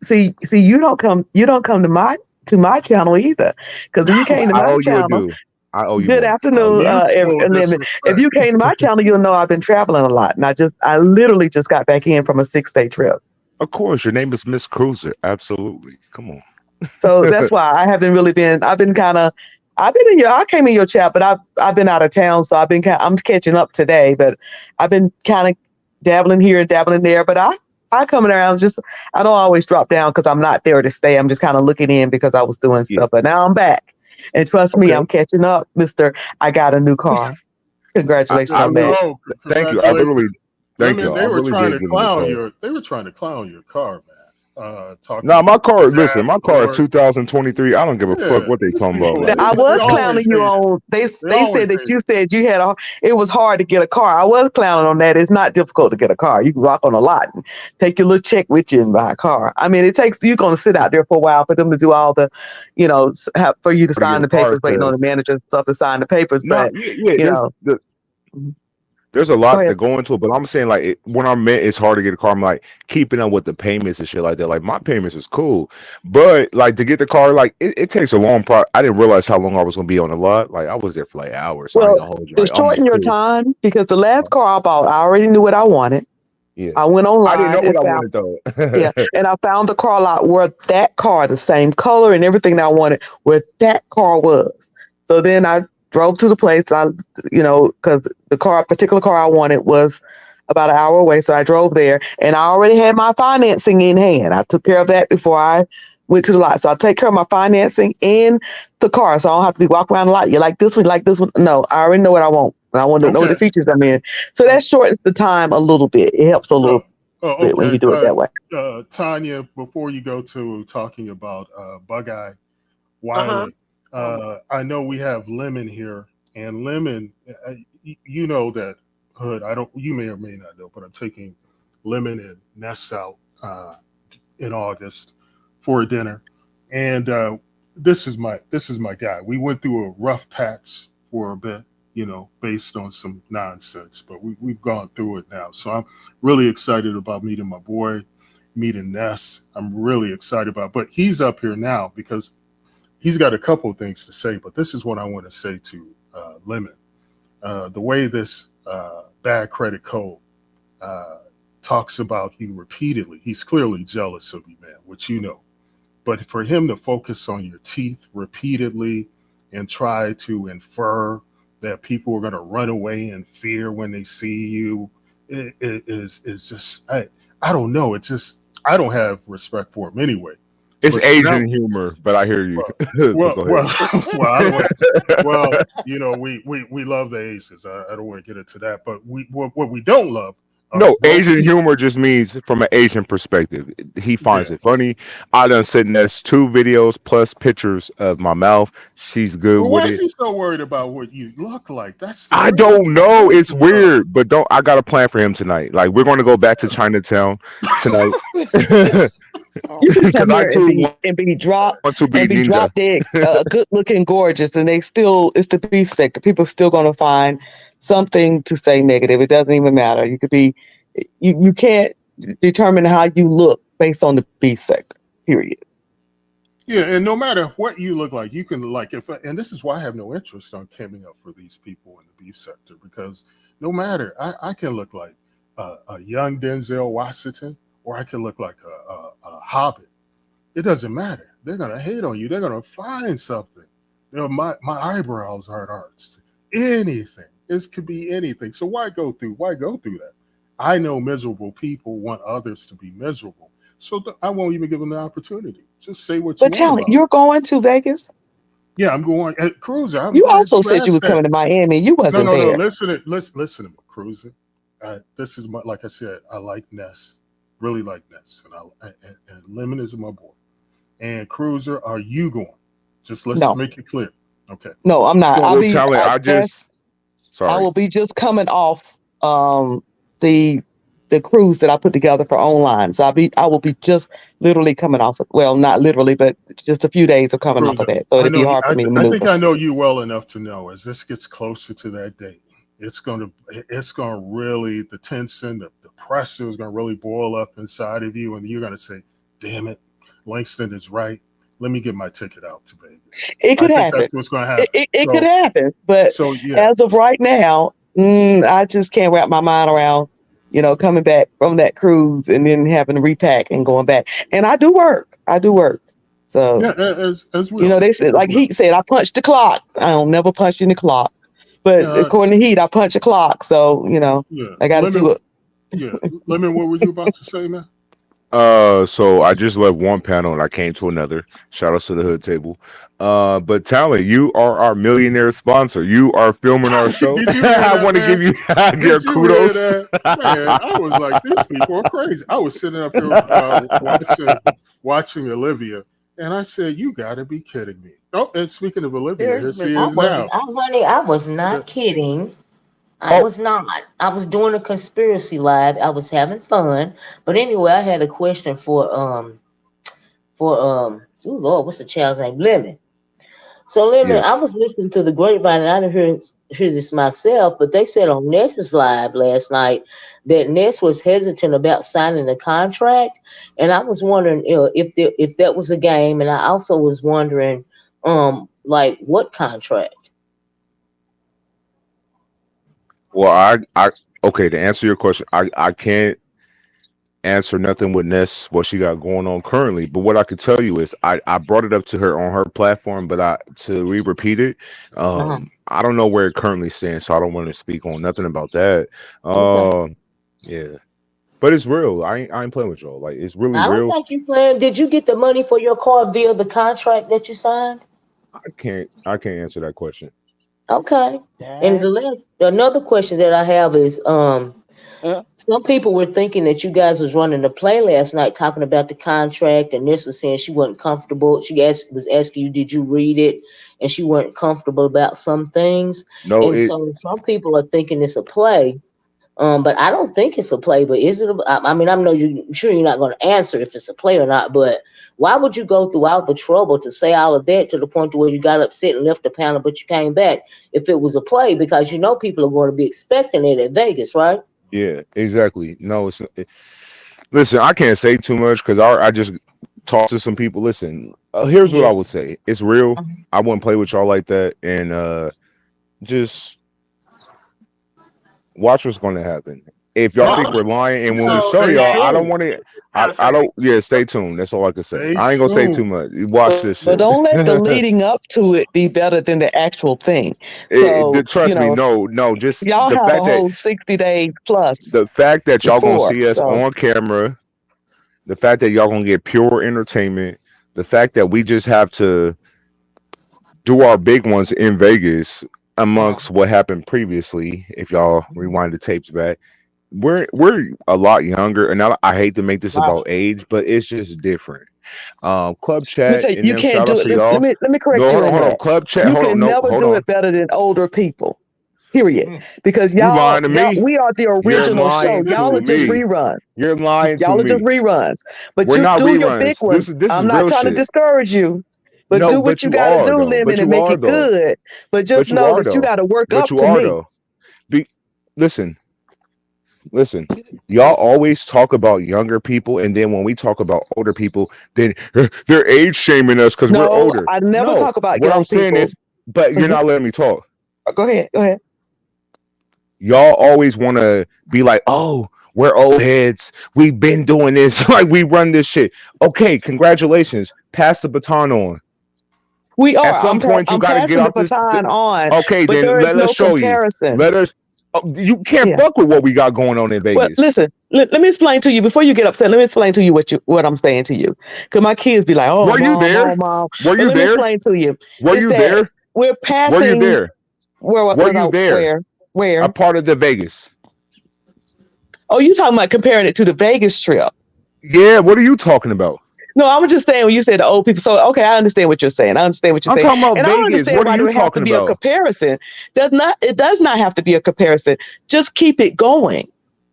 You don't come to my channel either. Because if you came to my channel. I owe you. Good afternoon, Lemon. If you came to my channel, you'll know I've been traveling a lot, and I literally just got back in from a 6-day trip. Of course, your name is Miss Cruiser. Absolutely, come on. So that's why I haven't really been. I came in your chat, but I've been out of town, so I'm catching up today. But I've been kind of dabbling here and dabbling there. But I coming around. I don't always drop down because I'm not there to stay. I'm just kind of looking in because I was doing stuff. But now I'm back. And trust me, I'm catching up, Mister. I got a new car. Congratulations on that. Thank you. I literally thank you. They were trying to clown your car, man. My car. Listen, my car is 2023. I don't give a fuck what they talking about. I was clowning you on. They said that you said you had it was hard to get a car. I was clowning on that. It's not difficult to get a car. You can rock on a lot and take your little check with you and buy a car. I mean, you're going to sit out there for a while for them to do all the, for you to sign the papers, waiting on the manager and stuff to sign the papers. But there's a lot to go into it, but I'm saying like when I meant it's hard to get a car, I'm like keeping up with the payments and shit like that. Like my payments is cool, but like to get the car, like it takes a long I didn't realize how long I was gonna be on the lot. Like I was there for like hours. Well, to shorten your time, because the last car I bought, I already knew what I wanted. Yeah, I went online. I didn't know what I wanted though. Yeah, and I found the car lot where that car, the same color and everything that I wanted, where that car was. So then I drove to the place, because the particular car I wanted was about an hour away. So I drove there and I already had my financing in hand. I took care of that before I went to the lot. So I take care of my financing in the car. So I don't have to be walking around the lot. You like this one, like this one? No, I already know what I want. And I want to know the features I'm in. So that shortens the time a little bit. It helps a little bit when you do it that way. Tanya, before you go to talking about Bug-Eye Wiley, I know we have Lemon here, and Lemon, you know that Hood. You may or may not know, but I'm taking Lemon and Ness out in August for a dinner, and this is my guy. We went through a rough patch for a bit, based on some nonsense, but we've gone through it now. So I'm really excited about meeting my boy, meeting Ness. I'm really excited about, but he's up here now because he's got a couple of things to say, but this is what I want to say to Lemon. The way this bad credit code talks about you repeatedly, he's clearly jealous of you, man, which you know. But for him to focus on your teeth repeatedly and try to infer that people are going to run away in fear when they see you, it is just, I don't know. It's just, I don't have respect for him anyway. It's Asian humor, but I hear you. Well, we love the Asians. I don't want to get into that, but what we don't love. No, Asian humor just means from an Asian perspective. He finds it funny. I done sitting there's 2 videos plus pictures of my mouth. She's good with it. Why is he so worried about what you look like? I don't know. It's weird, but I got a plan for him tonight. Like we're going to go back to Chinatown tonight. You can come here and be dropped dead, good looking, gorgeous, and it's the beef sector. People still gonna find something to say negative. It doesn't even matter. You could be, you can't determine how you look based on the beef sector. Period. Yeah, and no matter what you look like, you can like and this is why I have no interest on coming up for these people in the beef sector, because no matter, I can look like a young Denzel Washington, or I can look like a Hobbit. It doesn't matter. They're gonna hate on you. They're gonna find something. My eyebrows aren't arched. Anything. This could be anything. So why go through that? I know miserable people want others to be miserable. So I won't even give them the opportunity. Just say what you want. But Talent, about you're going to Vegas? Yeah, I'm going at Cruiser. I'm You glad also said you asked was that. coming to Miami. You wasn't No. there. Listen to me, Cruiser. This is like I said, I like Ness, really like Ness, and Lemon is my boy. And Cruiser, are you going? Just let's No. make it clear. Okay. No, I'm not. Well, Talent, I will be just coming off the cruise that I put together for online. So I will be just literally coming off of, well, not literally, but just a few days of coming off of that. So it'll be hard for me to I maneuver. think I know you well enough to know as this gets closer to that date, it's gonna really, the tension, the pressure is gonna really boil up inside of you, and you're gonna say, "Damn it, Langston is right. Let me get my ticket out to Vegas." It could happen. That's what's gonna happen. It could happen, but as of right now, I just can't wrap my mind around, coming back from that cruise and then having to repack and going back. And I do work. So yeah, as we they said, like Heat said, I punched the clock. I don't never punch in the clock, but according to Heat, I punch a clock. So I got to see what. Yeah, Lemon, what were you about to say, man? So I just left one panel and I came to another. Shout out to the hood table. But Talent, you are our millionaire sponsor. You are filming our show. Did you hear that, I want to man? give you your Did you kudos. hear that? Man, I was like, these people are crazy. I was sitting up here watching Olivia, and I said, "You got to be kidding me!" Oh, and speaking of Olivia, here she is now. Honey, I was not kidding. I was not. I was doing a conspiracy live. I was having fun. But anyway, I had a question for oh Lord, what's the child's name? Lemon. So Lemon, Yes. I was listening to the grapevine and I didn't hear this myself, but they said on Ness's live last night that Ness was hesitant about signing the contract. And I was wondering if that was a game, and I also was wondering like what contract? Well, okay, to answer your question, I can't answer nothing with Ness, what she got going on currently. But what I could tell you is I brought it up to her on her platform, but to repeat it, I don't know where it currently stands, so I don't want to speak on nothing about that. Yeah. But it's real. I ain't playing with y'all. Like, it's really I don't real. think you playing. Did you get the money for your car via the contract that you signed? I can't answer that question. Okay. And another question that I have is some people were thinking that you guys was running the play last night talking about the contract, and Ness was saying she wasn't comfortable. She was asking you, did you read it? And she wasn't comfortable about some things. No, so some people are thinking it's a play. But I don't think it's a play. But is it? I mean, I'm sure you're not going to answer if it's a play or not. But why would you go through all the trouble to say all of that to the point to where you got upset and left the panel, but you came back if it was a play? Because people are going to be expecting it at Vegas, right? Yeah, exactly. No, listen, I can't say too much because I just talked to some people. Listen, here's what I would say. It's real. I wouldn't play with y'all like that, and just watch what's going to happen. If y'all think we're lying, and when we show y'all, I don't want to. I don't. Yeah, stay tuned. That's all I can say. I ain't gonna say too much. Watch this shit. But don't let the leading up to it be better than the actual thing. So trust me, no. Just y'all the have fact a whole 60 days plus. The fact that y'all gonna see us so. on camera, the fact that y'all gonna get pure entertainment, the fact that we just have to do our big ones in Vegas amongst what happened previously. If y'all rewind the tapes back. We're a lot younger, and I hate to make this about age, but it's just different. Club chat and you them can't shout do outs it. to y'all. Let me correct you on that. Club chat. You can never do it better than older people. Period. Because you lying to me. We are the original show. Y'all are just reruns. You're lying to me. Y'all are just reruns. But we're not do reruns. your big ones. I'm not trying to discourage you. But do what you got to do, Lemon, and make it good. But just know that you got to work up to me. listen, listen. Y'all always talk about younger people, and then when we talk about older people, then they're age shaming us because we're No, older. I never No, talk about what young I'm saying people. is, but you're not letting me talk. Go ahead. Go ahead. Y'all always want to be like, oh, we're old heads. We've been doing this. Like we run this shit. Okay, congratulations. Pass the baton on. We At are. some point, you I'm got to get passing the off this. baton on, Okay, but then there is let us no show you. comparison. Let us. Oh, you can't Yeah. fuck with what we got going on in Well, Vegas. listen. Let me explain to you before you get upset. Let me explain to you what I'm saying to you, because my kids be like, "Oh, Were you mom, there? oh, mom." Were But you let me there? explain to you Were is you that there? we're Were you passing. there? Were you there? A Where? part of the Vegas. Oh, you talking about comparing it to the Vegas trip? Yeah. What are you talking about? No, I was just saying when you said the old people. So okay, I understand what you're saying. I understand what you're I'm saying, talking about and I don't Vegas. understand What are why there you would have to talking be a about? comparison. It does not have to be a comparison. Just keep it going.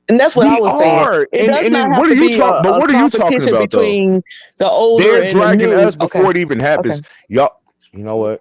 And that's what I We was saying. are. It And does and not then have what are to you be talking? But a what are you talking competition about though? between the older They're and the dragging new. us Okay. before it even Okay. happens. Y'all. You know what?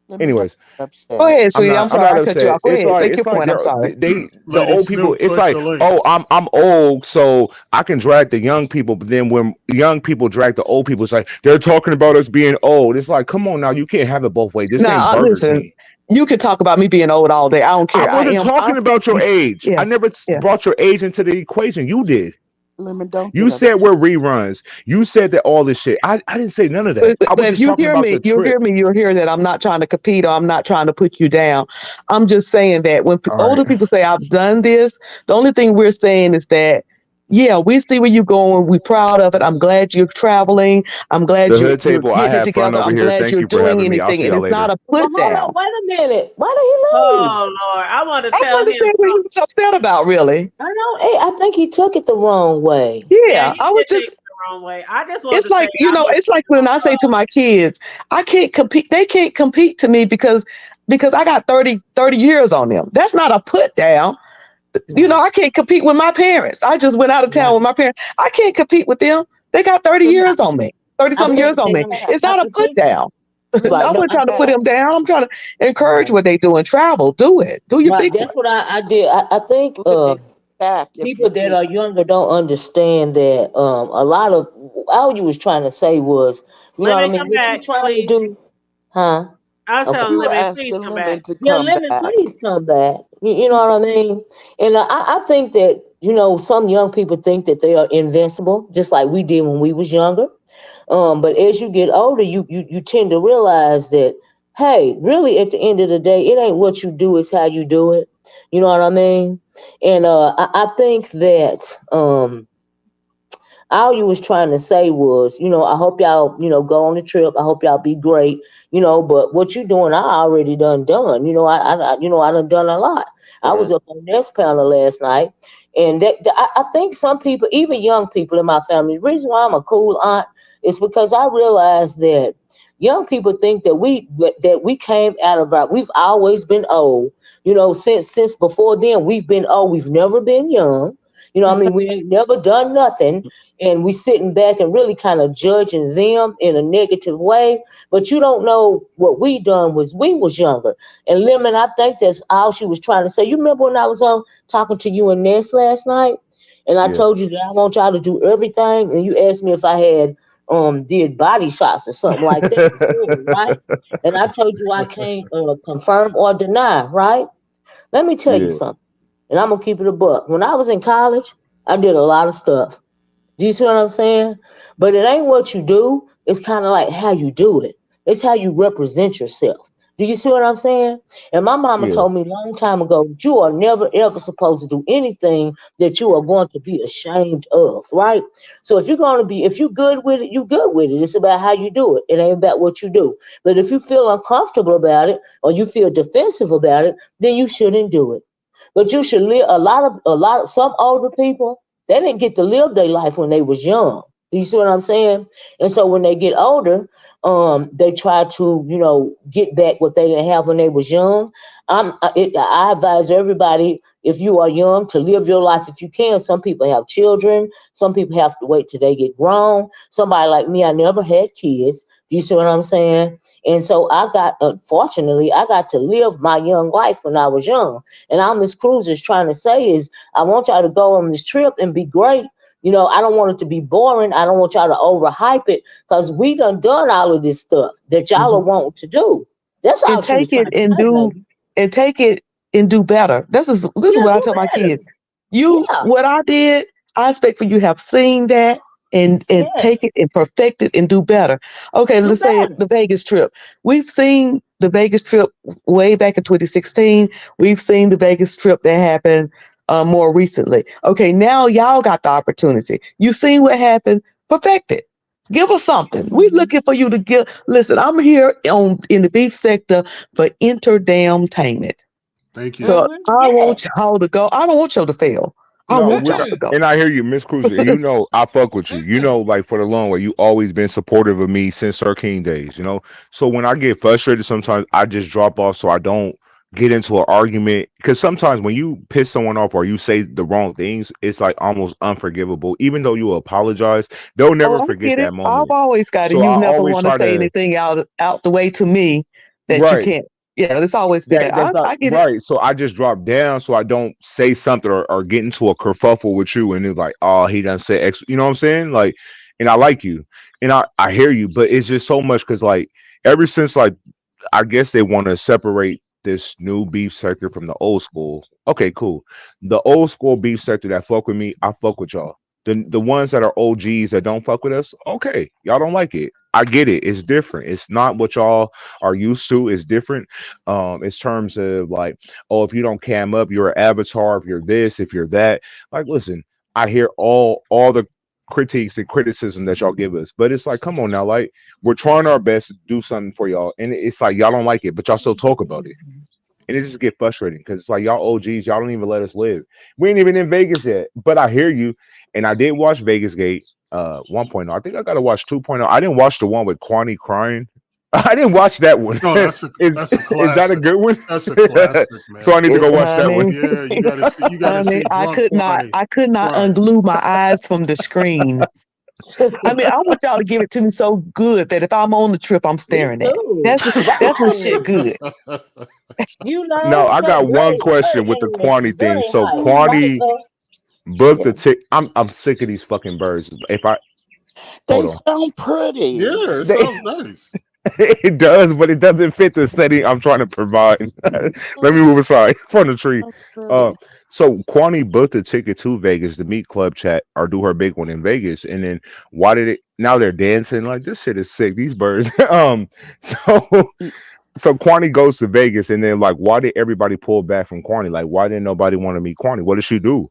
Let me not Anyways, be Go upset. ahead, sweetie. I'm I'm sorry not I cut you upset. off. Go ahead. Make your It's like point. I'm sorry. the Lady old people. Snoop, It's click the like, link. oh, I'm old, so I can drag the young people. But then when young people drag the old people, it's like they're talking about us being old. It's like, come on now, you can't have it both ways. This ain't Now, Burger listen. King. You can talk about me being old all day. I don't I care. I wasn't am. I'm talking about your 50. age. Yeah. I never Yeah. brought your age into the equation. You did. Lemon, don't You get said upset. we're reruns. You said that all this shit. I didn't say none of that. I But was if just you talking hear about me, the trip. you'll hear that I'm not trying to compete or I'm not trying to put you down. I'm just saying that when All right. older people say I've done this, the only thing we're saying is that, yeah, we see where you're going. We're proud of it. I'm glad you're traveling. I'm glad The hood you're table. I getting it had fun together. over I'm here. glad Thank you're you for doing having me. I'll anything. see And y'all it's not later. a But put hold down. on, wait a minute. Why did he leave? Oh Lord, I want to I don't tell him. understand what he was upset about, really. I know. I think he took it the wrong way. Yeah, Yeah, he I was did take just it the wrong way. I just wanted it's to say like, I must. it's like when I say to my kids, I can't compete. They can't compete to me because I got 30 years on them. That's not a put down. I can't compete with my parents. I just went out of town Right. with my parents. I can't compete with them. They got 30 Lemon, years on me, 30 I something lemon, years think on me. that It's I not a can put think down. right. I lemon, No, wasn't I trying to I put have them down. I'm trying to encourage right. what they doing. Travel, do it. Do your Right. big That's one. what I did. I think lemon back if you people that can. are younger don't understand that a lot of all you was trying to say was, you know Let what I me mean? come What you back, trying to please. do, huh? I was Okay. telling You were Lemon, please asking come back. Lemon to Yeah, come Lemon, back. please come back. You know what I mean? And I think that, some young people think that they are invincible, just like we did when we was younger. But as you get older, you tend to realize that, hey, really at the end of the day, it ain't what you do, it's how you do it. You know what I mean? And I think that all you was trying to say was, I hope y'all, go on the trip. I hope y'all be great, but what you doing, I already done. I done a lot. I was Yes. up on this panel last night, and I think some people, even young people in my family, the reason why I'm a cool aunt is because I realized that young people think that we came out of we've always been old. Since before then, we've been old. We've never been young. I mean, we ain't never done nothing, and we sitting back and really kind of judging them in a negative way. But you don't know what we done was we was younger. And Lemon, I think that's all she was trying to say. You remember when I was on talking to you and Ness last night, and I Yeah. told you that I want y'all to do everything, and you asked me if I had did body shots or something like that before, right? And I told you I can't confirm or deny, right? Let me tell you Yeah. something, and I'm gonna keep it a buck. When I was in college, I did a lot of stuff. Do you see what I'm saying? But it ain't what you do. It's kind of like how you do it. It's how you represent yourself. Do you see what I'm saying? And my mama Yeah. told me a long time ago, you are never ever supposed to do anything that you are going to be ashamed of, right? So if you're good with it, you good with it. It's about how you do it. It ain't about what you do. But if you feel uncomfortable about it or you feel defensive about it, then you shouldn't do it. But you should live some older people, they didn't get to live their life when they was young. Do you see what I'm saying? And so when they get older, they try to, get back what they didn't have when they was young. I advise everybody, if you are young, to live your life if you can. Some people have children. Some people have to wait till they get grown. Somebody like me, I never had kids. You see what I'm saying? And so unfortunately, I got to live my young life when I was young. And all Miss Cruz is trying to say is, I want y'all to go on this trip and be great. You know, I don't want it to be boring. I don't want y'all to overhype it, because we done all of this stuff that y'all are wanting to do. That's all And she was take trying it to and say, do baby. and take it and do better. This is what I Do tell my better. kids. What I did, I expect for you to have seen that and Yes. take it and perfect it and do better. Okay, Do let's say better. the Vegas trip. We've seen the Vegas trip way back in 2016. We've seen the Vegas trip that happened more recently. Okay, now y'all got the opportunity. You seen what happened, perfect it. Give us something. We're looking for you to give. Listen, I'm here in the beef sector for entertainment. Thank you. So I want y'all to go. I don't want y'all to fail. I No, want y'all to go. and I hear you, Miss Cruz. You know, I fuck with you. You know, like for the long way, you always been supportive of me since Sir King days. You know, so when I get frustrated, sometimes I just drop off so I don't get into an argument. Because sometimes when you piss someone off or you say the wrong things, it's like almost unforgivable. Even though you apologize, they'll never Oh, I forget get it. that I've moment. always got it. So You I never always want to try say to. anything out the way to me that you Right. can't. Yeah, it's always been that. That's not I get it. right. So I just drop down so I don't say something or get into a kerfuffle with you and it's like, oh, he done said X. You know what I'm saying? Like, and I like you and I hear you, but it's just so much because like ever since like I guess they want to separate this new beef sector from the old school. Okay, cool. The old school beef sector that fuck with me, I fuck with y'all. The ones that are OGs that don't fuck with us, okay, y'all don't like it. I get it. It's different. It's not what y'all are used to. It's different. It's terms of like, oh, if you don't cam up, you're an avatar. If you're this, if you're that. Like, listen, I hear all the critiques and criticism that y'all give us, but it's like, come on now, like we're trying our best to do something for y'all, and it's like y'all don't like it, but y'all still talk about it, and it just get frustrating because it's like y'all OGs, y'all don't even let us live. We ain't even in Vegas yet, but I hear you, and I did watch Vegas Gate 1.0. I think I gotta watch 2.0. I didn't watch the one with Kwani crying. I didn't watch that one. No, that's a Is that a classic. good one? That's a classic, man. So I need to go watch that one. Honey, Yeah, you gotta honey, see drunk Kwani I could not cry. unglue my eyes from the screen. I mean, I want y'all to give it to me so good that if I'm on the trip, I'm staring at it. Too. That's when shit Right. good. You Now know, I got one question with the Quani thing. So Quani booked the tick. I'm sick of these fucking birds. If I They hold on, sound pretty. Yeah, it they, sounds nice. it does, but it doesn't fit the setting I'm trying to provide. Let me move aside from the tree. Uh, Pretty. so Quani booked a ticket to Vegas to meet Club Chat or do her big one in Vegas, and then why did it? Now they're dancing like this shit is sick. These birds. So so Quani goes to Vegas, and then like, why did everybody pull back from Quani? Like, why didn't nobody want to meet Quani? What did she do?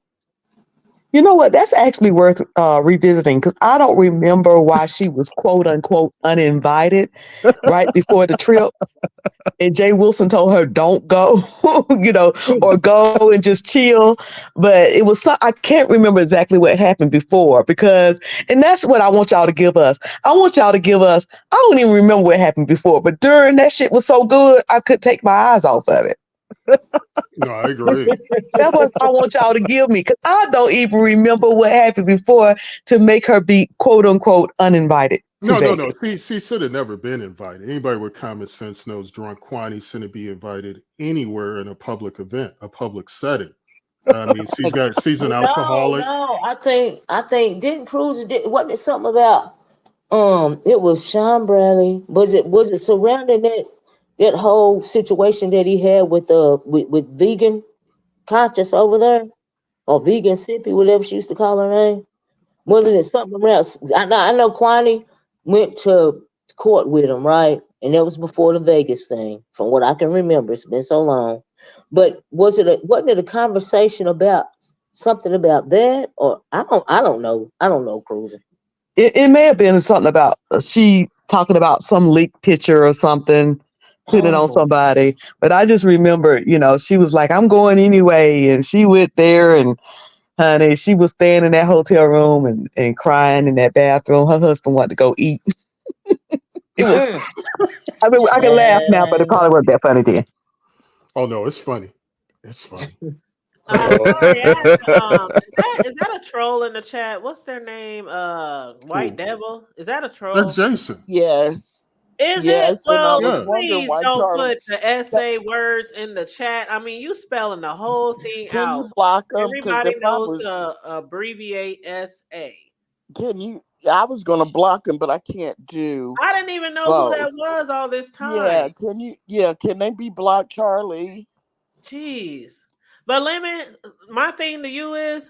You know what? That's actually worth revisiting because I don't remember why she was quote unquote uninvited right before the trip. And Jay Wilson told her, don't go, or go and just chill. But it was, I can't remember exactly what happened before and that's what I want y'all to give us. I want y'all to give us, I don't even remember what happened before, but during that shit was so good, I could take my eyes off of it. No, I agree. That's what I want y'all to give me because I don't even remember what happened before to make her be quote unquote uninvited to No. Vegas. She should have never been invited. Anybody with common sense knows drunk Kwani shouldn't be invited anywhere in a public event, a public setting. I mean, she's an alcoholic. No. I think didn't Cruz wasn't it something about it was Sean Bradley. Was it surrounding that whole situation that he had with vegan conscious over there? Or vegan sippy, whatever she used to call her name. Wasn't it something around? I know Kwani went to court with him, right? And that was before the Vegas thing, from what I can remember. It's been so long. But wasn't it a conversation about something about that? Or I don't know. I don't know, Cruiser. It may have been something about she talking about some leaked picture or something, putting it on somebody. But I just remember, she was like, I'm going anyway. And she went there and honey, she was staying in that hotel room and crying in that bathroom. Her husband wanted to go eat. It was, I mean, I can laugh now, but it probably wasn't that funny then. Oh no, it's funny. It's funny. Sorry, is that a troll in the chat? What's their name? White Devil? Is that a troll? That's Jason. Yes. Is it? Yes, and I Well, was Yeah. wondering please why don't Charlie. put the essay words in the chat. I mean, you spelling the whole thing Can you out. block them? Because Everybody if I knows was, to abbreviate SA. can you? I was gonna block them, but I can't do I didn't even know who that both. was all this Yeah, time. can you? Yeah, can they be blocked, Charlie? Jeez. But Lemon, my thing to you is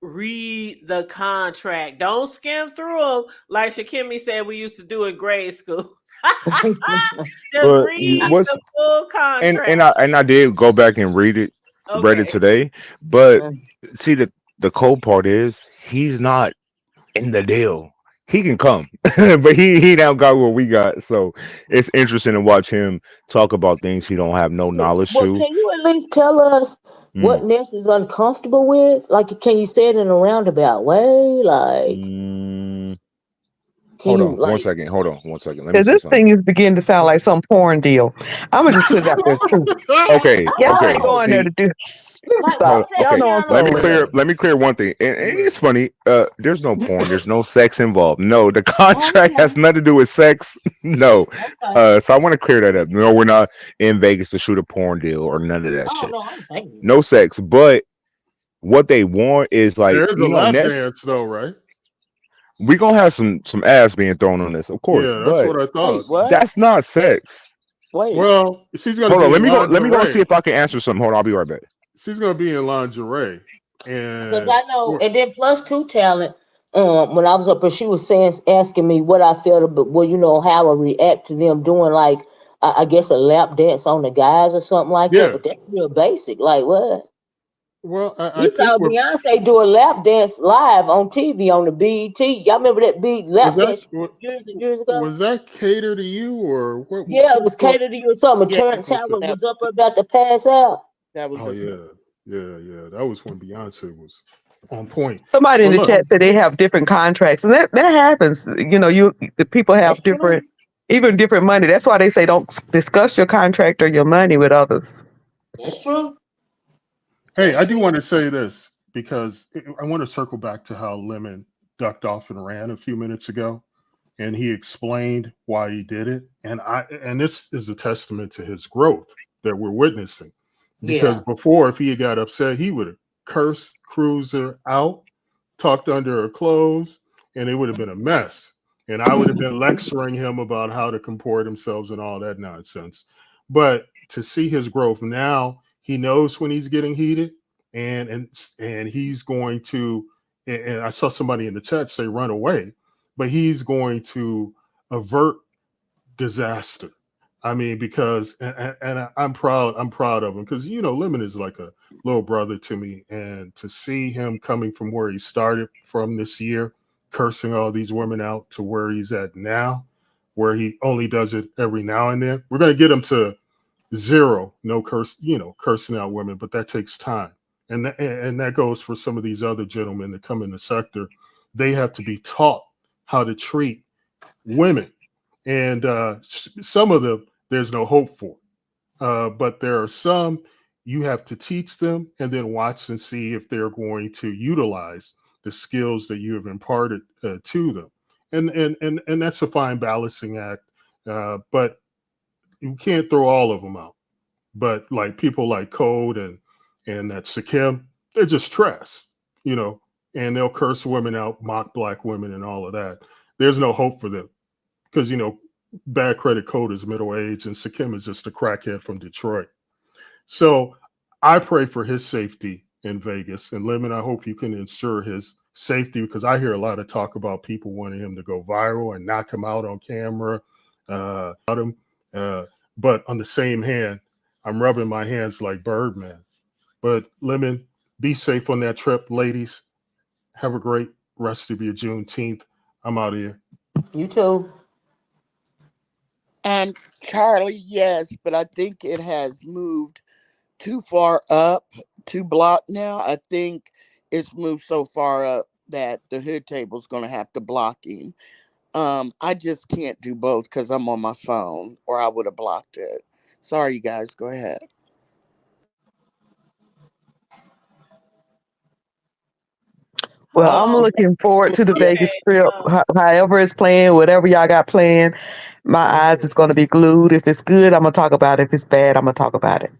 read the contract. Don't skim through them like Shakimi said we used to do in grade school. Just But read what's the full and contract. and I did go back and read it Okay. today. But see, the cold part is he's not in the deal. He can come, but he now got what we got. So it's interesting to watch him talk about things he don't have no knowledge Well, to. can you at least tell us Mm. what Ness is uncomfortable with? Like, can you say it in a roundabout way? Like, Mm. can Hold you on one like? second. Hold on one second. Let me Because see this something. thing is beginning to sound like some porn deal. I'm gonna just put it out there too. Okay, I Y'all okay. ain't know. going there See, to do. Like, hold Stop. what's on. that Y'all Okay, know I'm piano let me trolling. clear. thing? Let me clear one thing. And Right. it's funny. There's no porn. There's no sex involved. No, the contract Oh, has nothing to do with sex. No. okay. So I want to clear that up. No, we're not in Vegas to shoot a porn deal or none of that Oh shit. no, I'm thinking. No sex. But what they want is like, There's a lap Ness. dance though, right? We gonna have some ass being thrown on this, of course. Yeah, that's But what I Wait, thought. what? that's not sex. Wait, Well, she's gonna Hold on. be Let in me go. Let me go see lingerie. if I can answer something. Hold on. I'll be right back. She's gonna be in lingerie, Because and I know, and then plus two talent. When I was up there, she was saying, asking me what I felt about, well, how I react to them doing like, I guess a lap dance on the guys or something like that. yeah. But that's real basic. Like what? Well, I We think saw what Beyonce do a lap dance live on TV on the BET. Y'all remember that big was lap that. dance years and years ago? Was that catered to you or what? Yeah, it Who was thought? catered to you or something. Terrence yes, Okay. Howard that was up about to pass out. that was Oh a yeah, yeah. That was when Beyonce was on point. Somebody in But the look, chat said they have different contracts, and that happens. The people That's have true. different, even different money. That's why they say don't discuss your contract or your money with others. That's true. hey, That's I do true. want to say this because I want to circle back to how Lemon ducked off and ran a few minutes ago, and he explained why he did it, and this is a testament to his growth that we're witnessing. Because Yeah. before, if he had got upset, he would have cursed Cruiser out, tucked under her clothes, and it would have been a mess. And I would have been lecturing him about how to comport himself and all that nonsense. But to see his growth now, he knows when he's getting heated, and he's going to. And I saw somebody in the chat say run away, but he's going to avert disaster. I mean, because I'm proud. I'm proud of him because Lemon is like a little brother to me, and to see him coming from where he started from this year, cursing all these women out to where he's at now, where he only does it every now and then. We're gonna get him to zero, no curse, cursing out women, but that takes time, and that goes for some of these other gentlemen that come in the sector. They have to be taught how to treat women, and some of them there's no hope for, but there are some you have to teach them and then watch and see if they're going to utilize the skills that you have imparted to them, and that's a fine balancing act, but you can't throw all of them out. But like people like Code and that Sakim, they're just trash, you know, and they'll curse women out, mock black women, and all of that. There's no hope for them because bad credit Code is middle age and Sakim is just a crackhead from Detroit. So I pray for his safety in Vegas. And Lemon, I hope you can ensure his safety because I hear a lot of talk about people wanting him to go viral and knock him out on camera. But on the same hand, I'm rubbing my hands like Birdman. But Lemon, be safe on that trip, ladies. Have a great rest of your Juneteenth. I'm out of here. You too. and Charlie, yes, but I think it has moved too far up to block now. I think it's moved so far up that the hood table's gonna have to block him. I just can't do both because I'm on my phone, or I would have blocked it. Sorry, you guys. Go ahead. Well, I'm looking forward to the Vegas trip. However it's playing, whatever y'all got planned, my eyes is going to be glued. If it's good, I'm gonna talk about it. If it's bad, I'm gonna talk about it.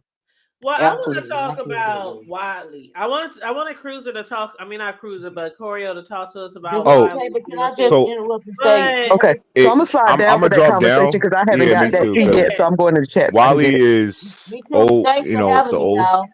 Well, I want to talk about Wiley. I want Cruiser to talk. I mean, not Cruiser, but Choreo to talk to us about Wiley. But can I just interrupt and say? Okay, so I'm gonna slide down I'm for gonna that drop conversation down. because I haven't Yeah, me got that too. tea yet. 'Cause So I'm going to the chat so I can get Wally it. is Me too. old. Thanks You for know, having the me, old. y'all.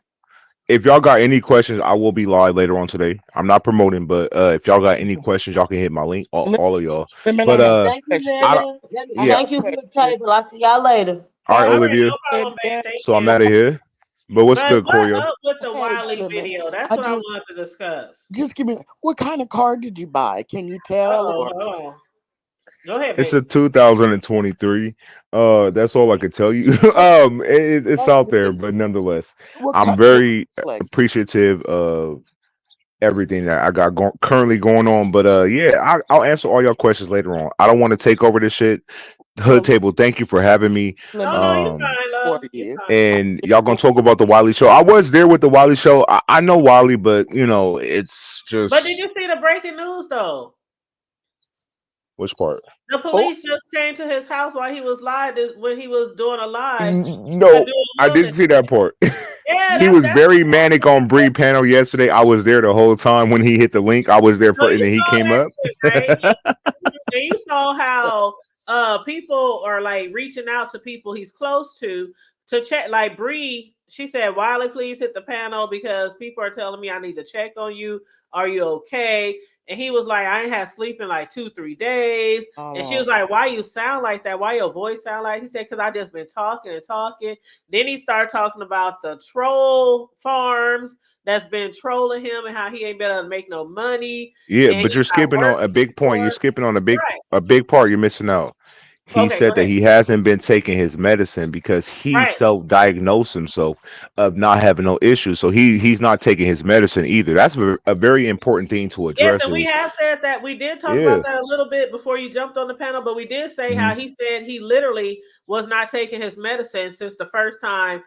If y'all got any questions, I will be live later on today. I'm not promoting, but if y'all got any questions, y'all can hit my link. All of y'all. But Thank you, I man. yeah. Thank you for the table. I'll see y'all later. All right, All right, Olivia. no problem, babe. Thank So I'm you. out of here. But what's But good, what Choreo? up with the Hey, Wiley Lemon, video? That's I what I just wanted to discuss. give me what kind of car did you buy? Can you tell? Or Go ahead, It's baby. a 2023. That's all I can tell you. It's out there, but nonetheless, what I'm kind? very appreciative of everything that I got currently going on. But yeah, I'll answer all your questions later on. I don't want to take over this shit. Hood Table, thank you for having me. No, you fine, love. You fine. And y'all gonna talk about the Wiley show. I was there with the Wiley show. I know Wiley, but you know, it's just But did you see the breaking news though? which part? The police just came to his house while he was live when he was doing a live. No, I didn't see that part. Yeah, He was very manic on Bree panel yesterday. I was there the whole time when he hit the link. I was there So for, and you then he saw came that up. shit, right? And you saw how people are like reaching out to people he's close to check. Like Bree, she said, Wiley, please hit the panel because people are telling me I need to check on you. Are you okay? And he was like, I ain't had sleep in like 2-3 days. And she was like, why you sound like that? Why your voice sound like? He said, because I just been talking and talking. Then he started talking about the troll farms that's been trolling him and how he ain't been able to make no money. Yeah, And but he's you're not skipping on a working big point. You're anymore. skipping on Right. a big part. You're missing out. He Okay, go said that ahead. he hasn't been taking his medicine because he Right. self-diagnosed himself of not having no issues. So he's not taking his medicine either. That's a very important thing to Yes, address. and we Is have said that. We did talk yeah. about that a little bit before you jumped on the panel, but we did say how Mhm. he said he literally was not taking his medicine since the first time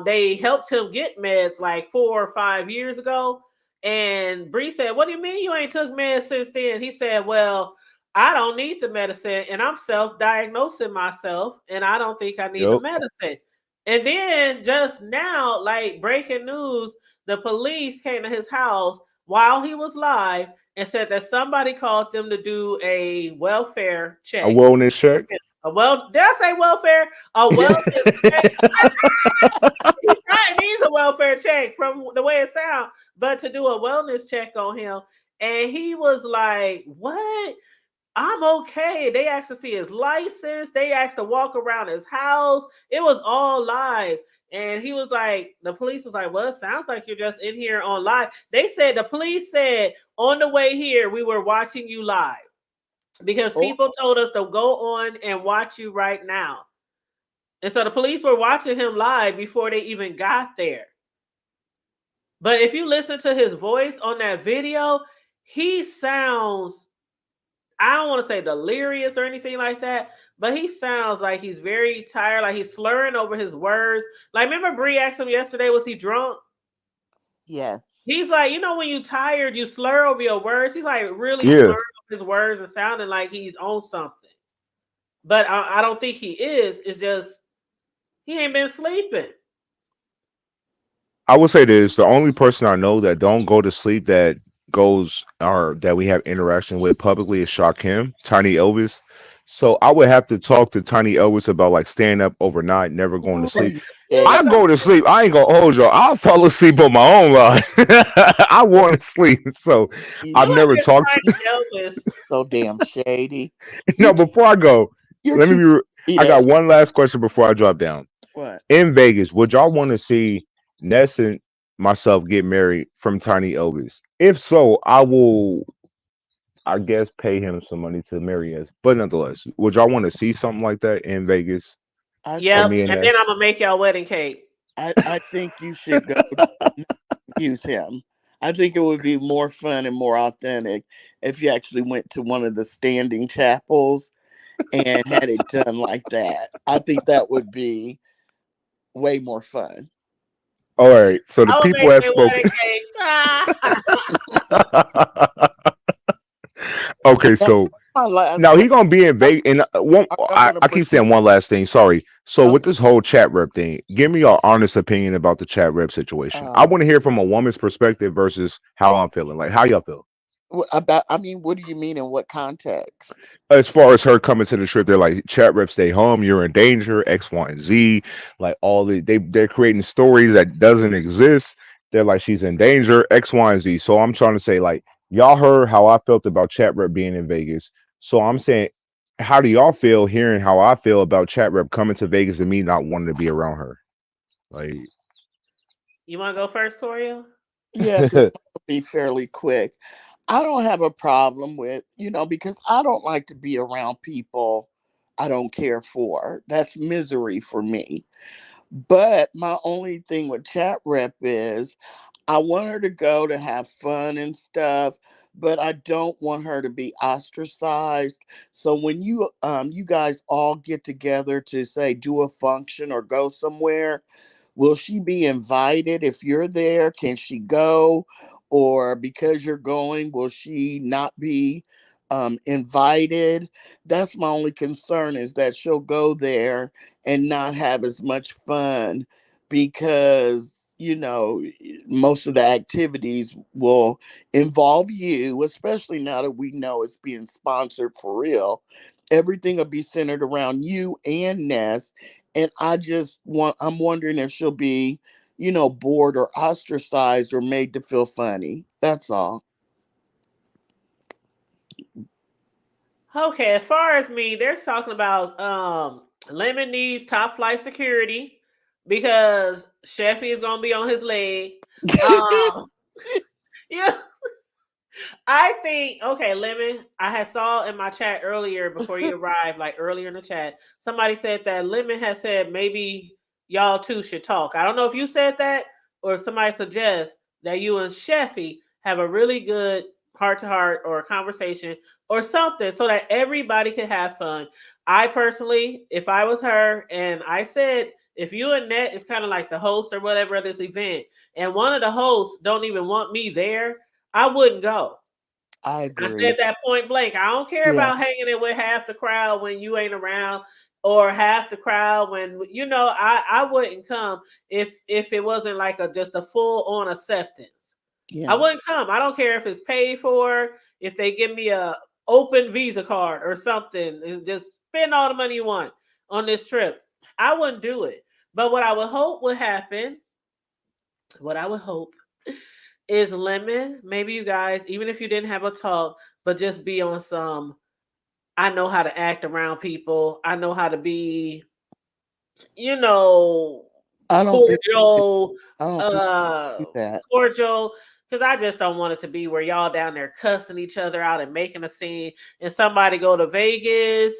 they helped him get meds like 4 or 5 years ago. And Bree said, what do you mean you ain't took meds since then? He said, well, I don't need the medicine and I'm self-diagnosing myself and I don't think I need the Yep. medicine. And then just now, like breaking news, the police came to his house while he was live and said that somebody called them to do a welfare A check. wellness check. Did I say welfare? A wellness check. He probably needs a welfare check from the way it sounds, but to do a wellness check on him. And he was like, what? I'm okay. They asked to see his license. They asked to walk around his house. It was all live. And he was like, the police was like, well, it sounds like you're just in here on live. The police said on the way here, we were watching you live because people told us to go on and watch you right now. And so the police were watching him live before they even got there. But if you listen to his voice on that video, he sounds, I don't want to say delirious or anything like that, but he sounds like he's very tired, like he's slurring over his words. Like, remember Bree asked him yesterday, was he drunk? Yes. He's like, you know, when you tired, you slur over your words. He's like really Yeah. slurring over his words and sounding like he's on something. But I don't think he is. It's just he ain't been sleeping. I would say this: the only person I know that don't go to sleep that goes or that we have interaction with publicly is Shakim, Tiny Elvis. So I would have to talk to Tiny Elvis about like staying up overnight, never going to sleep. I go to sleep. I ain't gonna hold y'all. I'll fall asleep on my own line. I want to sleep. So I've never talked to Elvis. So damn shady. no, before I go, You're let me too. be. I got one last question before I drop down. What? In Vegas, would y'all want to see Ness and myself get married from Tiny Elvis? If so, I will, I guess, pay him some money to marry us. But nonetheless, would y'all want to see something like that in Vegas? Yep, Me and and then Ness? I'm gonna make y'all wedding cake. I think you should go use him. I think it would be more fun and more authentic if you actually went to one of the standing chapels and had it done like that. I think that would be way more fun. All right. So the I will people make have their spoken. wedding cakes. Okay, That's so my last now he question. gonna be in Vegas, and one. Are y'all I, gonna I keep pretend? saying one last thing. Sorry. So with Okay. this whole chat rep thing, give me your honest opinion about the chat rep situation. I Uh, want to hear from a woman's perspective versus how I'm feeling. Like how y'all feel about. I mean, what do you mean? In what context? as far as her coming to the trip. They're like, chat rep, stay home. You're in danger. X, Y, and Z. Like all they're creating stories that doesn't exist. They're like she's in danger. X, Y, and Z. So I'm trying to say like y'all heard how I felt about chat rep being in Vegas. So I'm saying, how do y'all feel hearing how I feel about chat rep coming to Vegas and me not wanting to be around her? Like, You want to go first, Corio? Yeah, because I'm gonna be fairly quick. I don't have a problem with, because I don't like to be around people I don't care for. That's misery for me. But my only thing with chat rep is I want her to go to have fun and stuff, but I don't want her to be ostracized. So when you guys all get together to say do a function or go somewhere, will she be invited if you're there? Can she go? Or because you're going, will she not be invited? That's my only concern, is that she'll go there and not have as much fun because, most of the activities will involve you, especially now that we know it's being sponsored for real. Everything will be centered around you and Ness. And I'm wondering if she'll be, bored or ostracized or made to feel funny. That's all. Okay, as far as me, they're talking about Lemon needs top flight security because Sheffy is gonna be on his leg. Um, yeah, I think okay, Lemon. I had saw in my chat earlier before you arrived, like earlier in the chat, somebody said that Lemon has said maybe y'all two should talk. I don't know if you said that or if somebody suggests that you and Sheffy have a really good heart to heart or a conversation or something so that everybody can have fun. I personally, if I was her and I said if you and Net is kind of like the host or whatever of this event, and one of the hosts don't even want me there, I wouldn't go. I I agree. said that point blank. I don't care Yeah. about hanging it with half the crowd when you ain't around, or half the crowd when I wouldn't come if it wasn't like a just a full on acceptance. I Yeah. wouldn't come. I don't care if it's paid for, if they give me a open Visa card or something, and just spend all the money you want on this trip. I wouldn't do it. But what I would hope would happen, what I would hope is Lemon. Maybe you guys, even if you didn't have a talk, but just be on some. I know how to act around people. I know how to be, you know, I don't think cordial, I don't think uh, do that. cordial. Because I just don't want it to be where y'all down there cussing each other out and making a scene, and somebody go to Vegas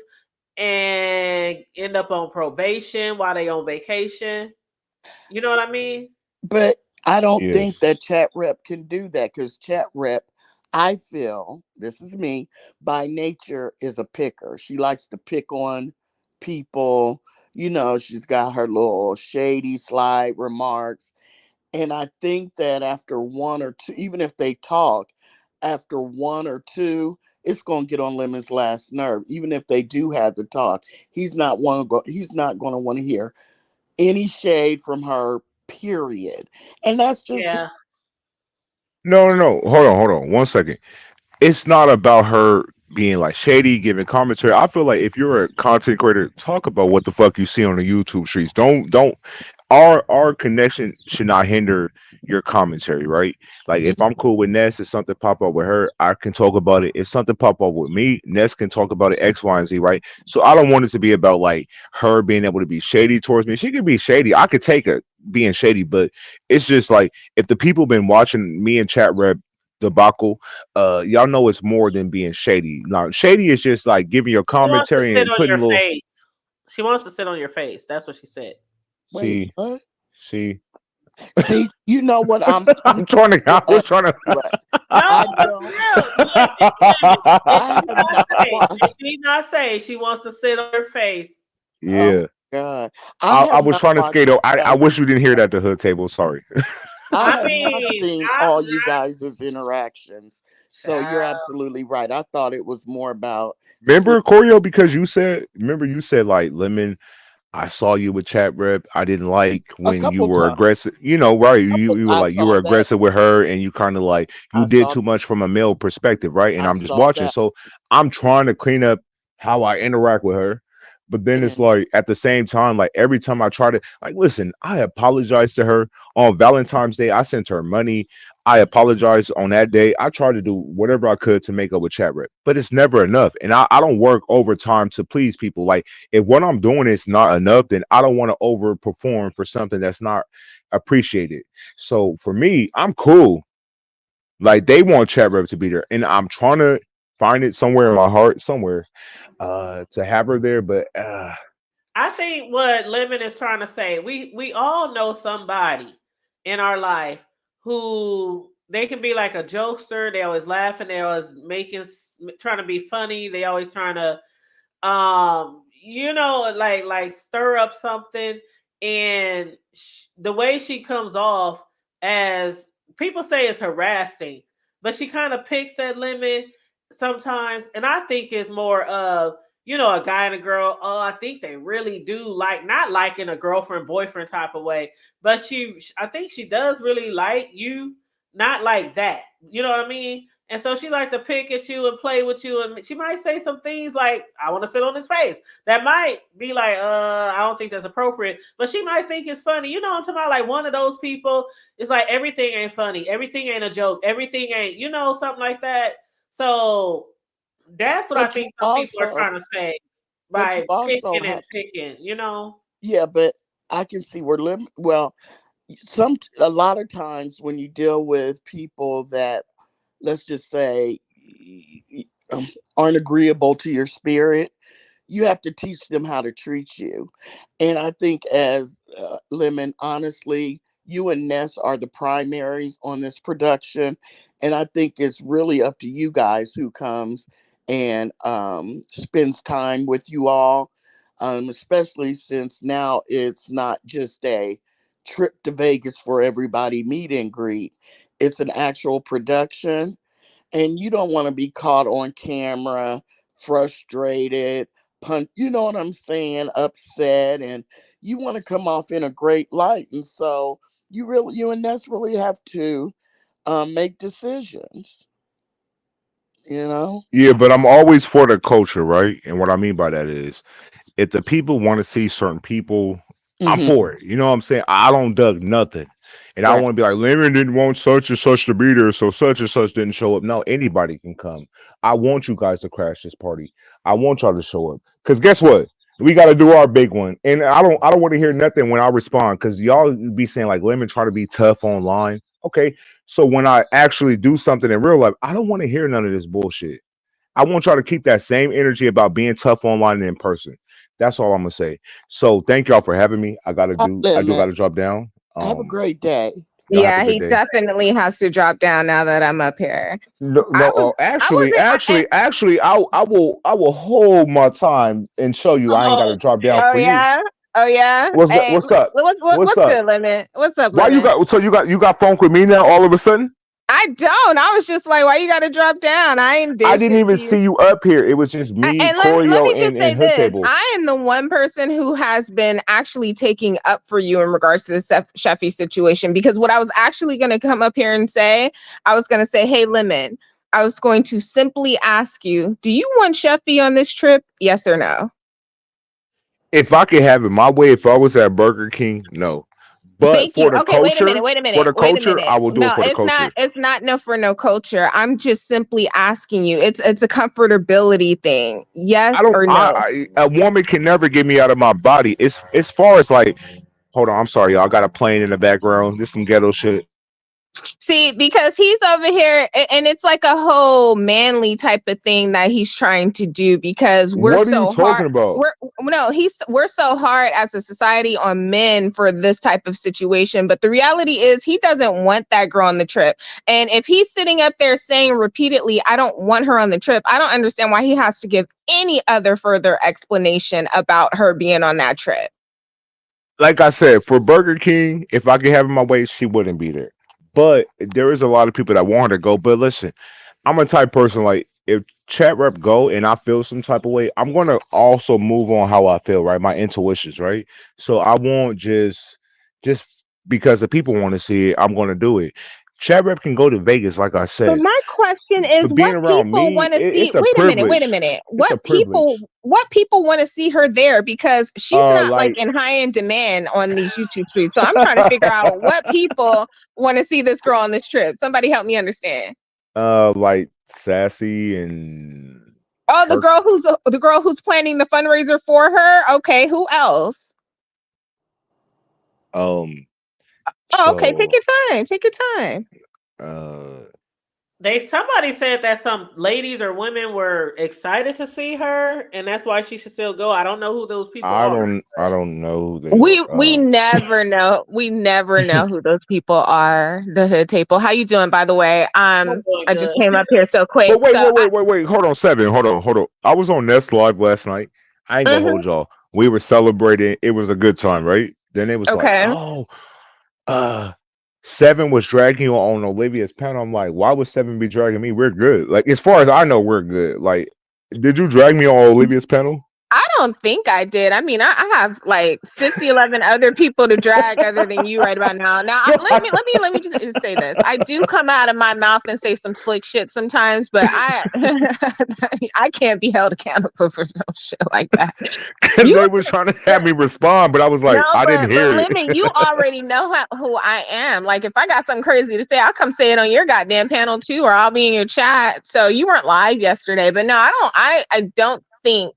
and end up on probation while they on vacation. You know what I mean? But I don't yes. think that chat rep can do that, because chat rep, I feel, this is me, by nature is a picker. She likes to pick on people. She's got her little shady slide remarks. And I think that after one or two, even if they talk, after one or two, it's going to get on Lemon's last nerve. Even if they do have the talk, he's not going to want to hear any shade from her, period. And that's just Yeah. No, no, no. Hold on. 1 second. It's not about her being like shady, giving commentary. I feel like if you're a content creator, talk about what the fuck you see on the YouTube streets. Don't our connection should not hinder your commentary, right? Like if I'm cool with Ness, if something pop up with her, I can talk about it. If something pop up with me, Ness can talk about it X, Y, and Z, right? So I don't want it to be about like her being able to be shady towards me. She can be shady. I could take it being shady, but it's just like if the people been watching me and chat rep debacle, y'all know it's more than being shady. Now shady is just like giving your She wants to commentary sit and on putting your a little face. She wants to sit on your face. That's what she said. wait, see what? see See, you know what I'm I'm trying to I was at, trying to right. No, I for don't real. Lemon. Did I she have not not say? Did watched. she not say she wants to sit on your face? Oh yeah. God. I have was not trying to watched skate. you I guys' wish you didn't hear that at the hood table. Sorry. I I have not mean, seen all you guys' interactions. So you're absolutely right. I thought it was more about Remember, sleep Corio, because remember you said like Lemon. I saw you with chat rep. I didn't like a when you couple were times. aggressive. You know, right? You were I like you were saw that. aggressive with her, and you kind of like you I did saw too much from a male perspective, right? And I I'm just saw watching, that. so I'm trying to clean up how I interact with her. But then it's And like at the same time, like every time I try to like listen, I apologize to her on Valentine's Day. I sent her money. I apologized on that day. I tried to do whatever I could to make up with chat rep, but it's never enough. And I don't work overtime to please people. Like if what I'm doing is not enough, then I don't want to overperform for something that's not appreciated. So for me, I'm cool. Like they want chat rep to be there, and I'm trying to find it somewhere in my heart, somewhere, to have her there. But I think what Lemon is trying to say, we all know somebody in our life who they can be like a jokester. They always laughing. They always trying to be funny. They always trying to like stir up something. And the way she comes off, as people say, is harassing, but she kind of picks at Lemon sometimes, and I think it's more of, a guy and a girl. Oh, I think they really do like, not like in a girlfriend boyfriend type of way, but I think she does really like you, not like that. You know what I mean? And so she like to pick at you and play with you, and she might say some things like, "I want to sit on his face." That might be like, I don't think that's appropriate, but she might think it's funny. You know what I'm talking about? Like one of those people. It's like everything ain't funny, everything ain't a joke, everything ain't, something like that. So that's what I but you think some people are also trying to say but you by also picking and have to, picking. yeah, but I can see where a lot of times when you deal with people that, let's just say, aren't agreeable to your spirit, you have to teach them how to treat you. And I think, as Lemon, honestly, you and Ness are the primaries on this production. And I think it's really up to you guys who comes and spends time with you all, especially since now it's not just a trip to Vegas for everybody meet and greet. It's an actual production, and you don't want to be caught on camera frustrated, you know what I'm saying, upset, and you want to come off in a great light. And so you and Ness really have to make decisions, you know. yeah, but I'm always for the culture, right? And what I mean by that is if the people want to see certain people, I'm Hmm. for it. You know what I'm saying? I don't dug nothing. And I Right. want to be like, Larry didn't want such and such to be there, so such and such didn't show up. No, anybody can come. I want you guys to crash this party. I want y'all to show up. Because guess what? We got to do our big one. And I don't want to hear nothing when I respond, because y'all be saying like Lemon try to be tough online. Okay. So when I actually do something in real life, I don't want to hear none of this bullshit. I want y'all to keep that same energy about being tough online and in person. That's all I'm gonna say. So thank y'all for having me. I do Lemon, gotta drop down. have a great day. Y'all have a Yeah, good he day. definitely has to drop down now that I'm up here. No, I no. was, I Actually, wasn't. actually, I will hold my time and show you. I ain't gotta Oh, drop down Oh for you. yeah, oh yeah. What's up? Hey, What's up? What's what's up? good, Lemon? What's up, Why you Lemon? got? So you got funk with me now? All of a sudden, I don't. I was just like, why you got to drop down? I ain't I did didn't shit to even you. see you up here. It was just me, And let Corio, me just and say Hood this. Table. I am the one person who has been actually taking up for you in regards to the Sheffy situation, because what I was actually going to come up here and say, I was going to say, hey, Lemon, I was going to simply ask you, do you want Sheffy on this trip? Yes or no? If I could have it my way, if I was at Burger King, no. But Thank you. Okay, wait a minute. Wait a I minute. will do it No, for the culture. it's not no for no culture. I'm just simply asking you. It's a comfortability thing. I Yes don't. or no? A woman can never get me out of my body. It's as far as like. Hold on, I'm sorry, y'all. I got a plane in the background. This some ghetto shit. See, because he's over here and it's like a whole manly type of thing that he's trying to do, because we're What are you so hard. talking about? We're so hard as a society on men for this type of situation. But the reality is he doesn't want that girl on the trip. And if he's sitting up there saying repeatedly, I don't want her on the trip, I don't understand why he has to give any other further explanation about her being on that trip. like I said, for Burger King, if I could have it my way, she wouldn't be there. But there is a lot of people that want her to go. But listen, I'm a type person like if chat rep go and I feel some type of way, I'm gonna also move on how I feel, right? My intuitions, right? So I won't just because the people want to see it, I'm gonna do it. Chat rep can go to Vegas, like I But said, my question is, but being what around people me, want to see? it's a Wait a minute, wait a privilege. minute. It's a privilege. What people want to see her there? Because she's not like Like in high end demand on these YouTube streets. So I'm trying to figure out what people want to see this girl on this trip. Somebody help me understand. like Sassy and Oh, her. the girl who's planning the fundraiser for her. Okay, who else? Um. Oh, okay. Take So your time. Take your time. uh. Somebody said that some ladies or women were excited to see her, and that's why she should still go. I don't know who those people are. I don't know who they We are. never know. We never know who those people are. The hood table. How you doing, by the way? I'm doing I just good. came up here so quick. But wait, So, wait, wait, wait, wait. Hold on, Seven. Hold on. I was on Nest Live last night. I ain't gonna mhm, hold y'all. We were celebrating. It was a good time, right? Then it was like, okay. oh, uh, Seven was dragging you on Olivia's panel. I'm like, why would Seven be dragging me? We're good. Like, as far as I know, we're good. Like, did you drag me on Olivia's panel? I don't think I did. I mean, I have like 50, 11 other people to drag other than you right about now. Now, let me just say this. I do come out of my mouth and say some slick shit sometimes, but I can't be held accountable for no shit like that. Because You they was trying to have me respond, but I was No, like, I didn't but hear Lemon, you it. already know who I am. Like, if I got something crazy to say, I'll come say it on your goddamn panel too, or I'll be in your chat. So you weren't live yesterday, but no, I don't think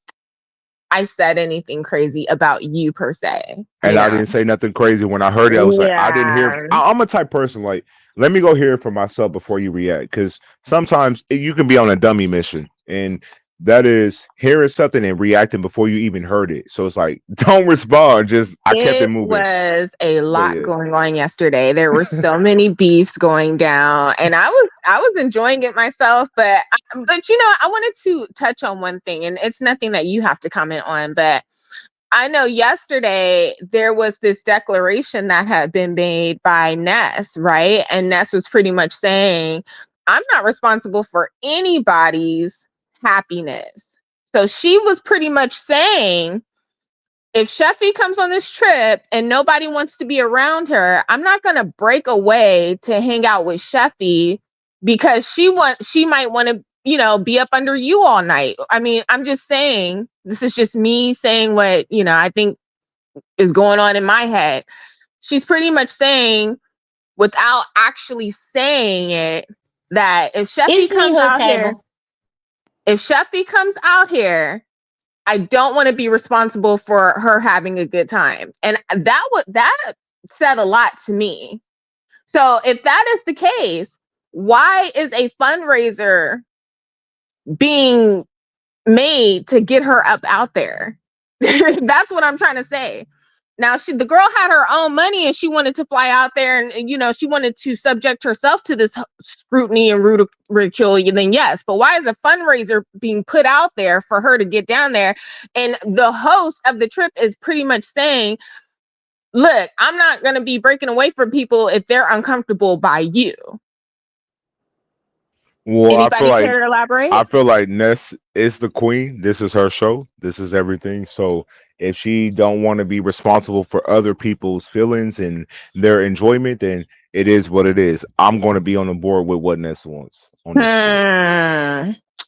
I said anything crazy about you per se. And I didn't say nothing crazy. When I heard it, I was like, I didn't hear. Yeah. I'm a type person like, let me go hear it for myself before you react, because sometimes you can be on a dummy mission, and that is hearing something and reacting before you even heard it. So it's like, don't respond. Just I kept it It moving. was a But lot yeah, going on yesterday. There were so many beefs going down, and I was enjoying it myself. But I wanted to touch on one thing, and it's nothing that you have to comment on. But I know yesterday there was this declaration that had been made by Ness, right? And Ness was pretty much saying, "I'm not responsible for anybody's happiness." So she was pretty much saying, if Sheffy comes on this trip and nobody wants to be around her, I'm not gonna break away to hang out with Sheffy because she might want to, be up under you all night. I mean, I'm just saying, this is just me saying what, I think is going on in my head. She's pretty much saying, without actually saying it, that if Sheffy comes out here, I don't want to be responsible for her having a good time. And that said a lot to me. So if that is the case, why is a fundraiser being made to get her up out there? That's what I'm trying to say. Now, the girl had her own money and she wanted to fly out there and she wanted to subject herself to this scrutiny and ridicule, then yes. But why is a fundraiser being put out there for her to get down there? And the host of the trip is pretty much saying, look, I'm not going to be breaking away from people if they're uncomfortable by you. well, Anybody care to elaborate? I feel like Ness is the queen. This is her show. This is everything. So if she don't want to be responsible for other people's feelings and their enjoyment, then it is what it is. I'm going to be on the board with what Ness wants on this trip.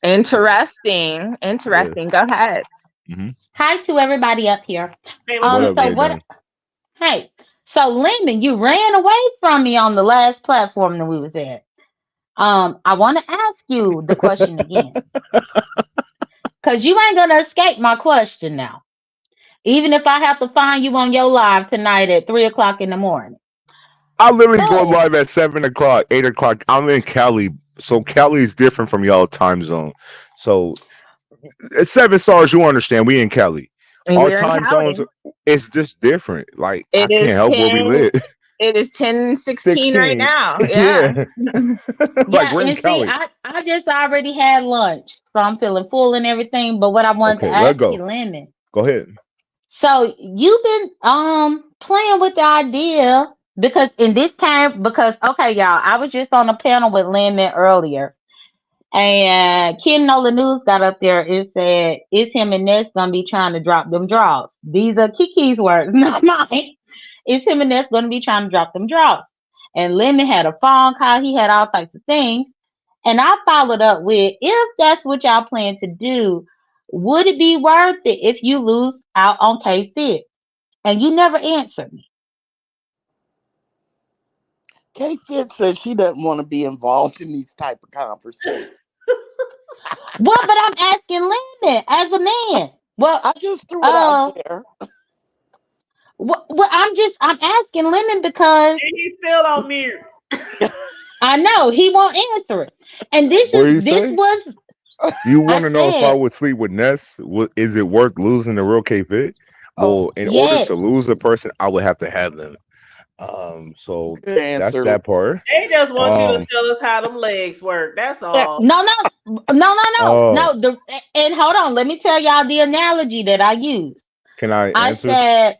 Interesting. Yeah. Go ahead. Mm-hmm. Hi to everybody up here. Hey, what's What up? up, So Gay what? Done? Hey, so Lemon, you ran away from me on the last platform that we was at. I want to ask you the question again, cause you ain't gonna escape my question now, even if I have to find you on your live tonight at 3 o'clock in the morning. I literally go But live at 7 o'clock, 8 o'clock. I'm in Cali, so Cali is different from y'all time zone. So at 7 stars, you understand. We in Cali. And Our we're in time zones, Cali. it's just different. Like I It can't is help where we 10. live. It is 10:16 right 16. now. Yeah. Yeah. Like yeah, we're in and see, Cali. I just already had lunch, so I'm feeling full and everything. But what I wanted to Okay, let ask you, go. Lemon. Go ahead. So you've been playing with the idea because okay, y'all, I was just on a panel with Lemon earlier, and Ken Nola News got up there and said, "It's him and Ness gonna be trying to drop them draws." These are Kiki's words, not mine. It's him and Ness gonna be trying to drop them draws. And Lemon had a phone call. He had all types of things. And I followed up with, if that's what y'all plan to do, would it be worth it if you lose out on K-Fit? And you never answered me. K-Fit says she doesn't want to be involved in these type of conversations. Well, but I'm asking Lemon as a man. Well, I just threw it out there. Well, I'm asking Lemon because he's still on mute. I know he won't answer it. And this was. You want to know if I would sleep with Ness? Is it worth losing the real K-Fit? Well, in order to lose a person, I would have to have them. So that's that part. They just want you to tell us how them legs work. That's all. No. And hold on, let me tell y'all the analogy that I used. Can I answer? I said,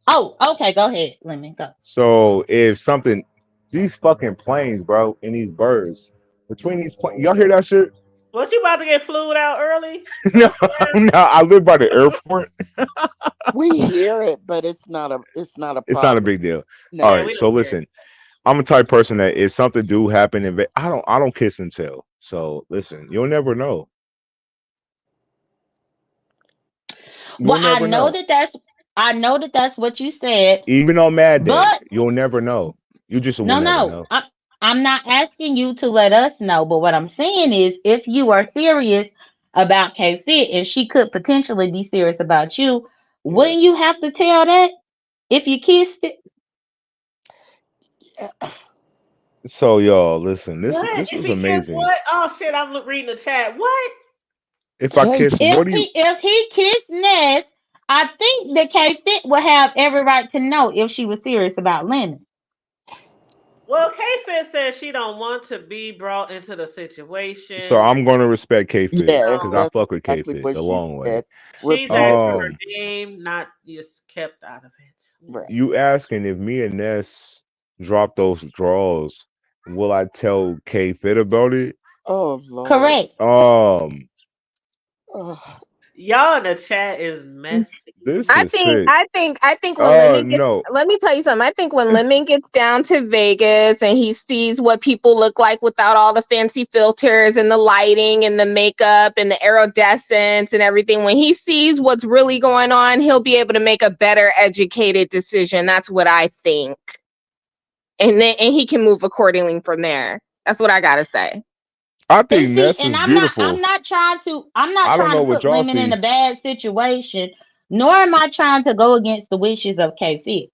"Oh, okay, go ahead. Let me go." So if these fucking planes, bro, and these birds between these planes, y'all hear that shit? What, you about to get flued out early? No, I live by the airport. We hear it, but it's not a problem. It's not a big deal. No. All right, so listen, I'm a type person that if something do happen, I don't kiss and tell. So listen, you'll never know. I know that's what you said. Even on Mad Day, you'll never know. You just will never know. I'm not asking you to let us know, but what I'm saying is, if you are serious about K-Fit and she could potentially be serious about you, wouldn't you have to tell that if you kissed it? So y'all, listen, this was amazing. What? Oh shit! I'm reading the chat. What? If I kiss, if he kissed Ness, I think that K-Fit would have every right to know if she was serious about Lemon. Well, K-Fit says she don't want to be brought into the situation. So I'm going to respect K-Fit because I fuck with K-Fit a long way. She's asking her name, not just kept out of it. Right. You asking if me and Ness drop those draws, will I tell K-Fit about it? Oh, Lord. Correct. Y'all in the chat is messy. I think when Lemon gets, let me tell you something. I think when Lemon gets down to Vegas and he sees what people look like without all the fancy filters and the lighting and the makeup and the iridescence and everything, when he sees what's really going on, he'll be able to make a better educated decision. That's what I think. And he can move accordingly from there. That's what I gotta say. I think Ness is beautiful. I'm not trying to put Lemon in a bad situation, nor am I trying to go against the wishes of K-Fit.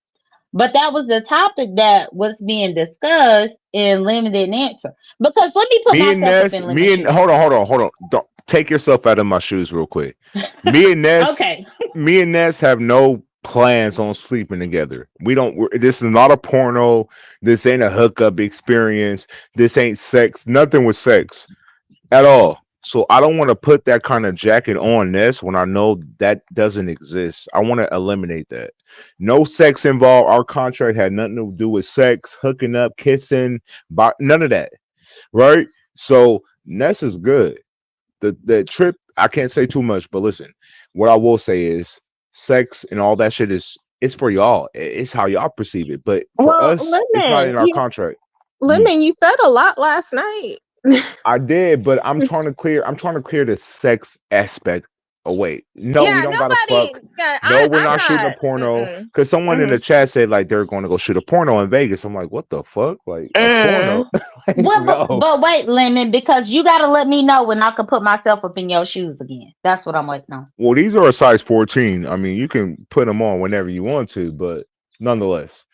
But that was the topic that was being discussed, and Lemon didn't answer. Because let me put myself in Lemon's shoes. Hold on. Don't take yourself out of my shoes real quick. Me and Ness, me and Ness have no plans on sleeping together. This is not a porno. This ain't a hookup experience. This ain't sex. Nothing with sex at all. So I don't want to put that kind of jacket on Ness when I know that doesn't exist. I want to eliminate that. No sex involved. Our contract had nothing to do with sex, hooking up, kissing, none of that. Right? So Ness is good. The trip, I can't say too much, but listen, what I will say is sex and all that shit it's for y'all. It's how y'all perceive it. But for us, it's not in our contract. Lemon, you said a lot last night. I did, but I'm trying to clear the sex aspect away. No, we don't gotta fuck. No, we're not shooting a porno. Because someone in the chat said like they're going to go shoot a porno in Vegas. I'm like, what the fuck? Like a porno? But wait, Lemon, because you gotta let me know when I can put myself up in your shoes again. That's what I'm waiting on. Well, these are a size 14. I mean, you can put them on whenever you want to, but nonetheless.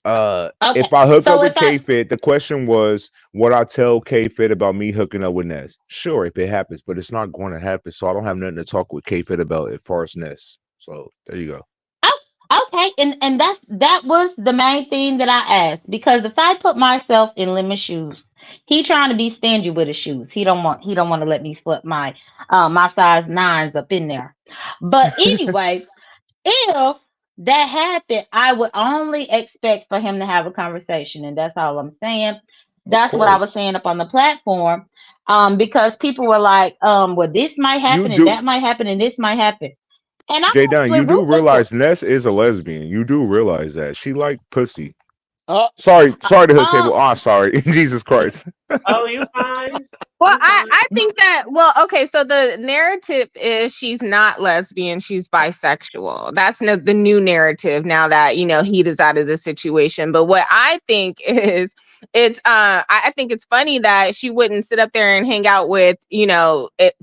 If I hook up with K-Fit, the question was, would I tell K-Fit about me hooking up with Ness? Sure, if it happens, but it's not going to happen. So I don't have nothing to talk with K-Fit about as far as Ness. So there you go. Okay, and that was the main thing that I asked, because if I put myself in Lemon's shoes, he trying to be stingy with his shoes. He don't want to let me slip my size 9s up in there. But anyway, if that happened, I would only expect for him to have a conversation, and that's all I'm saying. Of That's what I was course. saying up on the platform. Because people were like, well, this might You happen and do, that might happen and this might happen. And I'm Jay Dunn, actually you do rooting for realize Ness is a lesbian. You do realize that. She like pussy. Uh, Sorry to hood um table. Ah, sorry. Jesus Christ. Oh, you fine? Well, You fine? I think that, well, okay, so the narrative is she's not lesbian, she's bisexual. That's the new narrative now that, Heat is out of the situation. But what I think is, I think it's funny that she wouldn't sit up there and hang out with,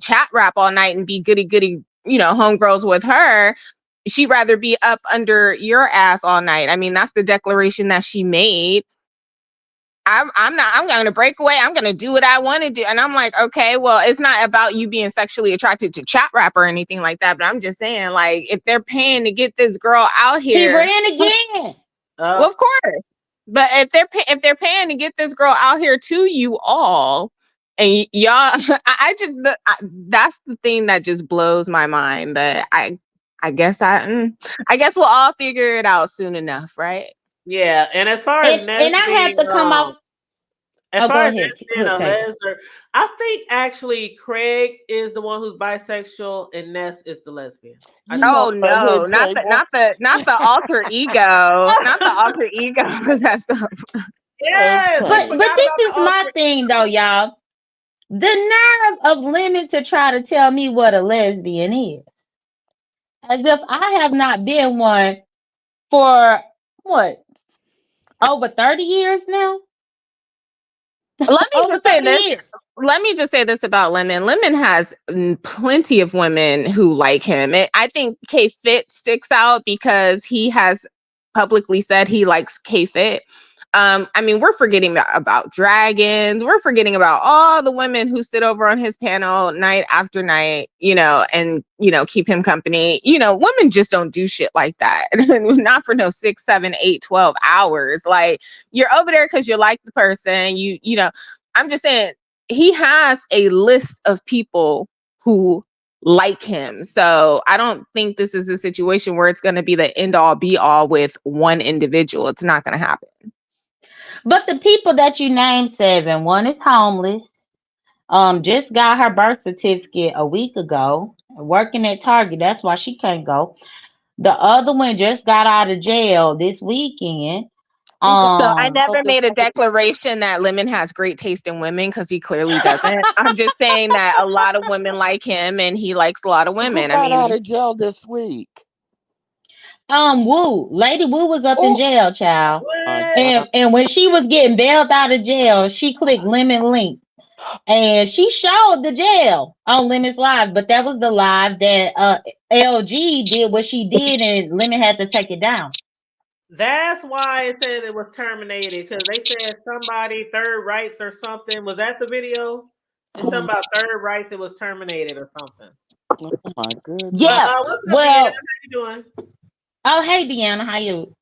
chat rap all night and be goody goody, homegirls with her. She'd rather be up under your ass all night. I mean, that's the declaration that she made. I'm going to break away. I'm going to do what I want to do. And I'm like, okay, well, it's not about you being sexually attracted to chat rap or anything like that. But I'm just saying, like, if they're paying to get this girl out he here, ran again. well, of course. But if they're paying to get this girl out here to you all, and y'all, that's the thing that just blows my mind. But I guess I guess we'll all figure it out soon enough, right? Yeah, and as far as Ness And I have being to come off. as Oh, go far as ahead, Ness being hood a table. lesbian, I think actually Craig is the one who's bisexual and Ness is the lesbian. I you do. know Oh what, no, hood table? not the alter ego, not the alter ego. That's the Yes, we But Okay. forgot this about the is my alter. thing though, y'all. The nerve of Lemon to try to tell me what a lesbian is, as if I have not been one for what, over 30 years now. Let me Over just say 30 this. years. Let me just say this about Lemon. Lemon has plenty of women who like him. I think K Fit sticks out because he has publicly said he likes K Fit. I mean, we're forgetting about dragons. We're forgetting about all the women who sit over on his panel night after night, and keep him company. Women just don't do shit like that. Not for no 6, 7, 8, 12 hours. Like, you're over there because you like the person. I'm just saying, he has a list of people who like him. So I don't think this is a situation where it's going to be the end all be all with one individual. It's not going to happen. But the people that you named, Seven, one is homeless. Just got her birth certificate a week ago. Working at Target, that's why she can't go. The other one just got out of jail this weekend. Who got So I Um, out never this made a week? declaration that Lemon has great taste in women because he clearly doesn't. I'm just saying that a lot of women like him and he likes a lot of Who women. I got out mean, of jail this week? Wu, Lady Wu was up in Oh jail, child. my What? God. And when she was getting bailed out of jail, she clicked Lemon link. And she showed the jail on Lemon's live, but that was the live that LG did what she did, and Lemon had to take it down. That's why it said it was terminated because they said somebody third rights or something. Was that the video? It's Oh, something about third rights. It was terminated or something. oh my goodness. Yeah. What's up, Deanna? How Well, you doing? oh hey Deanna, how you?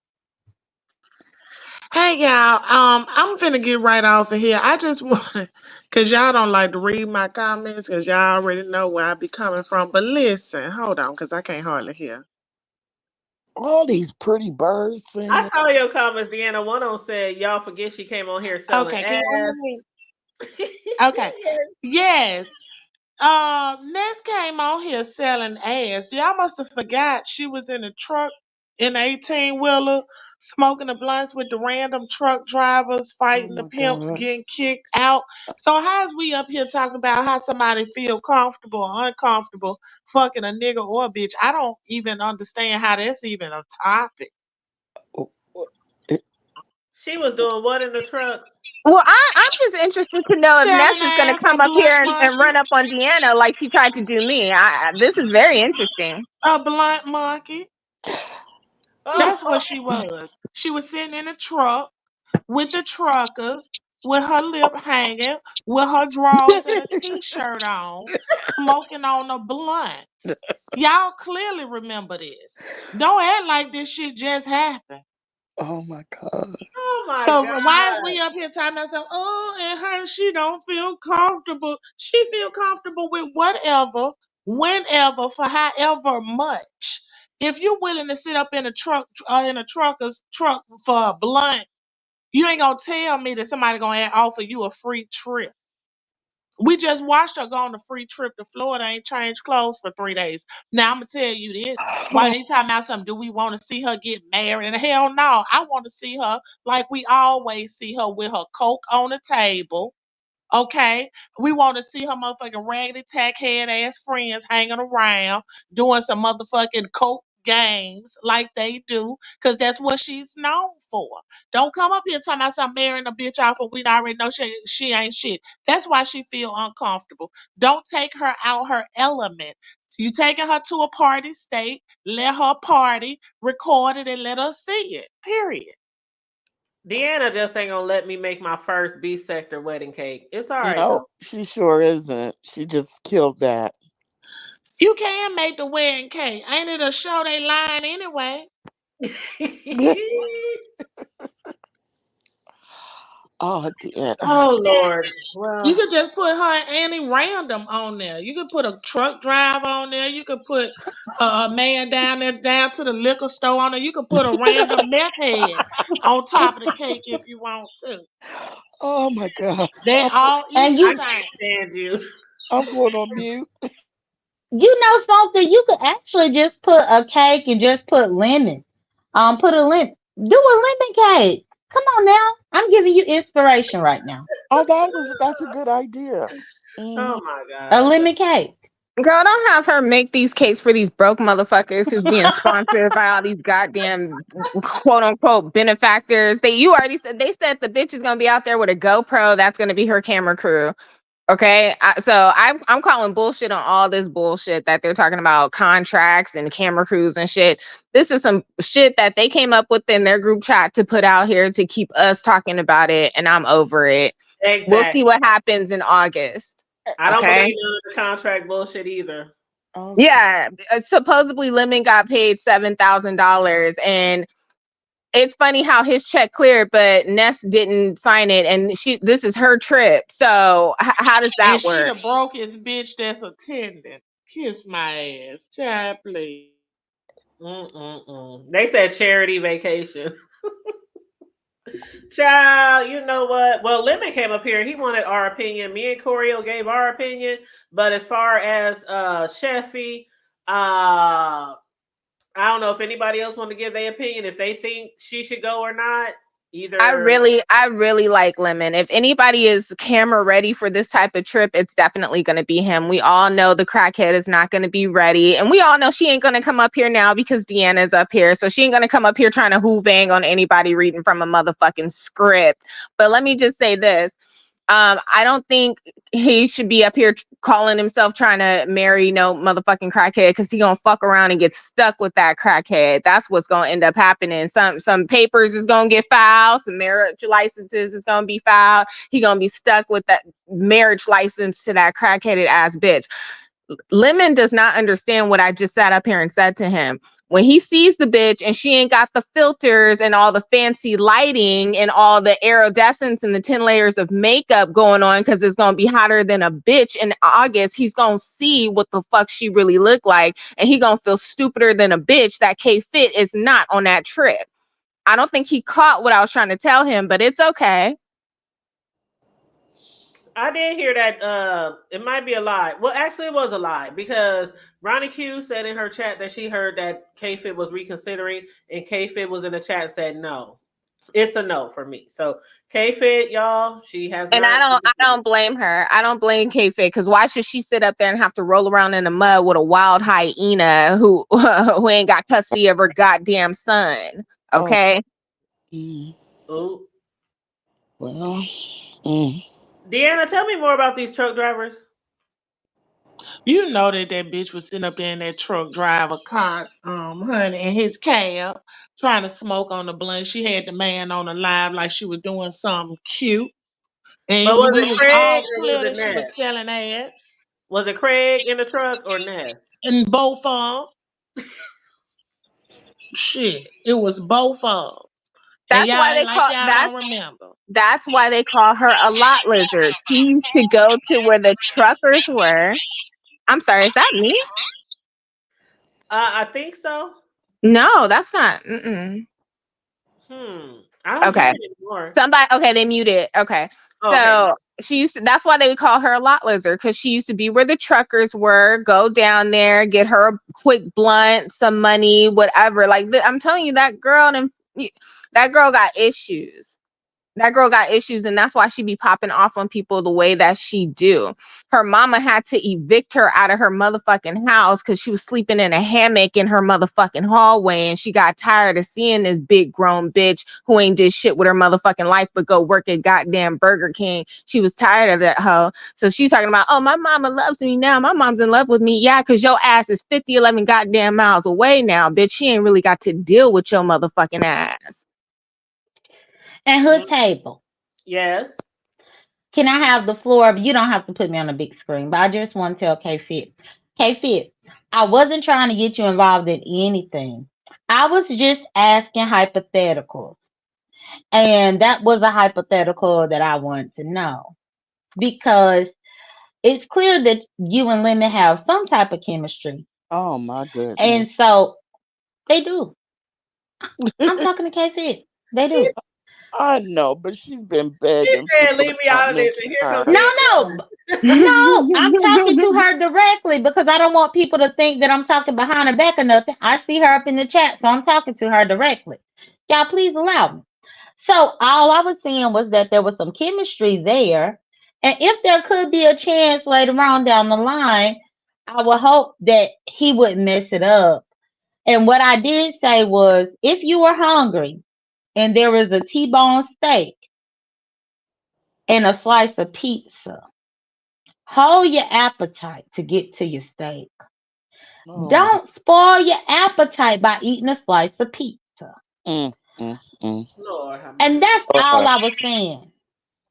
Hey y'all, I'm finna get right off of here. I just want, cause y'all don't like to read my comments, cause y'all already know where I be coming from. But listen, hold on, cause I can't hardly hear. All these pretty birds I singing. saw your comments, Deanna. One of them said, "Y'all forget she came on here selling Okay, can y'all hear ass." me? Okay, yes. Ness came on here selling ass. Y'all must have forgot she was in a truck in 18-wheeler, smoking the blunts with the random truck drivers, Oh fighting the my pimps, God. getting kicked out. So how's we up here talking about how somebody feel comfortable or uncomfortable fucking a nigga or a bitch? I don't even understand how that's even a topic. Oh, it- She was doing what in the trucks? well, I'm just interested to know if Selling Ness is going to ass come a up blunt here and monkey. run up on Deanna like she tried to do me. This is very interesting. A blunt monkey. That's what Oh, she was. She was sitting in a truck with the truckers, with her lip hanging, with her drawers and a t-shirt on, smoking on a blunt. Y'all clearly remember this. Don't act like this shit just happened. oh my God. oh my So why is God! we up here talking about some, oh, and her, she don't feel comfortable. She feel comfortable with whatever, whenever, for however much. If you're willing to sit up in a trucker's truck for a blunt, you ain't gonna tell me that somebody gonna offer you a free trip. We just watched her go on a free trip to Florida, ain't changed clothes for 3 days. Now I'm gonna tell you this. Why they talking about something? Do we want to see her get married? And hell no. I want to see her like we always see her, with her coke on the table. Okay, we want to see her motherfucking raggedy tack head ass friends hanging around doing some motherfucking coke games like they do, because that's what she's known for. Don't come up here talking about some marrying a bitch off and we already know she ain't shit. That's why she feel uncomfortable. Don't take her out her element. You taking her to a party state, let her party, record it, and let us see it. Period. Deanna just ain't gonna let me make my first B sector wedding cake. It's all right No, though. she sure isn't. She just killed that. You can make the wedding cake. Ain't it a show they lying anyway? Oh, Deanna. Oh Lord. You Well, could just put her and Annie Random on there. You could put a truck driver on there. You could put a man down there down to the liquor store on there. You could put a random meth head on top of the cake if you want to. Oh my God. They all eat And the I you can't same. stand you. I'm going on mute. you know something, you could actually just put a cake and just put lemon. Put a lemon. Do a lemon cake. Come on now. I'm giving you inspiration right now. Oh, that's a good idea. Oh Mhm. my A God. lemon cake. Girl, don't have her make these cakes for these broke motherfuckers who's being sponsored by all these goddamn quote unquote benefactors. You already said, they said the bitch is gonna be out there with a GoPro. That's gonna be her camera crew. Okay, I'm calling bullshit on all this bullshit that they're talking about, contracts and camera crews and shit. This is some shit that they came up with in their group chat to put out here to keep us talking about it, and I'm over it. We'll see Exactly. what happens in August. I don't Okay. believe none of the contract bullshit either. Okay. Yeah, supposedly Lemon got paid $7,000, and it's funny how his check cleared, but Ness didn't sign it, and this is her trip. So how does And that she work? the brokest bitch that's attending. Kiss my ass. Child, please. They said charity vacation. Child, you know what? Well, Lemon came up here. He wanted our opinion. Me and Corio gave our opinion. But as far as Sheffy, I don't know if anybody else want to give their opinion, if they think she should go or not. I Either really like Lemon. If anybody is camera ready for this type of trip, it's definitely going to be him. We all know the crackhead is not going to be ready. And we all know she ain't going to come up here now because Deanna's up here. So she ain't going to come up here trying to bang on anybody reading from a motherfucking script. But let me just say this. I don't think he should be up here calling himself trying to marry no motherfucking crackhead, because he gonna fuck around and get stuck with that crackhead. That's what's gonna end up happening. Some papers is gonna get filed, some marriage licenses is gonna be filed. He gonna be stuck with that marriage license to that crackheaded ass bitch. Lemon does not understand what I just sat up here and said to him. When he sees the bitch and she ain't got the filters and all the fancy lighting and all the iridescence and the 10 layers of makeup going on, because it's going to be hotter than a bitch in August, he's going to see what the fuck she really look like. And he going to feel stupider than a bitch that K-Fit is not on that trip. I don't think he caught what I was trying to tell him, but it's okay. I did hear that it might be a lie. Well, actually it was a lie, because Ronnie Q said in her chat that she heard that K-Fit was reconsidering, and K-Fit was in the chat and said no. It's a no for me. So K-Fit, y'all, she has And not. I don't blame her. I don't blame K-Fit, because why should she sit up there and have to roll around in the mud with a wild hyena who who ain't got custody of her goddamn son? Oh. Okay. Ooh. Well. Deanna, tell me more about these truck drivers. You know that bitch was sitting up there in that truck driver car, honey, in his cab, trying to smoke on the blunt. She had the man on the live like she was doing something cute. But And was we it was all Craig or was clear it that she was Ness? selling ass. Was it Craig in the truck or Ness? And both of them. Shit. It was both of them. And That's y'all why act they like call y'all don't remember. that's why they call her a lot lizard. She used to go to where the truckers were. I'm sorry, is that me? I think so. No, that's not. Mm-mm. I don't hear Okay. it anymore. Somebody. Okay, they muted. Okay. Okay. So she used to. That's why they would call her a lot lizard, because she used to be where the truckers were. Go down there, get her a quick blunt, some money, whatever. Like I'm telling you, that girl got issues. That girl got issues, and that's why she be popping off on people the way that she do. Her mama had to evict her out of her motherfucking house because she was sleeping in a hammock in her motherfucking hallway, and she got tired of seeing this big grown bitch who ain't did shit with her motherfucking life but go work at goddamn Burger King. She was tired of that hoe. So she's talking about, oh, my mama loves me now. My mom's in love with me. Yeah, because your ass is 11 goddamn miles away now, bitch. She ain't really got to deal with your motherfucking ass. And Hood Table. Yes. Can I have the floor? You don't have to put me on a big screen, but I just want to tell K-Fit. K-Fit, I wasn't trying to get you involved in anything. I was just asking hypotheticals. And that was a hypothetical that I wanted to know. Because it's clear that you and Lemon have some type of chemistry. Oh my goodness. And so they do. I'm talking to K-Fit. They do. I know, but she's been begging. She said, "Leave me out of this." And here comes No, I'm talking to her directly because I don't want people to think that I'm talking behind her back or nothing. I see her up in the chat, so I'm talking to her directly. Y'all, please allow me. So all I was saying was that there was some chemistry there, and if there could be a chance later on down the line, I would hope that he wouldn't mess it up. And what I did say was, if you were hungry and there is a T-bone steak and a slice of pizza, hold your appetite to get to your steak. Oh, Don't spoil your appetite by eating a slice of pizza. Lord, and that's all I was saying.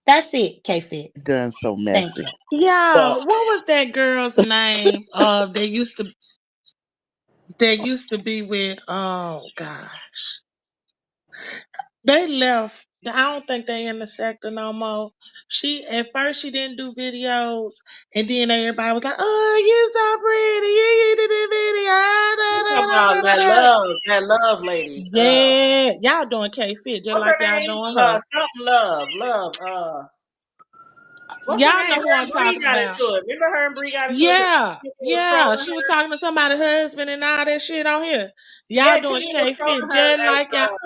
That's it, K-Fit. Done so Thank messy. you. Yeah, what was that girl's name? They used to be with. Oh gosh, they left. I don't think they in the sector no more. She at first she didn't do videos, and then everybody was like, "Oh, you so pretty, you did the video." talking about that love lady. Yeah, y'all doing K-Fit just What's like her y'all name? doing her. Something love. What's her Y'all name? know who Her I'm and Bree talking got about. into it. Remember her and Bree got into it because Yeah, people was yeah. trolling She was her. talking to somebody's husband and all that shit on here. Y'all Yeah, doing Kenny was K-Fit trolling her just as like y'all.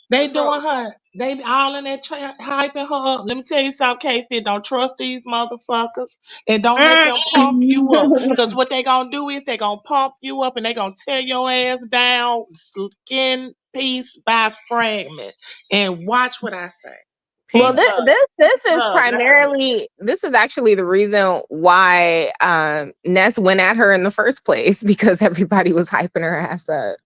They troll. doing her. They all in there hyping her up. Let me tell you something, K-Fit. Don't trust these motherfuckers. And don't let them pump you up. Because what they going to do is they going to pump you up and they going to tear your ass down skin piece by fragment. And watch what I say. Well, Peace, love. this is Love, primarily, this is actually the reason why Ness went at her in the first place, because everybody was hyping her ass up.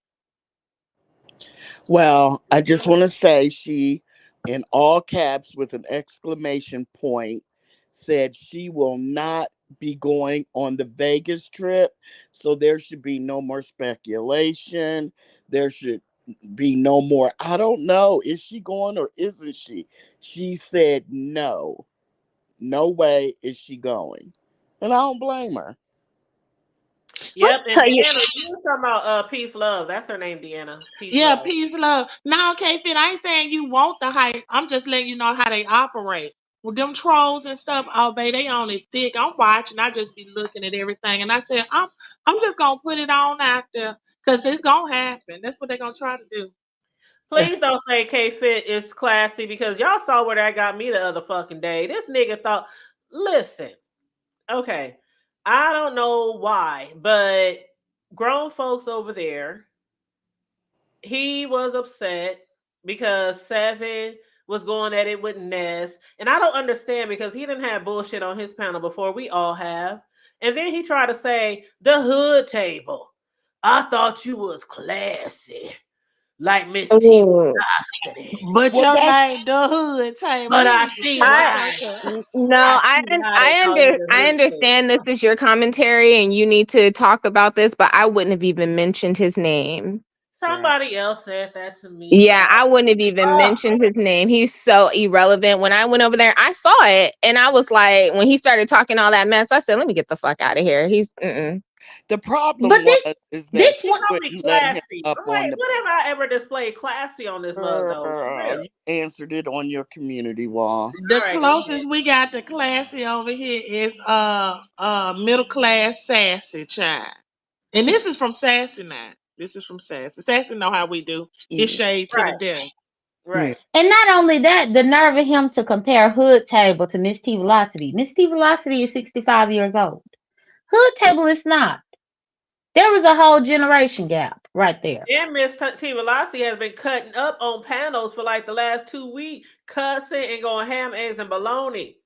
Well, I just want to say she, in all caps with an exclamation point, said she will not be going on the Vegas trip. So there should be no more speculation. There should be no more. I don't know. Is she going or isn't she? She said no. No way is she going. And I don't blame her. Yep, and tell you- Deanna, you was talking about peace, love. That's her name, Deanna. Peace, Yeah, love. peace, love. Now, K-Fit, I ain't saying you want the hype. I'm just letting you know how they operate. With them trolls and stuff, oh, babe, they on it thick. I'm watching. I just be looking at everything. And I said, I'm just going to put it on out there because it's going to happen. That's what they're going to try to do. Please don't say K-Fit is classy because y'all saw where that got me the other fucking day. This nigga thought, listen, okay, I don't know why, but grown folks over there, he was upset because Seven was going at it with Ness. And I don't understand because he didn't have bullshit on his panel before. We all have. And then he tried to say, the hood table. I thought you was classy. Like Miss T. But Well, your that's name, the hood table. But You I need to see shut the why. fuck up. No, I see why they call you the I hood understand this is your commentary and you need to talk about this, but I wouldn't have even mentioned his name. Somebody else said that to me. Yeah, I wouldn't have even mentioned his name. He's so irrelevant. When I went over there, I saw it and I was like, when he started talking all that mess, I said, let me get the fuck out of here. The problem But is that this she He one, called me wouldn't let him classy. up I'm on like, the what have I ever displayed classy on this mug though? For girl. real. You answered it on your community wall. The All right, go ahead. closest we got to classy over here is middle class sassy child. And this is from Sassy now. This is from Sassy. Sassy know how we do. It's Yeah. shade to the Right, death. Yeah. right. and not only that, the nerve of him to compare Hood Table to Miss T Velocity. Miss T Velocity is 65 years old. Hood Table is not. There was a whole generation gap right there. And Miss T. Velocity has been cutting up on panels for like the last 2 weeks, cussing and going ham, eggs, and bologna.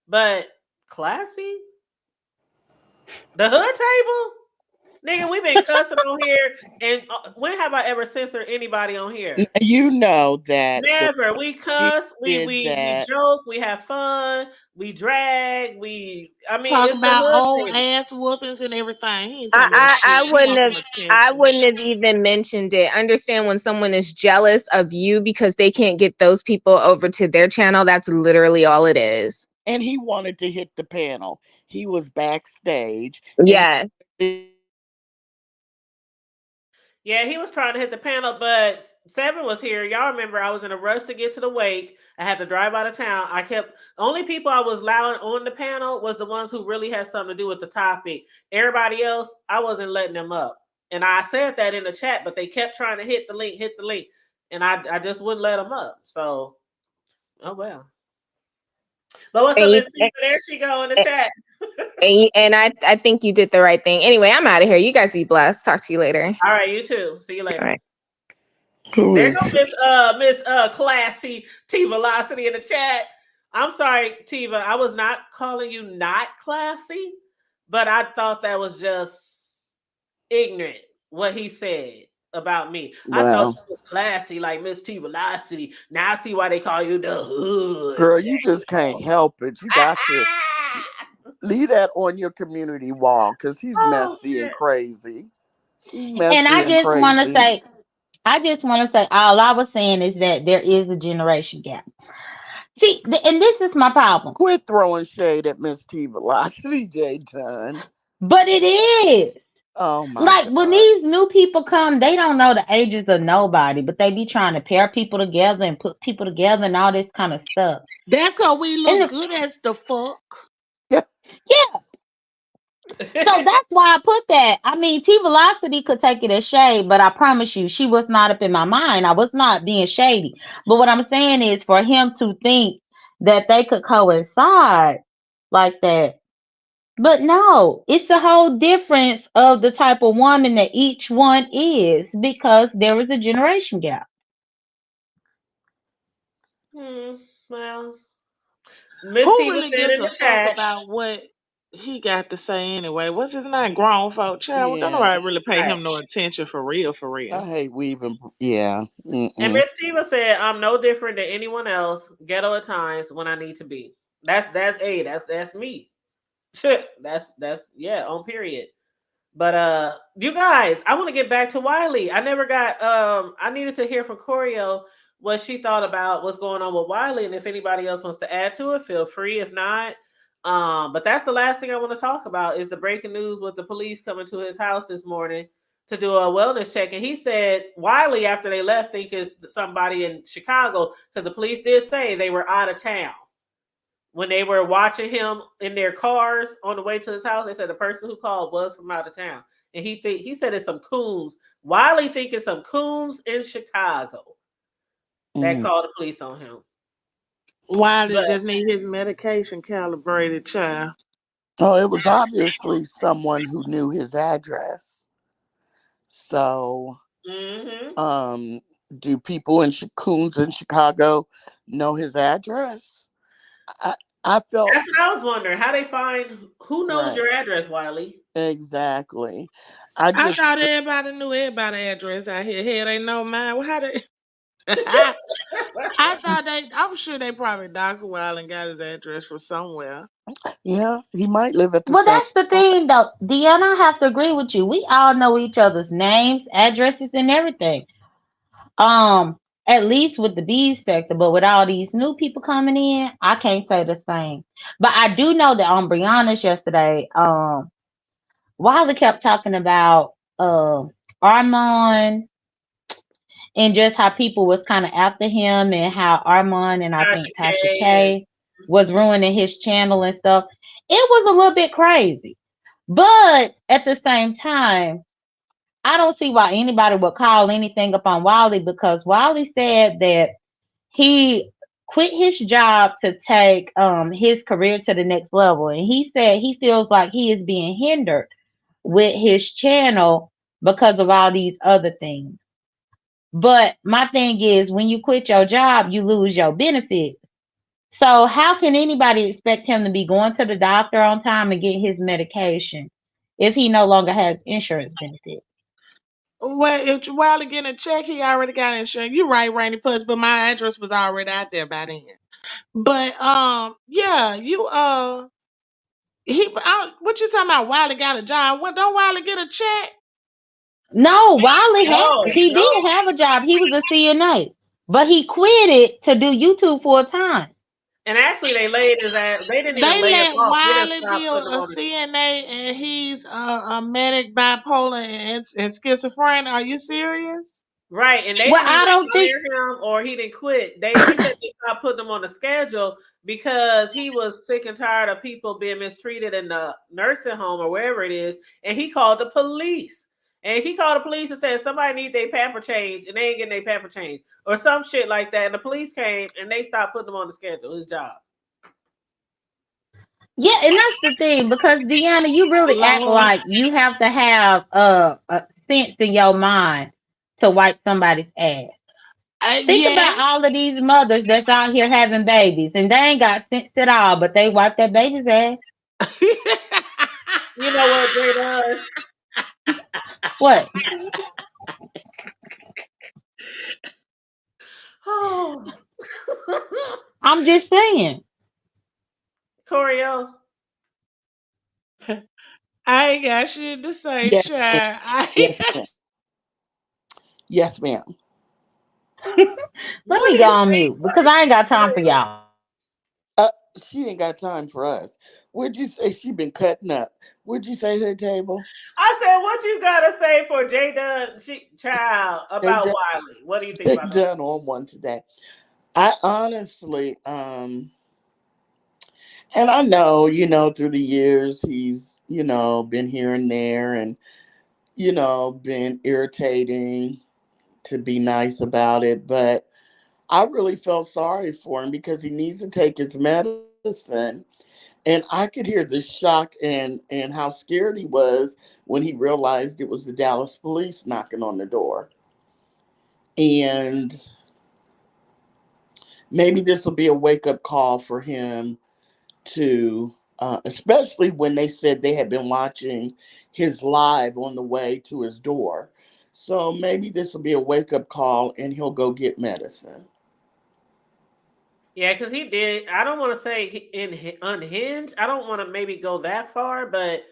But classy? The hood table? Nigga, we been cussing on here. And when have I ever censored anybody on here? You know that the Never. We you cuss, did we that. joke, we have fun, we drag, I mean, Talk it's the about hood old table. ass whoopings and everything. He ain't talking about I shit. He wouldn't want have some I attention. wouldn't have even mentioned it. Understand when someone is jealous of you because they can't get those people over to their channel. That's literally all it is. And he wanted to hit the panel. He was backstage and Yes. Yeah, he was trying to hit the panel, but Seven was here. Y'all remember I was in a rush to get to the wake. I had to drive out of town. Only people I was allowing on the panel was the ones who really had something to do with the topic. Everybody else, I wasn't letting them up. And I said that in the chat, but they kept trying to hit the link. And I just wouldn't let them up. So, oh well. But what's up, And, Miss T? There she go in the chat. and I think you did the right thing. Anyway, I'm out of here. You guys be blessed. Talk to you later. All right, you too. See you later. All right. Who There is go Miss Classy T Velocity in the chat. I'm sorry, Tiva. I was not calling you not classy, but I thought that was just ignorant what he said about me. I thought well, you was classy like Miss T Velocity. Now I see why they call you the hood. girl, you just can't help it. You got to leave that on your community wall because he's Oh, messy and shit. crazy. He's And messy I and just want to crazy. say, all I was saying is that there is a generation gap. See, and this is my problem. Quit throwing shade at Miss T Velocity, J Dunn. But it is. Oh my Like when God. these new people come, they don't know the ages of nobody, but they be trying to pair people together and put people together and all this kind of stuff. That's cause we And look good as the fuck. Yeah. so that's why I put that. I mean, T Velocity could take it as shade, but I promise you, she was not up in my mind. I was not being shady. But what I'm saying is for him to think that they could coincide like that. But no, it's a whole difference of the type of woman that each one is because there is a generation gap. Well, Miss Who Tiva really said gives in a the fuck chat. about what he got to say anyway? What's his name? Grown folk child. Well, don't Yeah. nobody really pay Right. him no attention for real, for I real. hate weaving. Yeah. And Mm-mm. Miss Tiva said, "I'm no different than anyone else. Ghetto at times when I need to be. That's me. that's yeah, on period. But you guys, I want to get back to Wiley. I never got I needed to hear from Corio what she thought about what's going on with Wiley, and if anybody else wants to add to it, feel free. If not, but that's the last thing I want to talk about is the breaking news with the police coming to his house this morning to do a wellness check. And he said Wiley, after they left, think it's somebody in Chicago because the police did say they were out of town. When they were watching him in their cars on the way to his house, they said the person who called was from out of town, and he said it's some coons. Wiley think it's some coons in Chicago that called the police on him. Wiley But just need his medication calibrated, child. Oh, it was obviously someone who knew his address. So, do people in coons in Chicago know his address? I felt that's what I was wondering. How they find who knows right. your address, Wiley? Exactly. I thought everybody knew everybody's address out here. Hell, they know mine. Well, how they? I'm sure they probably doxed Wiley and got his address from somewhere. Yeah, he might live at the Well, same. that's the thing, though, Deanna. I have to agree with you. We all know each other's names, addresses, and everything. At least with the bees sector, but with all these new people coming in, I can't say the same. But I do know that on Brianna's yesterday, Wiley kept talking about Armand and just how people was kind of after him and how Armand and I Tasha think Tasha K and K was ruining his channel and stuff. It was a little bit crazy. But at the same time, I don't see why anybody would call anything upon Wally because Wally said that he quit his job to take his career to the next level. And he said he feels like he is being hindered with his channel because of all these other things. But my thing is, when you quit your job, you lose your benefits. So how can anybody expect him to be going to the doctor on time and get his medication if he no longer has insurance benefits? Well, if Wiley getting a check, he already got insurance. You're right, Rainy Puss, but my address was already out there by then. But yeah, what you talking about? Wiley got a job. What don't Wiley get a check? No, Wiley no, he no. did have a job. He was a CNA, but he quit it to do YouTube full time. And actually, they laid his ass. They didn't even They lay him let off. They just Wiley stopped be a, putting him a on the. CNA and he's a manic bipolar and schizophrenic. Are you serious? Right, and they Well, didn't I even don't think. fire him or he didn't quit. He said they stopped putting him on the schedule because he was sick and tired of people being mistreated in the nursing home or wherever it is, and he called the police. And he called the police and said somebody need their pamper change and they ain't getting their pamper change or some shit like that. And the police came and they stopped putting him on the schedule, his job. Yeah, and that's the thing because Deanna, you really act Lord. like you have to have a sense in your mind to wipe somebody's ass. Think Yeah. about all of these mothers that's out here having babies and they ain't got sense at all, but they wipe that baby's ass. You know what, Jada? What? Oh, I'm just saying. Corio. I ain't got shit to say, Yes, ma'am. child. Yes, ma'am. Yes, ma'am. Let What me do go you on think? mute because I ain't got time for y'all. Uh, she ain't got time for us. Would you say she been cutting up? Would you say her table? I said, what you gotta say for Jada child They about done, Wiley? What do you think they about that? done on one today. I honestly, and I know, through the years he's, been here and there and, been irritating to be nice about it. But I really felt sorry for him because he needs to take his medicine. And I could hear the shock and how scared he was when he realized it was the Dallas police knocking on the door. And maybe this will be a wake up call for him to, especially when they said they had been watching his live on the way to his door. So maybe this will be a wake up call and he'll go get medicine. Yeah, because he did. I don't want to say unhinged. I don't want to maybe go that far, but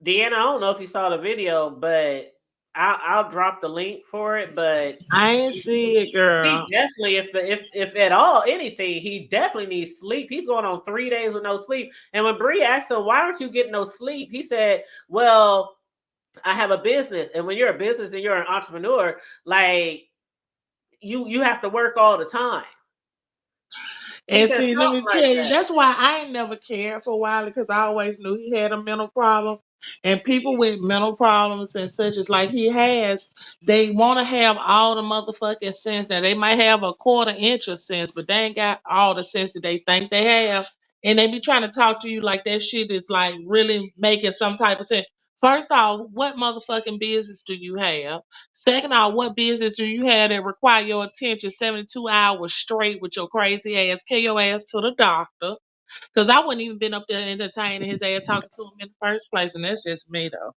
Deanna, I don't know if you saw the video, but I'll drop the link for it. But I ain't see it, he girl. definitely, if at all anything, he definitely needs sleep. He's going on 3 days with no sleep. And when Bree asked him, "Why aren't you getting no sleep?" He said, "Well, I have a business, and when you're a business and you're an entrepreneur, like you have to work all the time." He And said see, let something me tell like you, that. that's why I ain't never cared for Wiley because I always knew he had a mental problem. And people with mental problems and such as like he has, they want to have all the motherfucking sense. Now they might have a quarter inch of sense, but they ain't got all the sense that they think they have. And they be trying to talk to you like that shit is like really making some type of sense. First off, what motherfucking business do you have? Second off, what business do you have that require your attention 72 hours straight with your crazy ass? Kill your ass to the doctor. Because I wouldn't even been up there entertaining his ass talking to him in the first place. And that's just me though.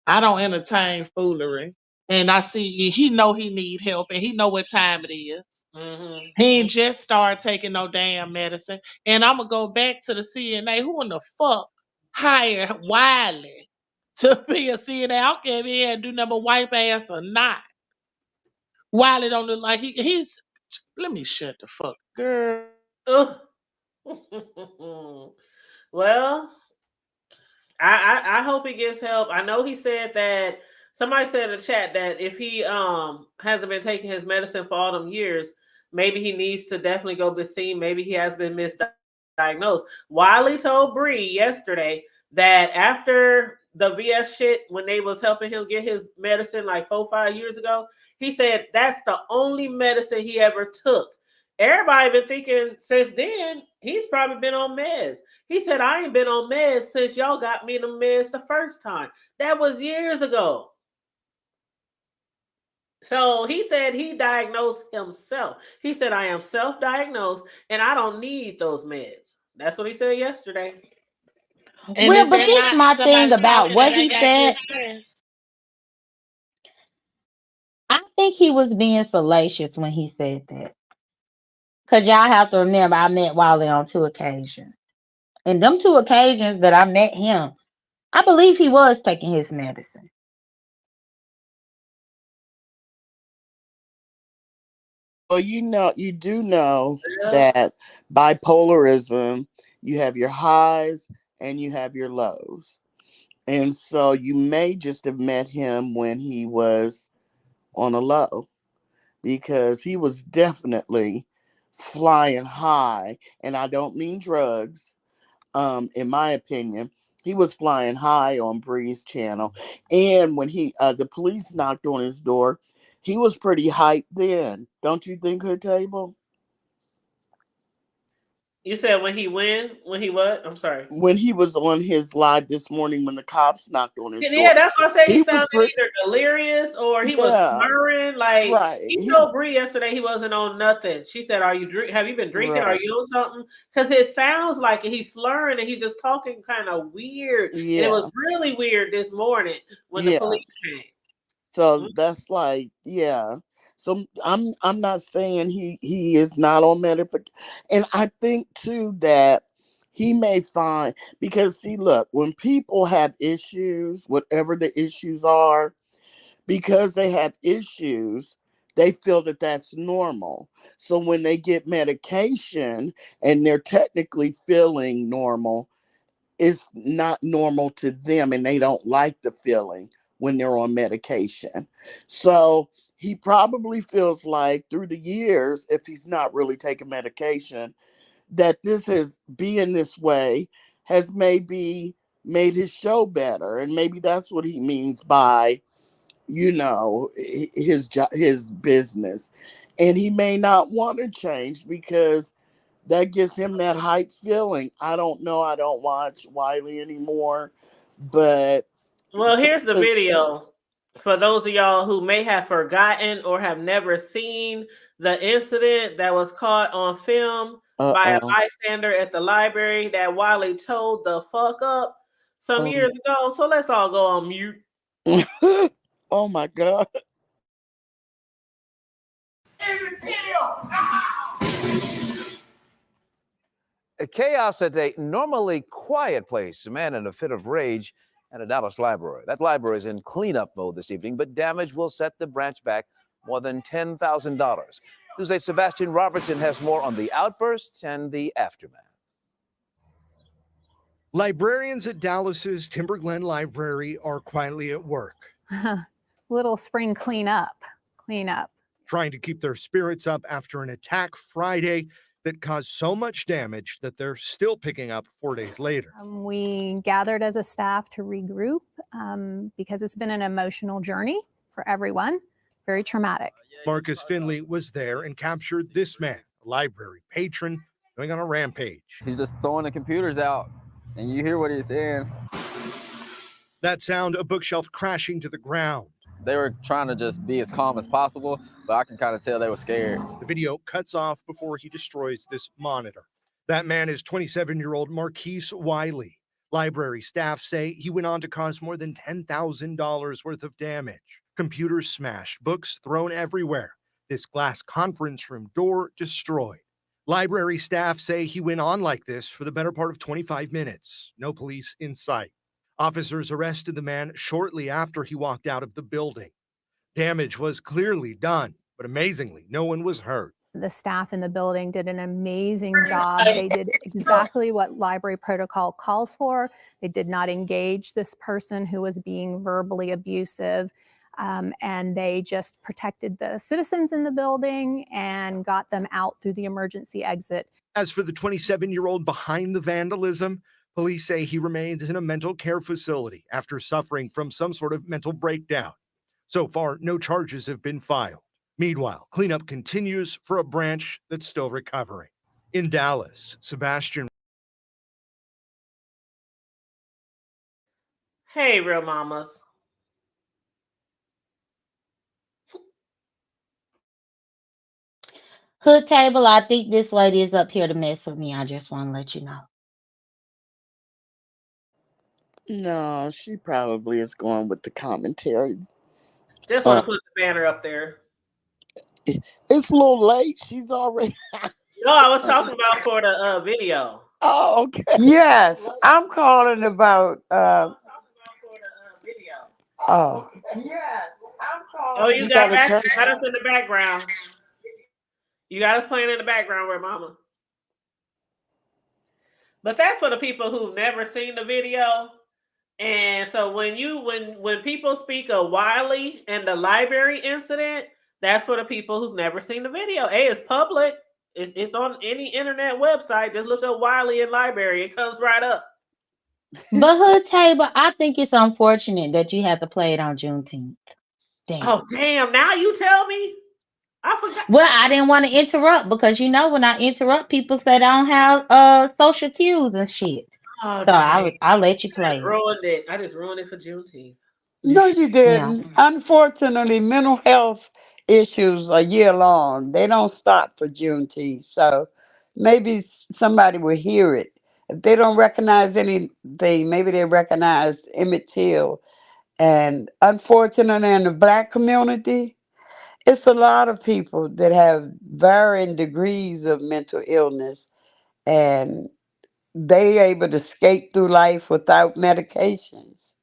I don't entertain foolery. And I see he know he need help and he know what time it is. He Mm-hmm. ain't just started taking no damn medicine. And I'm gonna go back to the CNA. Who in the fuck hired Wiley to be a CNA? I don't care if he had to do number wipe ass or not. Wiley don't look like he's. Let me shut the fuck, girl. Ugh. Well, I hope he gets help. I know he said that somebody said in the chat that if he hasn't been taking his medicine for all them years, maybe he needs to definitely go be seen. Maybe he has been misdiagnosed. Wiley told Bree yesterday that after the VS shit, when they was helping him get his medicine like 4 or 5 years ago, he said that's the only medicine he ever took. Everybody been thinking since then he's probably been on meds. He said, I ain't been on meds since y'all got me the meds the first time. That was years ago. So he said he diagnosed himself. He said, I am self-diagnosed and I don't need those meds. That's what he said yesterday. And Well, is but that this not my thing somebody about talking that what ain't he got good said. sense? I think he was being salacious when he said that. Cause y'all have to remember I met Wally on 2 occasions. And them 2 occasions that I met him, I believe he was taking his medicine. Well, you do know that bipolarism, you have your highs and you have your lows. And so you may just have met him when he was on a low because he was definitely flying high. And I don't mean drugs, in my opinion. He was flying high on Bree's channel. And when the police knocked on his door, he was pretty hyped then. Don't you think, Hood Table? You said when he what? I'm sorry. When he was on his live this morning when the cops knocked on his Yeah, door, that's why I say he he was sounded pretty, either delirious or he was yeah, slurring. Like right. he told Bree yesterday he wasn't on nothing. She said, "Are you drink? Have you been drinking? Are Right. you on something?" Because it sounds like he's slurring and he's just talking kind of weird. And it Yeah. was really weird this morning when the Yeah. police came. So that's like, yeah. So I'm not saying he is not on medication, and I think too that he may find, because see, look, when people have issues, whatever the issues are, because they have issues, they feel that that's normal. So when they get medication and they're technically feeling normal, it's not normal to them and they don't like the feeling when they're on medication. So he probably feels like through the years, if he's not really taking medication, that this has being this way has maybe made his show better. And maybe that's what he means by, his business. And he may not want to change because that gives him that hype feeling. I don't know. I don't watch Wiley anymore, but Well, here's the video for those of y'all who may have forgotten or have never seen the incident that was caught on film by a bystander at the library that Wiley told the fuck up some years ago. So let's all go on mute. Oh my God. Chaos at a normally quiet place. A man in a fit of rage at a Dallas library. That library is in cleanup mode this evening, but damage will set the branch back more than $10,000. Tuesday, Sebastian Robertson has more on the outbursts and the aftermath. Librarians at Dallas's Timber Glen Library are quietly at work. Little spring cleanup. Trying to keep their spirits up after an attack Friday that caused so much damage that they're still picking up 4 days later. We gathered as a staff to regroup because it's been an emotional journey for everyone, very traumatic. Marcus Finley was there and captured this man, a library patron, going on a rampage. He's just throwing the computers out, and you hear what he's saying. That sound, a bookshelf crashing to the ground. They were trying to just be as calm as possible, but I can kind of tell they were scared. The video cuts off before he destroys this monitor. That man is 27-year-old Marquise Wiley. Library staff say he went on to cause more than $10,000 worth of damage. Computers smashed, books thrown everywhere. This glass conference room door destroyed. Library staff say he went on like this for the better part of 25 minutes. No police in sight. Officers arrested the man shortly after he walked out of the building. Damage was clearly done, but amazingly, no one was hurt. The staff in the building did an amazing job. They did exactly what library protocol calls for. They did not engage this person who was being verbally abusive. And they just protected the citizens in the building and got them out through the emergency exit. As for the 27-year-old behind the vandalism, police say he remains in a mental care facility after suffering from some sort of mental breakdown. So far, no charges have been filed. Meanwhile, cleanup continues for a branch that's still recovering. In Dallas, Sebastian. Hey, real mamas. Hood table, I think this lady is up here to mess with me. I just want to let you know. No, she probably is going with the commentary. Just want to put the banner up there. It's a little late. She's already. No, I was talking about for the video. Oh, okay. Yes, I'm calling about. Oh. Yes, I'm calling. Oh, you got us in the background. You got us playing in the background, where mama. But that's for the people who've never seen the video. And so when people speak of Wiley and the library incident, that's for the people who's never seen the video. It's public. It's on any internet website. Just look up Wiley and library. It comes right up. But Hood Table, I think it's unfortunate that you have to play it on Juneteenth. Damn. Oh, damn. Now you tell me? I forgot. Well, I didn't want to interrupt because, when I interrupt, people say I don't have social cues and shit. Oh, so I'll let you play it. I just ruined it for Juneteenth. No, you didn't. Yeah. Unfortunately, mental health issues are year long. They don't stop for Juneteenth. So maybe somebody will hear it. If they don't recognize anything, maybe they recognize Emmett Till. And unfortunately, in the Black community, it's a lot of people that have varying degrees of mental illness, and they able to skate through life without medications.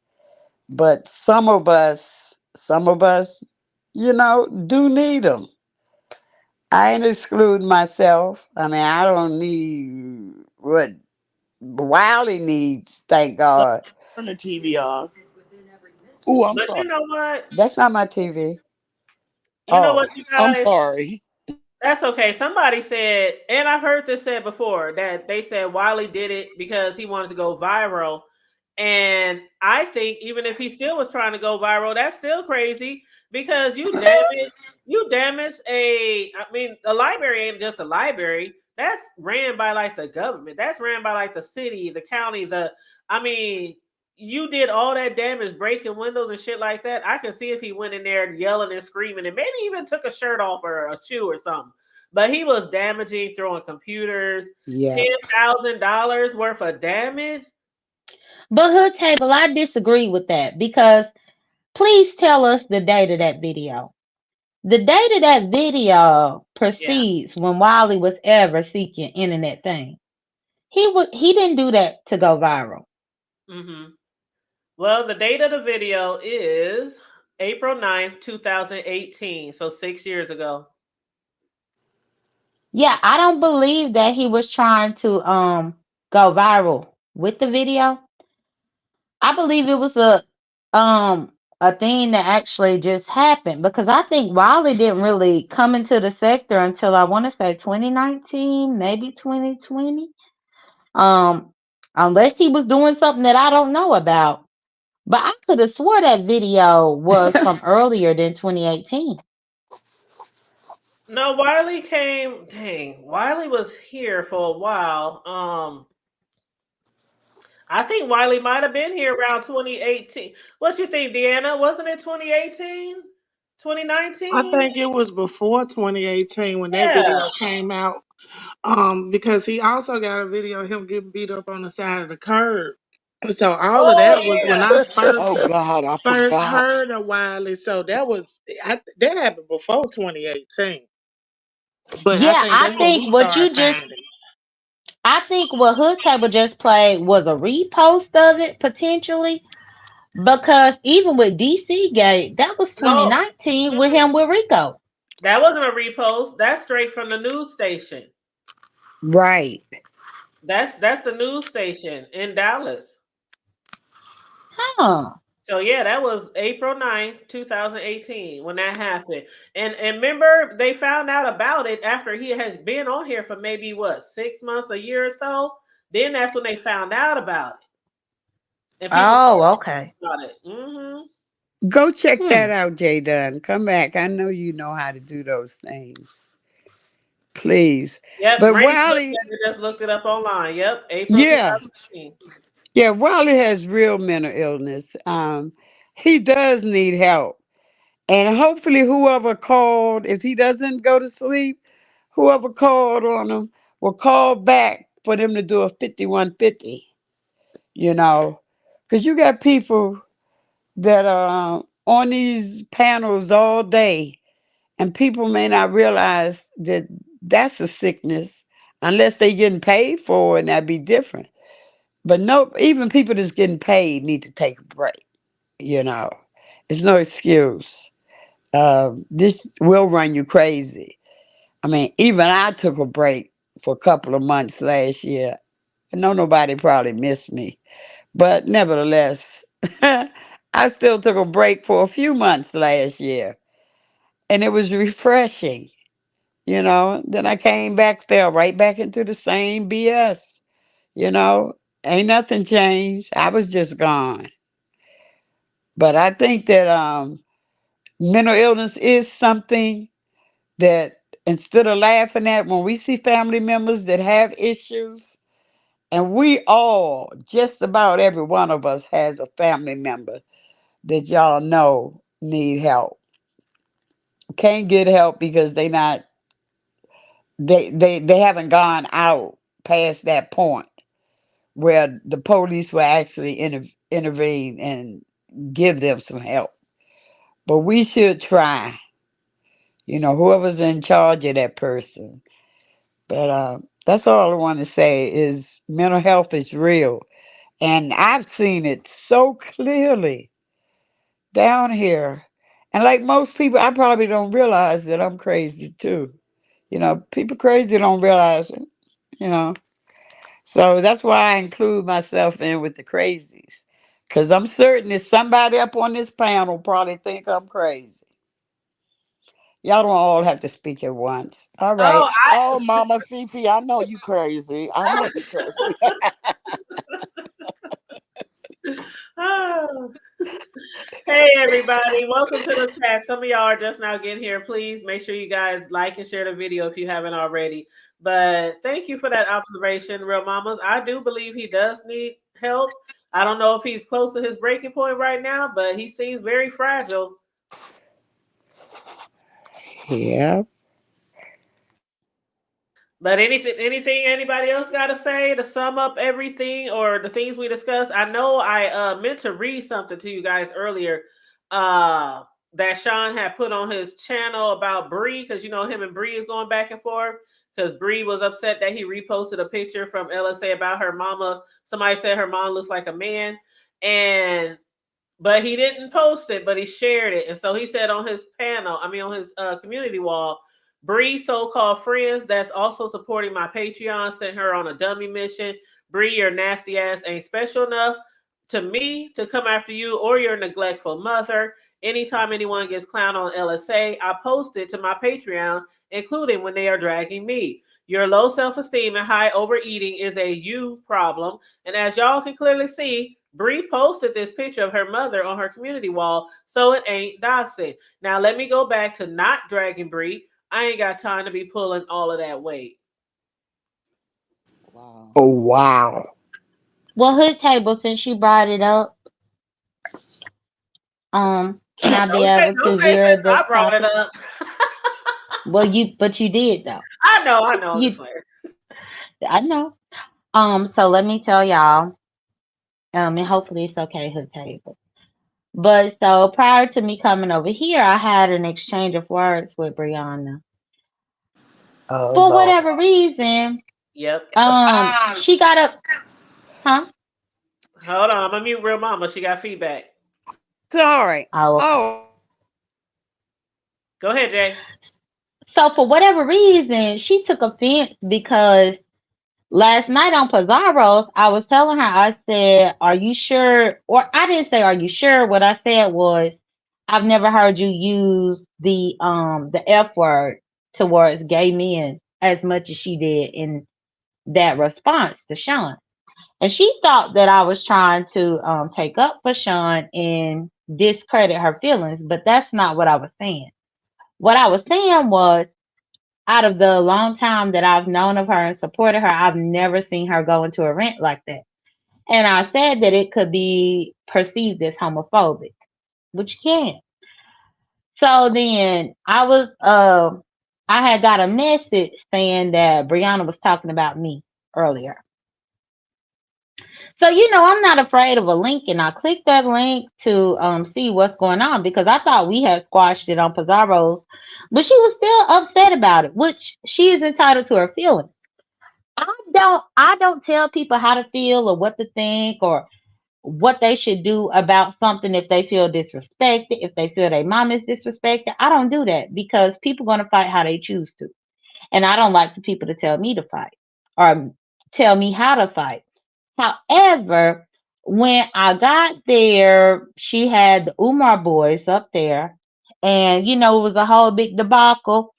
But some of us, do need them. I ain't excluding myself. I mean, I don't need what Wiley needs, thank God. Turn the TV off. Oh, I'm but sorry. You know what? That's not my TV. You know what, you guys? I'm sorry. That's okay. Somebody said, and I've heard this said before, that they said Wiley did it because he wanted to go viral. And I think even if he still was trying to go viral, that's still crazy because you damage the library ain't just a library. That's ran by like the government. That's ran by like the city, the county, you did all that damage, breaking windows and shit like that. I can see if he went in there yelling and screaming and maybe even took a shirt off or a shoe or something. But he was damaging, throwing computers, $10,000 worth of damage. But Hood Table, I disagree with that because please tell us the date of that video. The date of that video precedes when Wally was ever seeking internet fame. He didn't do that to go viral. Mm-hmm. Well, the date of the video is April 9th, 2018. So 6 years ago. Yeah, I don't believe that he was trying to go viral with the video. I believe it was a thing that actually just happened because I think Wally didn't really come into the sector until I want to say 2019, maybe 2020. Unless he was doing something that I don't know about. But I could have swore that video was from earlier than 2018. No, Wiley came. Dang, Wiley was here for a while. I think Wiley might have been here around 2018. What you think, Deanna? Wasn't it 2018? 2019? I think it was before 2018 when that video came out. Because he also got a video of him getting beat up on the side of the curb. So all of that was when I first heard of Wiley. So that happened before 2018. But I think what Hood Table just played was a repost of it potentially, because even with DC Gate, that was 2019 with him with Rico. That wasn't a repost. That's straight from the news station. Right. That's the news station in Dallas. Huh. So yeah, that was April 9th, 2018 when that happened. And remember they found out about it after he has been on here for maybe what, 6 months, a year or so. Then that's when they found out about it. And people Oh, started okay. talking about it. Mm-hmm. Go check that Hmm. out, Jay Dunn. Come back. I know you know how to do those things. Please. Yep, But Rainy just Wiley, said they just looked it up online. Yep, April yeah. 2018. Yeah, Wally has real mental illness. He does need help. And hopefully whoever called, if he doesn't go to sleep, whoever called on him will call back for them to do a 5150, you know. Because you got people that are on these panels all day, and people may not realize that that's a sickness unless they getting paid for it, and that'd be different. But no, even people that's getting paid need to take a break, you know. It's no excuse. This will run you crazy. I mean, even I took a break for a couple of months last year. I know nobody probably missed me, but nevertheless, I still took a break for a few months last year, and it was refreshing, you know. Then I came back, fell right back into the same BS, you know. Ain't nothing changed. I was just gone. But I think that mental illness is something that instead of laughing at when we see family members that have issues, and we all, just about every one of us, has a family member that y'all know need help. Can't get help because they haven't gone out past that point where the police will actually intervene and give them some help. But we should try, you know, whoever's in charge of that person. But that's all I want to say is mental health is real. And I've seen it so clearly down here. And like most people, I probably don't realize that I'm crazy too. You know, people crazy don't realize it, you know. So that's why I include myself in with the crazies. Because I'm certain that somebody up on this panel probably think I'm crazy. Y'all don't all have to speak at once. All Oh, right. Oh, Mama Fifi, I know you crazy. I know you crazy. oh. Hey everybody, welcome to the chat. Some of y'all are just now getting here. Please make sure you guys like and share the video if you haven't already. But thank you for that observation, Real Mamas. I do believe he does need help. I don't know if he's close to his breaking point right now, but he seems very fragile. Yeah. But anything anybody else got to say to sum up everything or the things we discussed? I know I meant to read something to you guys earlier that Sean had put on his channel about Bree, because you know him and Bree is going back and forth. Because Bree was upset that he reposted a picture from LSA about her mama. Somebody said her mom looks like a man, and but he didn't post it, but he shared it. And so he said on his panel, I mean on his community wall, Bree so-called friends that's also supporting my Patreon sent her on a dummy mission. Bree, your nasty ass ain't special enough to me to come after you or your neglectful mother. Anytime anyone gets clowned on LSA, I post it to my Patreon, including when they are dragging me. Your low self-esteem and high overeating is a you problem. And as y'all can clearly see, Bree posted this picture of her mother on her community wall, so it ain't doxing. Now let me go back to not dragging Bree. I ain't got time to be pulling all of that weight. Wow. Oh, wow. Well, hood table, since you brought it up, can I be able Don't to say veer since I the brought it topic? up. Well, but you did though. I know, I'm just You, playing. I know. So let me tell y'all, and hopefully it's okay, hood table. But so prior to me coming over here, I had an exchange of words with Brianna. Oh, For Lord. whatever reason, Yep. she got up, huh? Hold on, I'm gonna mute Real Mama. She got feedback. Sorry. Oh, okay. Oh, Go ahead, Jay. So for whatever reason, she took offense because last night on Pizarro's, I was telling her, I said, "Are you sure?" Or I didn't say, "Are you sure?" What I said was, "I've never heard you use the F word towards gay men as much as she did in that response to Sean." And she thought that I was trying to take up for Sean and discredit her feelings, but that's not what I was saying. What I was saying was, out of the long time that I've known of her and supported her, I've never seen her go into a rant like that. And I said that it could be perceived as homophobic, which you can. So then I had got a message saying that Brianna was talking about me earlier. So I'm not afraid of a link, and I clicked that link to see what's going on because I thought we had squashed it on Pizarro's, but she was still upset about it, which she is entitled to her feelings. I don't tell people how to feel or what to think or what they should do about something if they feel disrespected, if they feel their mom is disrespected. I don't do that because people are going to fight how they choose to. And I don't like for people to tell me to fight or tell me how to fight. However, when I got there, she had the Umar boys up there. And, it was a whole big debacle.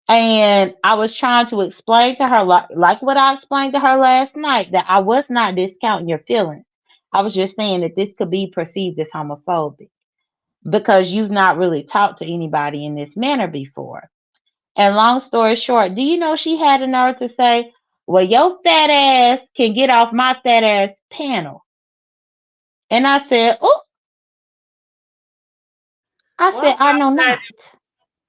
And I was trying to explain to her, like what I explained to her last night, that I was not discounting your feelings. I was just saying that this could be perceived as homophobic because you've not really talked to anybody in this manner before. And long story short, do you know she had the nerve to say, "Well, your fat ass can get off my fat ass panel." And I said, "Oh," I Well, said, "I know not."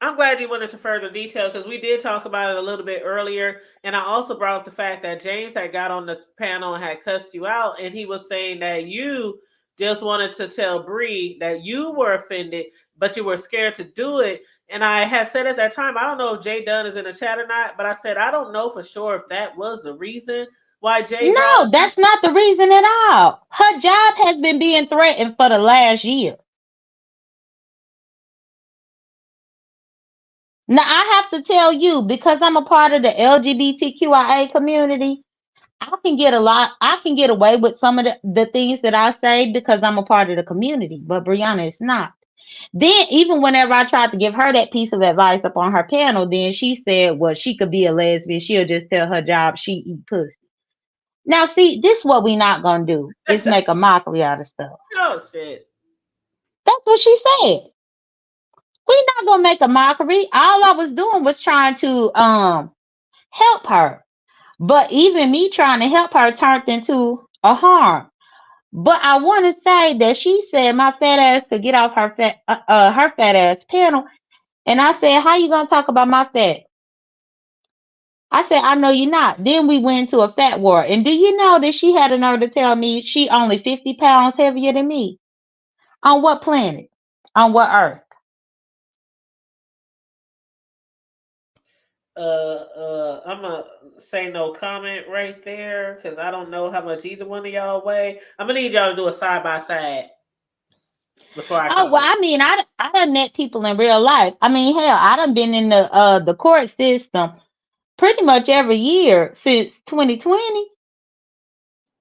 I'm glad you went into further detail because we did talk about it a little bit earlier. And I also brought up the fact that James had got on the panel and had cussed you out. And he was saying that you just wanted to tell Bree that you were offended, but you were scared to do it. And I had said at that time, I don't know if Jay Dunn is in the chat or not, but I said, I don't know for sure if that was the reason why Jay brought No, it. that's not the reason at all. Her job has been being threatened for the last year. Now, I have to tell you, because I'm a part of the LGBTQIA community, I can get away with some of the things that I say because I'm a part of the community, but Brianna is not. Then, even whenever I tried to give her that piece of advice up on her panel, then she said, well, she could be a lesbian. She'll just tell her job she eat pussy. Now, see, this is what we not going to do, is make a mockery out of stuff. Oh, shit. That's what she said. We not going to make a mockery. All I was doing was trying to help her. But even me trying to help her turned into a harm. But I want to say that she said my fat ass could get off her fat ass panel, and I said, "How you gonna talk about my fat?" I said, "I know you're not." Then we went into a fat war, and do you know that she had a nerve to tell me she only 50 pounds heavier than me? On what planet? On what earth? I'm gonna say no comment right there because I don't know how much either one of y'all weigh. I'm gonna need y'all to do a side by side before I Oh well, comment. I mean, I done met people in real life. I mean, hell, I done been in the court system pretty much every year since 2020.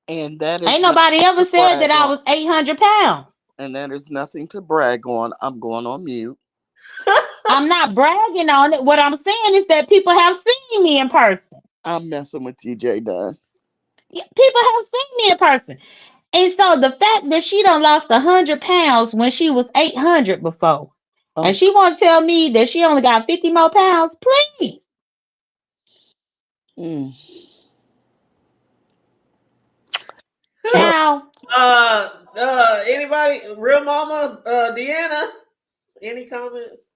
And that Ain't is nothing nobody ever to said that brag I on. was 800 pounds. And that is nothing to brag on. I'm going on mute. I'm not bragging on it. What I'm saying is that people have seen me in person. I'm messing with you, J Dunn. Yeah, people have seen me in person. And so the fact that she done lost 100 pounds when she was 800 before, and Oh, she want to tell me that she only got 50 more pounds, please. mm. Child. Anybody? Real Mama, Deanna. Any comments?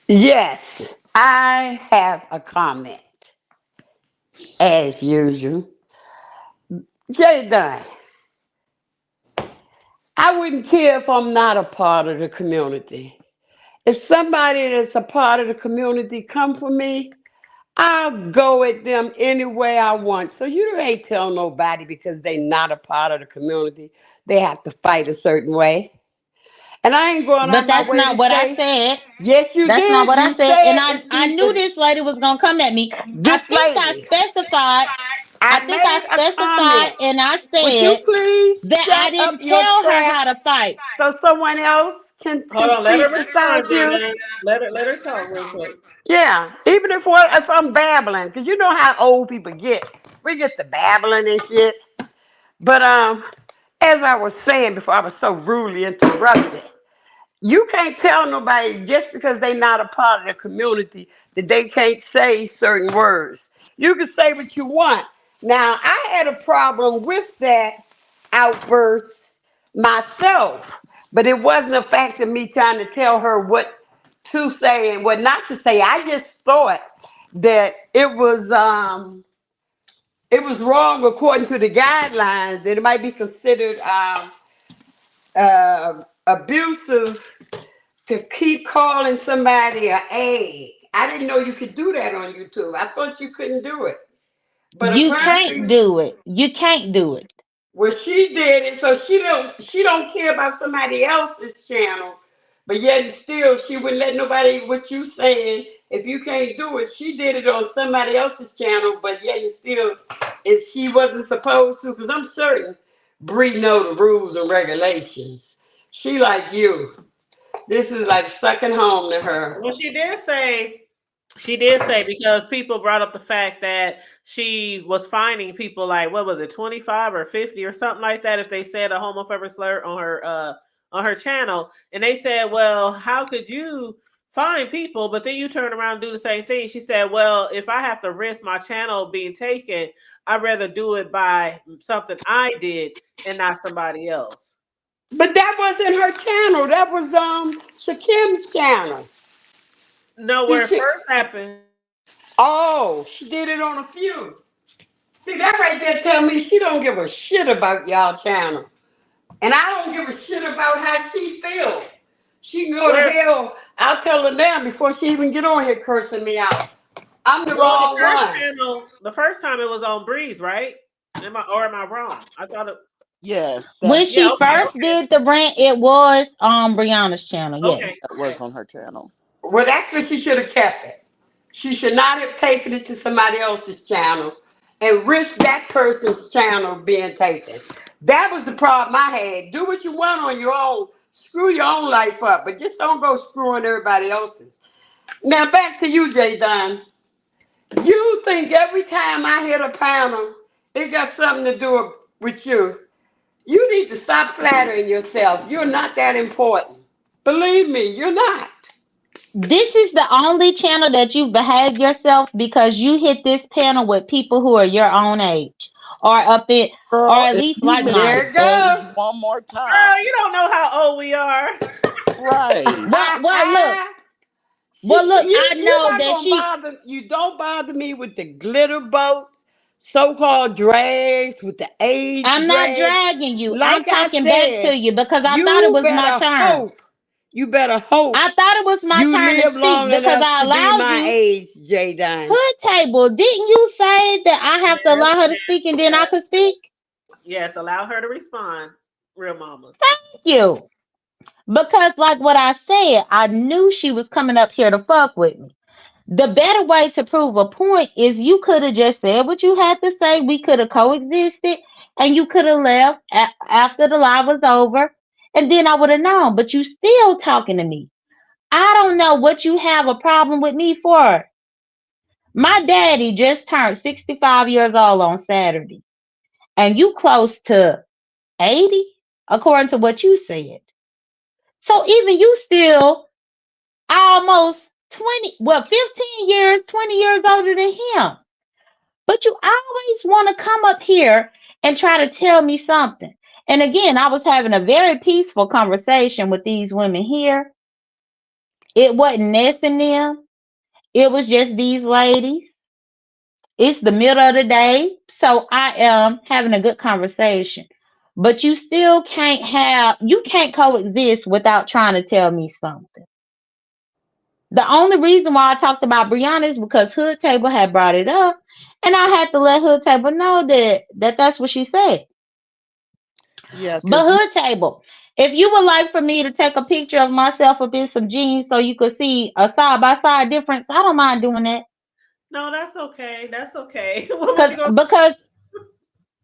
Yes, I have a comment as usual. Jay Dunn, I wouldn't care if I'm not a part of the community. If somebody that's a part of the community come for me, I'll go at them any way I want. So you ain't tell nobody because they not a part of the community, they have to fight a certain way. And I ain't going But on my that's way to not what I say, said. yes, you That's not did. what I You said. And said if I she, knew if this lady was gonna come at me. I this think I lady, specified. I I think I made a specified, comment. and I Would you said please that I shut didn't up your tell her trap how to fight. so someone else Hold can on, let her speak respond, besides you? Jaden. Let her talk real quick. Yeah, even if I'm babbling, because you know how old people get. We get the babbling and shit. But as I was saying before, I was so rudely interrupted. You can't tell nobody just because they not a part of the community that they can't say certain words. You can say what you want. Now, I had a problem with that outburst myself, but it wasn't a fact of me trying to tell her what to say and what not to say. I just thought that it was wrong according to the guidelines that it might be considered abusive to keep calling somebody a egg. I didn't know you could do that on YouTube. I thought you couldn't do it. But You apparently, can't do it. You can't do it. well, she did it, so she don't care about somebody else's channel. But yet and still she wouldn't let nobody what you saying. If you can't do it, she did it on somebody else's channel, but yet and still if she wasn't supposed to, because I'm certain Bree know the rules and regulations. She like you. This is like sucking home to her. Well, she did say because people brought up the fact that she was fining people like what was it, 25 or 50 or something like that if they said a homophobic slur on her channel. And they said, well, how could you fine people, but then you turn around and do the same thing? She said, well, if I have to risk my channel being taken, I'd rather do it by something I did and not somebody else. But that wasn't her channel. That was Shakim's channel. No, See, where it first happened. oh, she did it on a few. See, that right there tell me she don't give a shit about y'all channel. And I don't give a shit about how she feels. She can go to Where hell. I'll tell her now before she even get on here cursing me out. I'm the Well, the wrong first one. channel, the first time it was on Breeze, right? Am I wrong? I thought it. Yes, When that's Yeah. she Okay. first did the rant, it was on Brianna's channel. Yes. Okay. that was Okay. on her channel. Well, that's what she should have kept it. She should not have taken it to somebody else's channel and risked that person's channel being taken. That was the problem I had. Do what you want on your own. Screw your own life up, but just don't go screwing everybody else's. Now back to you, Jay Dunn. You think every time I hit a panel, it got something to do with you. You need to stop flattering yourself. You're not that important. Believe me, you're not. This is the only channel that you behave yourself because you hit this panel with people who are your own age or up in or Girl, at if least you like mention There it minded. goes. age one more time, Girl, you don't know how old we are. right? Well look, I You know not that gonna she bother. You don't bother me with the glitter boats, so-called drags, with the age I'm not drags. dragging you. I'm Like I talking back to said, you because I thought it you was my better turn. hope. You better hope I thought it was my you turn to live speak long because enough I to be allowed my you. age, Jaden. Hood table, didn't you say that I have to allow Yes, her to yes, speak and then I yes, could speak? yes. Allow her to respond. Real mamas. Thank you. Because like what I said, I knew she was coming up here to fuck with me. The better way to prove a point is you could have just said what you had to say. We could have coexisted and you could have left after the live was over. And then I would have known. But you still talking to me. I don't know what you have a problem with me for. My daddy just turned 65 years old on Saturday. And you close to 80, according to what you said. So even you still almost 15 years, 20 years older than him. But you always want to come up here and try to tell me something. And again, I was having a very peaceful conversation with these women here. It wasn't Ness and them. It was just these ladies. It's the middle of the day. So I am having a good conversation. But you can't coexist without trying to tell me something. The only reason why I talked about Brianna is because Hood Table had brought it up, and I had to let Hood Table know that that's what she said. Yeah, But because Hood Table, If you would like for me to take a picture of myself up in some jeans so you could see a side by side difference, I don't mind doing that. No, that's okay. That's okay. What was Cause you gonna because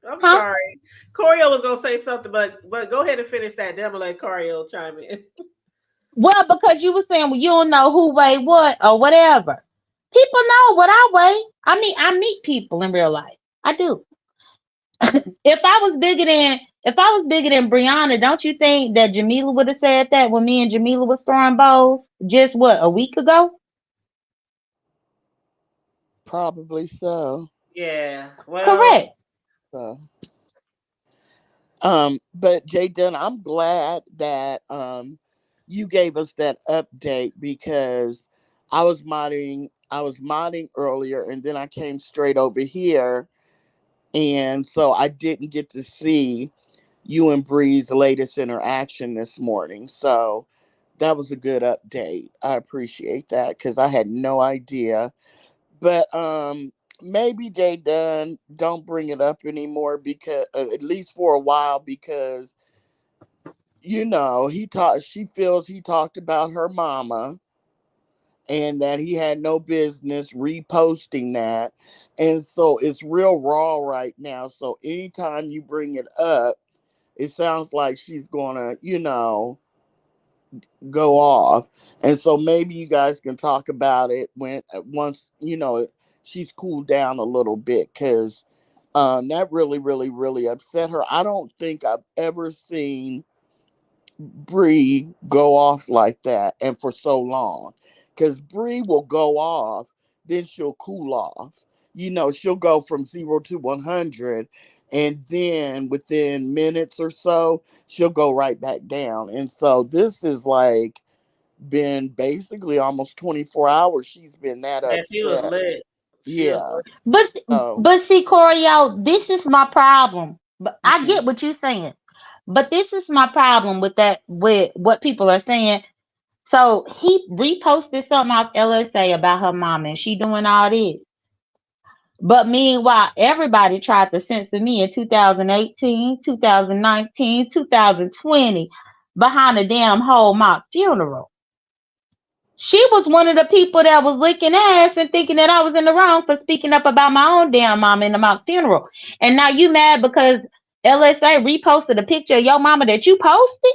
I'm huh? sorry. Corio was gonna say something, but go ahead and finish that. Then I'm gonna let Corio chime in. Well, because you were saying, well, you don't know who weigh what or whatever. People know what I weigh. I mean, I meet people in real life. I do. If I was bigger than Brianna, don't you think that Jamila would have said that when me and Jamila was throwing bows just what, a week ago? Probably so. Yeah. Well, Correct. So, but Jay Dunn, I'm glad that you gave us that update because I was modding earlier and then I came straight over here and so I didn't get to see you and Bree's latest interaction this morning. So that was a good update. I appreciate that because I had no idea. But maybe Jay Dunn don't bring it up anymore because at least for a while because she feels he talked about her mama and that he had no business reposting that. And so it's real raw right now. So anytime you bring it up, it sounds like she's gonna, go off. And so maybe you guys can talk about it once, she's cooled down a little bit because that really, really, really upset her. I don't think I've ever seen Bree go off like that and for so long. Because Bree will go off, then she'll cool off. She'll go from 0 to 100, and then within minutes or so, she'll go right back down. And so this is like been basically almost 24 hours. She's been that yeah, she was upset. lit. She was Yeah. lit. But So, but see, Corio, this is my problem. But I mhm. get what you're saying. But this is my problem with that, with what people are saying. So he reposted something off LSA about her mom and she doing all this. But meanwhile, everybody tried to censor me in 2018, 2019, 2020 behind a damn whole mock funeral. She was one of the people that was licking ass and thinking that I was in the wrong for speaking up about my own damn mama in the mock funeral. And now you mad because LSA reposted a picture of your mama that you posted?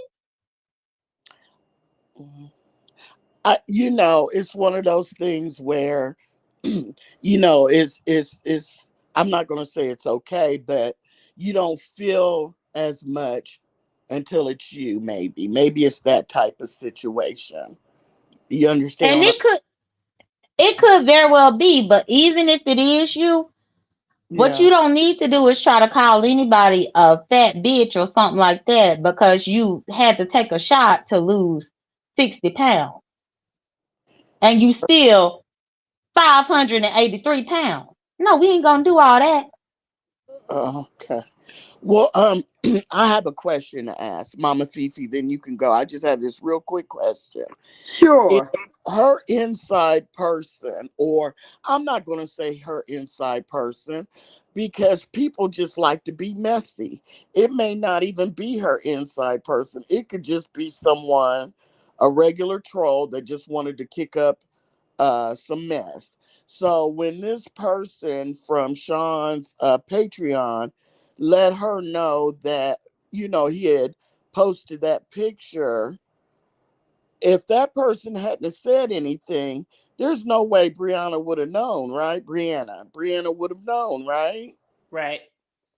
It's one of those things where, it's. I'm not gonna say it's okay, but you don't feel as much until it's you. Maybe it's that type of situation. You understand And what? it could very well be, but even if it is you, what Yeah. you don't need to do is try to call anybody a fat bitch or something like that because you had to take a shot to lose 60 pounds and you still 583 pounds. No, we ain't gonna do all that. Okay. Well, I have a question to ask Mama Fifi. Then you can go. I just have this real quick question. If Sure. her inside person, or I'm not going to say her inside person because people just like to be messy. It may not even be her inside person. It could just be someone, a regular troll that just wanted to kick up some mess. So when this person from Sean's Patreon let her know that, he had posted that picture, if that person hadn't said anything, there's no way Brianna would have known, right? Brianna would have known, right? Right.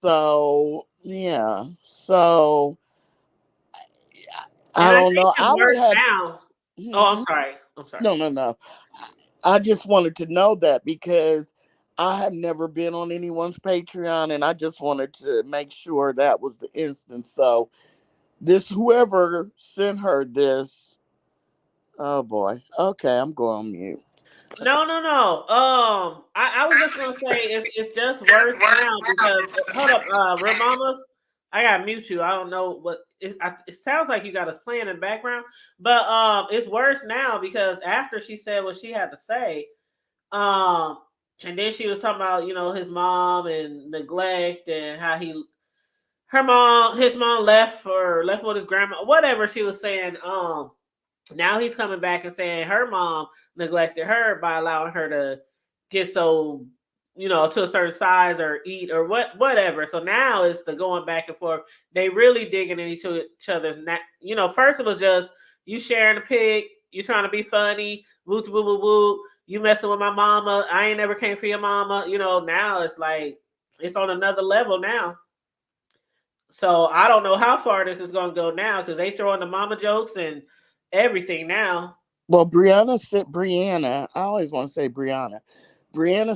So yeah, so I And I don't think know. it's I would worse have. now. Oh, I'm Mhm. sorry. I'm sorry. No, no, no. I just wanted to know that because I have never been on anyone's Patreon, and I just wanted to make sure that was the instance. So this whoever sent her this. Oh boy. Okay, I'm going on mute. No, no, no. I was just gonna say it's just worse now because hold up, real mamas. I gotta mute you. I don't know what it sounds like. You got us playing in the background, but it's worse now because after she said what she had to say, and then she was talking about his mom and neglect and his mom left with his grandma, whatever she was saying. Now he's coming back and saying her mom neglected her by allowing her to get so, to a certain size or eat or whatever. So now it's the going back and forth. They really digging into each other's. First it was just you sharing a pic, you trying to be funny, woo woo woo woo. You messing with my mama. I ain't never came for your mama. Now it's like it's on another level now. So I don't know how far this is going to go now because they throwing the mama jokes and everything now. Well, Brianna, I always want to say Brianna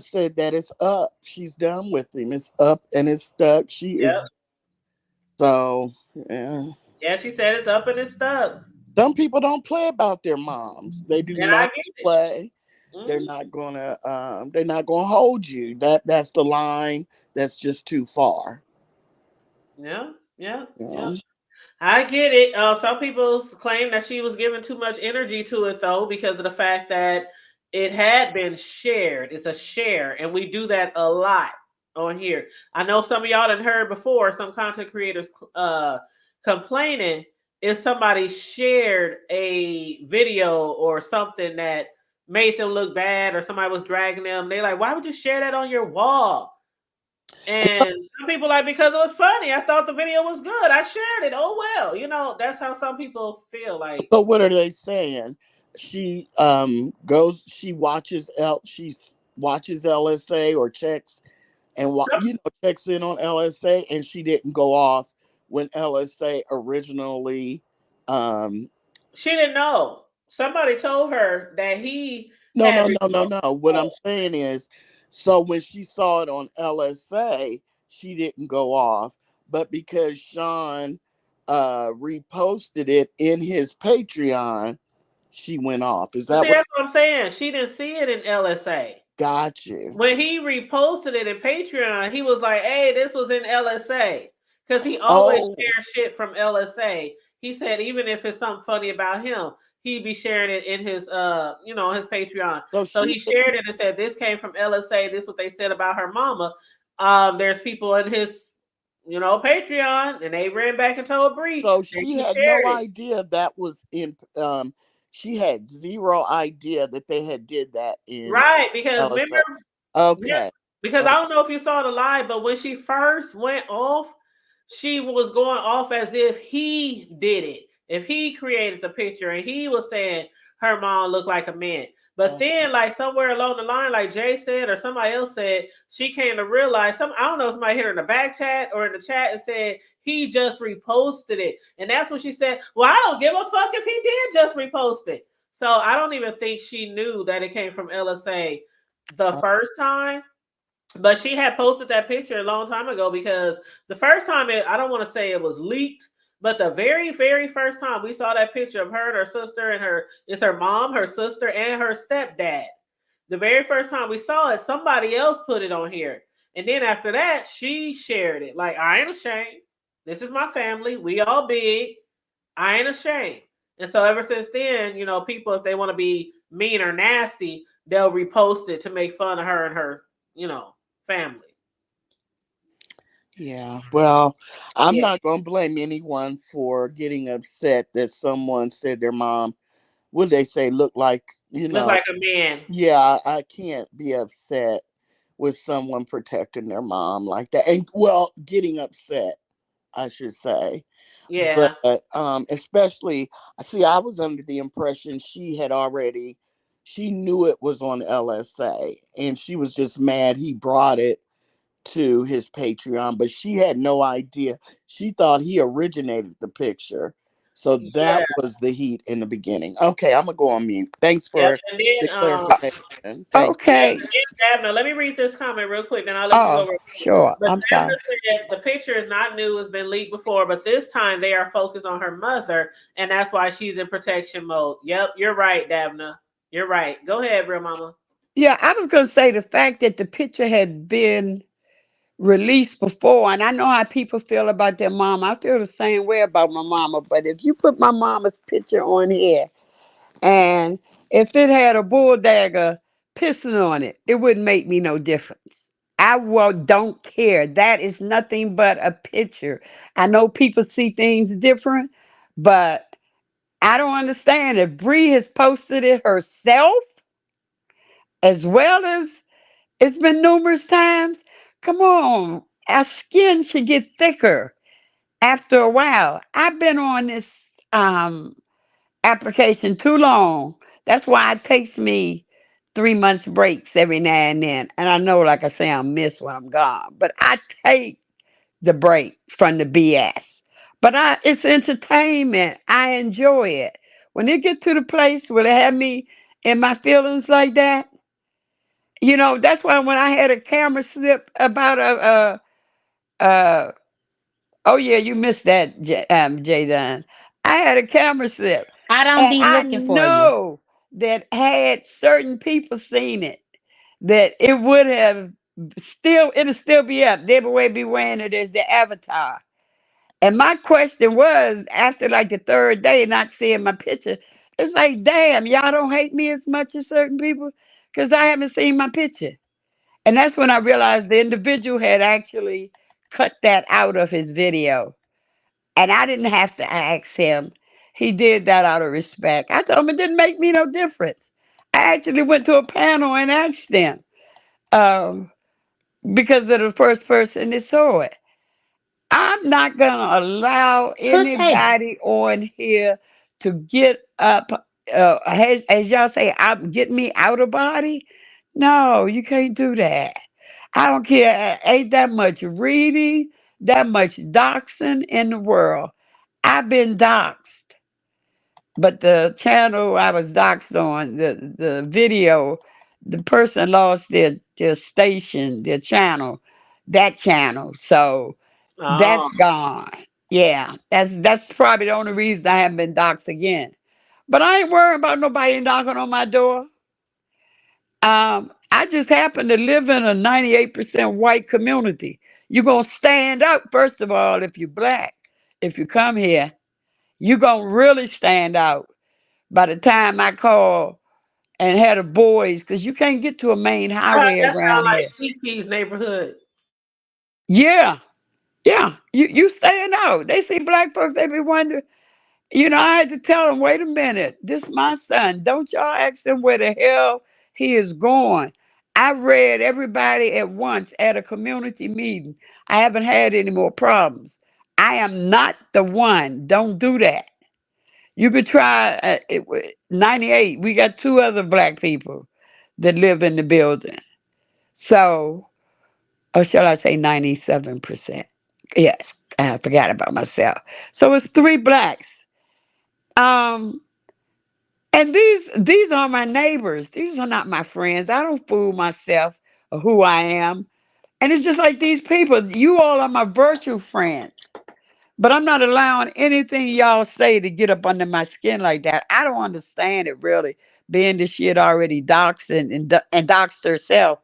said that it's up. She's done with him. It's up and it's stuck. She Yep. is. So, yeah. Yeah, she said it's up and it's stuck. Some people don't play about their moms. They do And not I get it. play. Mm-hmm. They're not gonna hold you. That's the line that's just too far. Yeah. Yeah. I get it. Some people claim that she was giving too much energy to it though, because of the fact that it had been shared. It's a share, and we do that a lot on here. I know some of y'all done heard before some content creators complaining if somebody shared a video or something that made them look bad or somebody was dragging them. They like, why would you share that on your wall? And some people like, because it was funny. I thought the video was good. I shared it. Oh well, that's how some people feel like. So what are they saying? She watches LSA or checks and checks in on LSA, and she didn't go off when LSA originally. She didn't know. Somebody told her that he No. What I'm saying is, so when she saw it on LSA, she didn't go off, but because Sean reposted it in his Patreon, she went off. Is that See, that's what I'm saying. She didn't see it in LSA. Got you. When he reposted it in Patreon, he was like, "Hey, this was in LSA," because he always shares shit from LSA. He said even if it's something funny about him, he'd be sharing it in his his Patreon. So he shared it and said this came from LSA. This is what they said about her mama. There's people in his Patreon, and they ran back and told Bree. So she had no idea that was in. She had zero idea that they had did that in. Right, because LSA. remember. Okay. Yeah, because I don't know if you saw the live, but when she first went off, she was going off as if he did it, if he created the picture, and he was saying her mom looked like a man. But then, like somewhere along the line, like Jay said or somebody else said, she came to realize I don't know if somebody hit her in the back chat or in the chat and said he just reposted it, and that's when she said, "Well, I don't give a fuck if he did just repost it." So I don't even think she knew that it came from LSA the first time. But she had posted that picture a long time ago, because the first time I don't want to say it was leaked, but the very, very first time we saw that picture of her and her sister and it's her mom, her sister, and her stepdad. The very first time we saw it, somebody else put it on here. And then after that, she shared it. Like, I ain't ashamed. This is my family. We all big. I ain't ashamed. And so ever since then, people, if they want to be mean or nasty, they'll repost it to make fun of her and her, family. Yeah, well, I'm not going to blame anyone for getting upset that someone said their mom, would they say, look like a man. Yeah, I can't be upset with someone protecting their mom like that, and getting upset, I should say. Yeah. But especially, see, I was under the impression she knew it was on LSA, and she was just mad he brought it to his Patreon, but she had no idea. She thought he originated the picture. So that was the heat in the beginning. Okay, I'm gonna go on mute. Thanks for the clarification. Okay. Dabna, let me read this comment real quick, then I'll let you go. Sure. But I'm Dabna sorry. said the picture is not new, it's been leaked before, but this time they are focused on her mother, and that's why she's in protection mode. Yep, you're right, Dabna. You're right. Go ahead, real mama. Yeah, I was going to say the fact that the picture had been released before, and I know how people feel about their mom. I feel the same way about my mama, but if you put my mama's picture on here, and if it had a bull dagger pissing on it, it wouldn't make me no difference. don't care. That is nothing but a picture. I know people see things different, but I don't understand. If Bree has posted it herself, as well as it's been numerous times, come on. Our skin should get thicker after a while. I've been on this application too long. That's why it takes me 3 months breaks every now and then. And I know, like I say, I'll miss when I'm gone. But I take the break from the BS. But it's entertainment. I enjoy it. When it get to the place where they have me in my feelings like that, that's why when I had a camera slip about a oh yeah, you missed that, J Dunn. I had a camera slip, I don't and be I looking for you. know that had certain people seen it, that it would have it'll still be up. They would be wearing it as the avatar. And my question was, after like the third day, not seeing my picture, it's like, damn, y'all don't hate me as much as certain people because I haven't seen my picture. And that's when I realized the individual had actually cut that out of his video. And I didn't have to ask him. He did that out of respect. I told him it didn't make me no difference. I actually went to a panel and asked them um, because of the first person that saw it. I'm not going to allow Who take anybody on here to get up, as y'all say, get me out of body. No, you can't do that. I don't care. Ain't that much reading, that much doxing in the world. I've been doxed, but the channel I was doxed on, the video, the person lost their station, their channel, that channel. So Oh, that's gone. Yeah, that's probably the only reason I haven't been doxxed again. But I ain't worrying about nobody knocking on my door. I just happen to live in a 98% white community. You're gonna stand up, first of all, if you're black. If you come here, you're gonna really stand out by the time I call and had the boys, because you can't get to a main highway that around sounds like here. Kiki's neighborhood. Yeah, yeah. You stand out. They see black folks, they be wondering. I had to tell him, wait a minute, this my son. Don't y'all ask him where the hell he is going. I read everybody at once at a community meeting. I haven't had any more problems. I am not the one. Don't do that. You could try 98. We got two other black people that live in the building. So, or shall I say 97%? Yes, I forgot about myself. So it's three blacks. Um, And these are my neighbors. These are not my friends. I don't fool myself of who I am. And it's just like these people. You all are my virtual friends. But I'm not allowing anything y'all say to get up under my skin like that. I don't understand it really. Being that she had already doxed and doxed herself.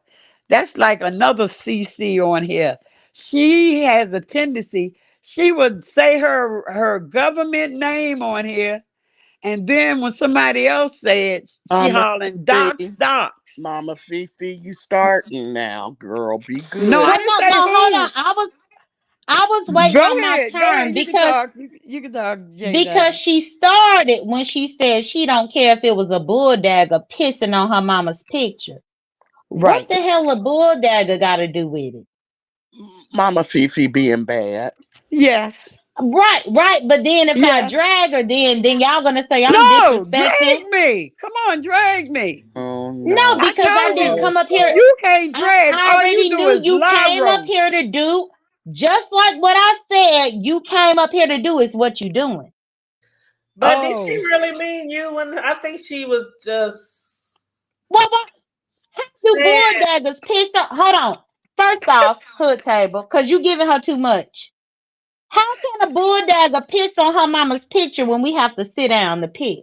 That's like another CC on here. She has a tendency. She would say her government name on here, and then when somebody else said, she Mama hollering, docs, Fifi, docs. Mama Fifi, you starting now, girl. Be No, I good. well, didn't no, say no, hold who. on. I was waiting Go on my ahead. Go turn ahead. You can because talk. You can talk, because Jada. she started when she said she don't care if it was a bulldagger pissing on her mama's picture. What Right. the hell a bulldagger got to do with it? Mama Fifi being bad. Yes. Right, right. But then if I Yes. drag her, then y'all gonna say I'm No, disrespecting. drag me. Come on, drag me. Oh No, no. I because I told didn't you, come up here. you can't drag. I All you already do knew is you lie came up roast. here to do just like what I said. You came up here to do is what you doing. But did she Oh, really mean you? When I think she was just What? How do saying. bulldaggers piss up? Hold on. First off, hood table, cause you giving her too much. How can a bulldagger piss on her mama's picture when we have to sit down to piss?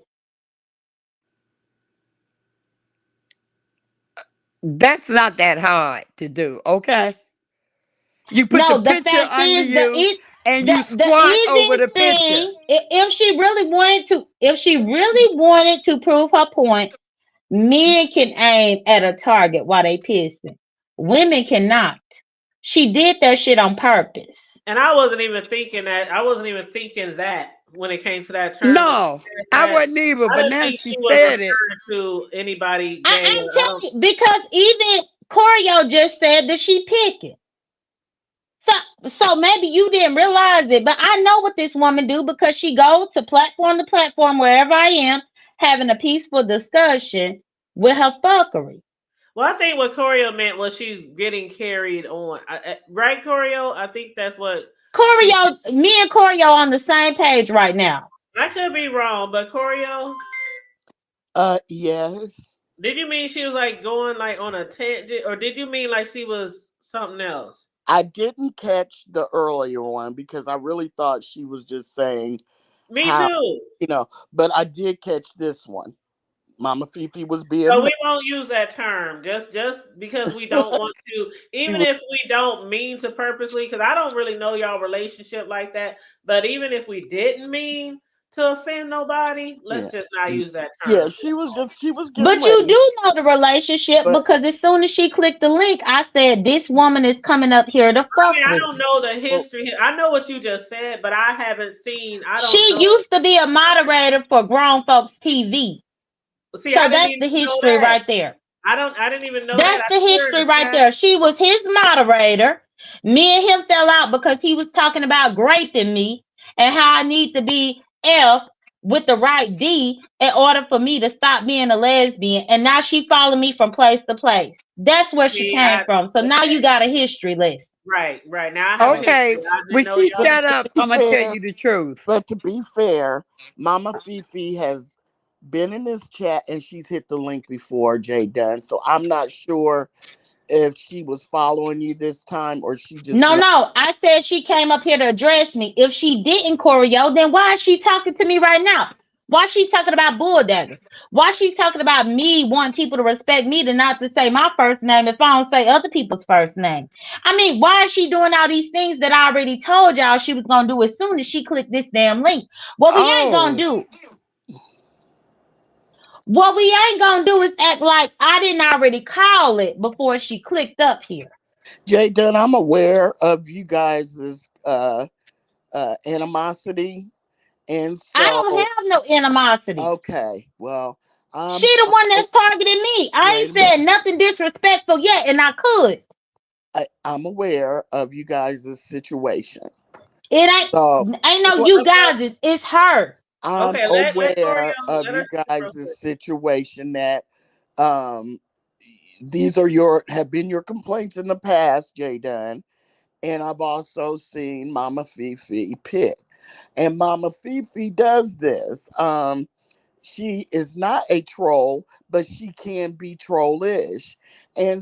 that's not that hard to do. Okay. You put the No, the picture fact under is you and you the squat over easiest the picture. thing if she really wanted to prove her point, men can aim at a target while they pissing. Women cannot. She did that shit on purpose. And I wasn't even thinking that. I wasn't even thinking that when it came to that term. When she No, said I that, wasn't either. I But didn't now think she she was said it. referring to anybody gay. I'm I don't. telling you, because even Corio just said that she picking. So maybe you didn't realize it, but I know what this woman do because she goes to platform wherever I am, having a peaceful discussion with her fuckery. Well, I think what Corio meant was she's getting carried on, right, Corio? I think that's what she. Corio, me and Corio on the same page right now. I could be wrong, but Corio, Yes. did you mean she was like going like on a tangent, or did you mean like she was something else? I didn't catch the earlier one because I really thought she was just saying Me how, too. but I did catch this one. Mama Fifi was So being we won't use that term just because we don't want to, she even was, if we don't mean to purposely, because I don't really know y'all relationship like that. But even if we didn't mean to offend nobody, let's yeah. just not use that Yeah, term. she was getting But you ready. do know the relationship But because as soon as she clicked the link, I said, this woman is coming up here to I mean, fuck I with don't me. know the well, history. I know what you just said, but I haven't seen. I don't She know. used to be a moderator for Grown Folks TV. See, I So didn't that's even the know history that. right there. I don't. I didn't even know that. That's I the see her in history the right chat. there. She was his moderator. Me and him fell out because he was talking about graping me and how I need to be F with the right D in order for me to stop being a lesbian. And now she following me from place to place. That's where she See, came from. So now you okay. got a history list. Right, right. Now I have a but history. Okay, I didn't when know she y'all. shut to up, be I'm gonna tell fair, you the truth. but to be fair, Mama Fifi has been in this chat and she's hit the link before, Jay Dunn. So I'm not sure if she was following you this time or she just No, not. no. I said she came up here to address me. If she didn't, Corio, then why is she talking to me right now? Why is she talking about bulldaggers? Why is she talking about me wanting people to respect me to not to say my first name if I don't say other people's first name? I mean, why is she doing all these things that I already told y'all she was gonna do as soon as she clicked this damn link? What we ain't gonna Oh, do. What we ain't gonna do is act like I didn't already call it before she clicked up here. Jay Dunn, I'm aware of you guys' animosity. And I so, don't have no animosity. okay, well, She the one that's targeting me. I wait ain't a minute. said nothing disrespectful yet, and I could. I'm aware of you guys' situation. It So, ain't no what you Okay, guys. It's her. I'm okay. Let aware Corio of let you her speak real guys' quick. situation that um these are your have been your complaints in the past, Jay Dunn. And I've also seen Mama Fifi pick. And Mama Fifi does this. She is not a troll, but she can be trollish. And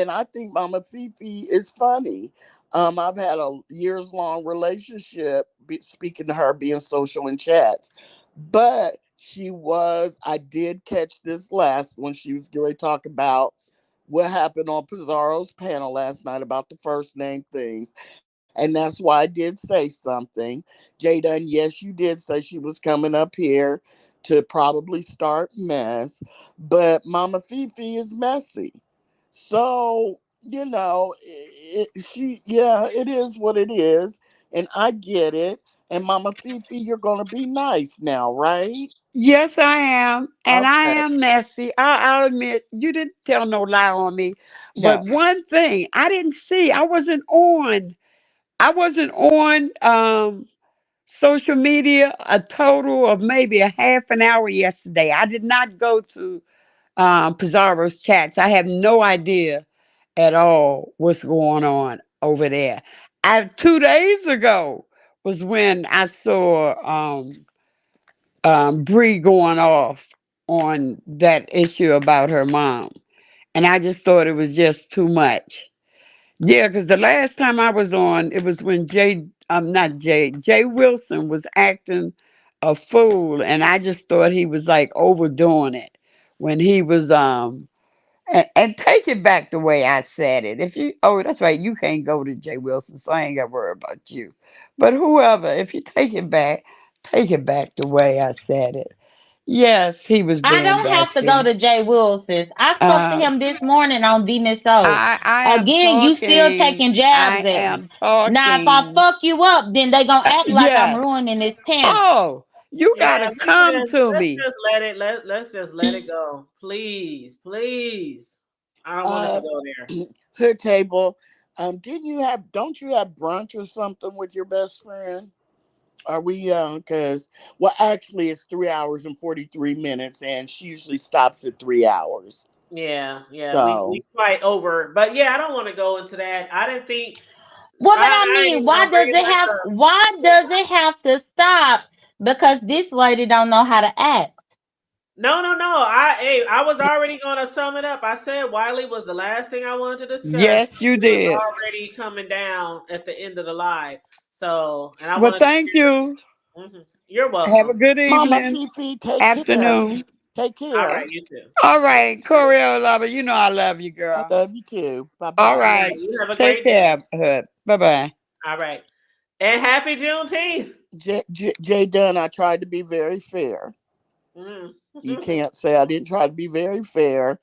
I think Mama Fifi is funny. I've had a years long relationship, speaking to her, being social in chats. But I did catch this last when she was going to talk about what happened on Pizarro's panel last night about the first name things. And that's why I did say something. Jada, and yes, you did say she was coming up here to probably start mess, but Mama Fifi is messy. So, it is what it is. And I get it. And Mama Fifi, you're going to be nice now, right? yes, I am, and I Okay. am messy. I'll admit you didn't tell no lie on me. But No. one thing I didn't see, I wasn't on. I wasn't on social media a total of maybe a half an hour yesterday. I did not go to Pizarro's chats. I have no idea at all what's going on over there. 2 days ago was when I saw Bree going off on that issue about her mom, and I just thought it was just too much. Yeah, because the last time I was on, it was when not Jay Wilson was acting a fool, and I just thought he was like overdoing it when he was and take it back the way I said it. If you that's right, you can't go to Jay Wilson, so I ain't gotta worry about you. But whoever, if you take it back the way I said it. Yes, he was I being don't have to go nasty. to Jay Wilson's. I spoke to Uh, him this morning on D Miss O. I am Again, you still talking. taking jabs I at me. am Now, if I talking. fuck you up, then they gonna act like I'm Yes. ruining this panel. Oh, you Yeah, gotta come to let's me. just let it let's just let it go. Please, please. I don't want it to Uh, go there. Hood table. Don't you have brunch or something with your best friend? Are we because well actually it's 3 hours and 43 minutes and she usually stops at 3 hours. Yeah, yeah, we So quite over. But yeah, I don't want to go into that. I didn't think Well, but I I ain't mean, even gonna bring it back up. why does it have to stop? Because this lady don't know how to act. No. I was already gonna sum it up. I said Wiley was the last thing I wanted to discuss. Yes, you He was did. already coming down at the end of the live. So, and I Well, wanted to thank you. hear. You're Have a welcome. good Mama evening, Fifi, take care. afternoon. Take All care. right, you too. All right, Coriel lover, you know I love you, I girl. love you too. Bye All All bye. right, right, you have a take great day. care, Hood. Bye bye. All right, and happy Juneteenth. J Dunn, I tried to be very fair. Mm. You can't say I didn't try to be very fair.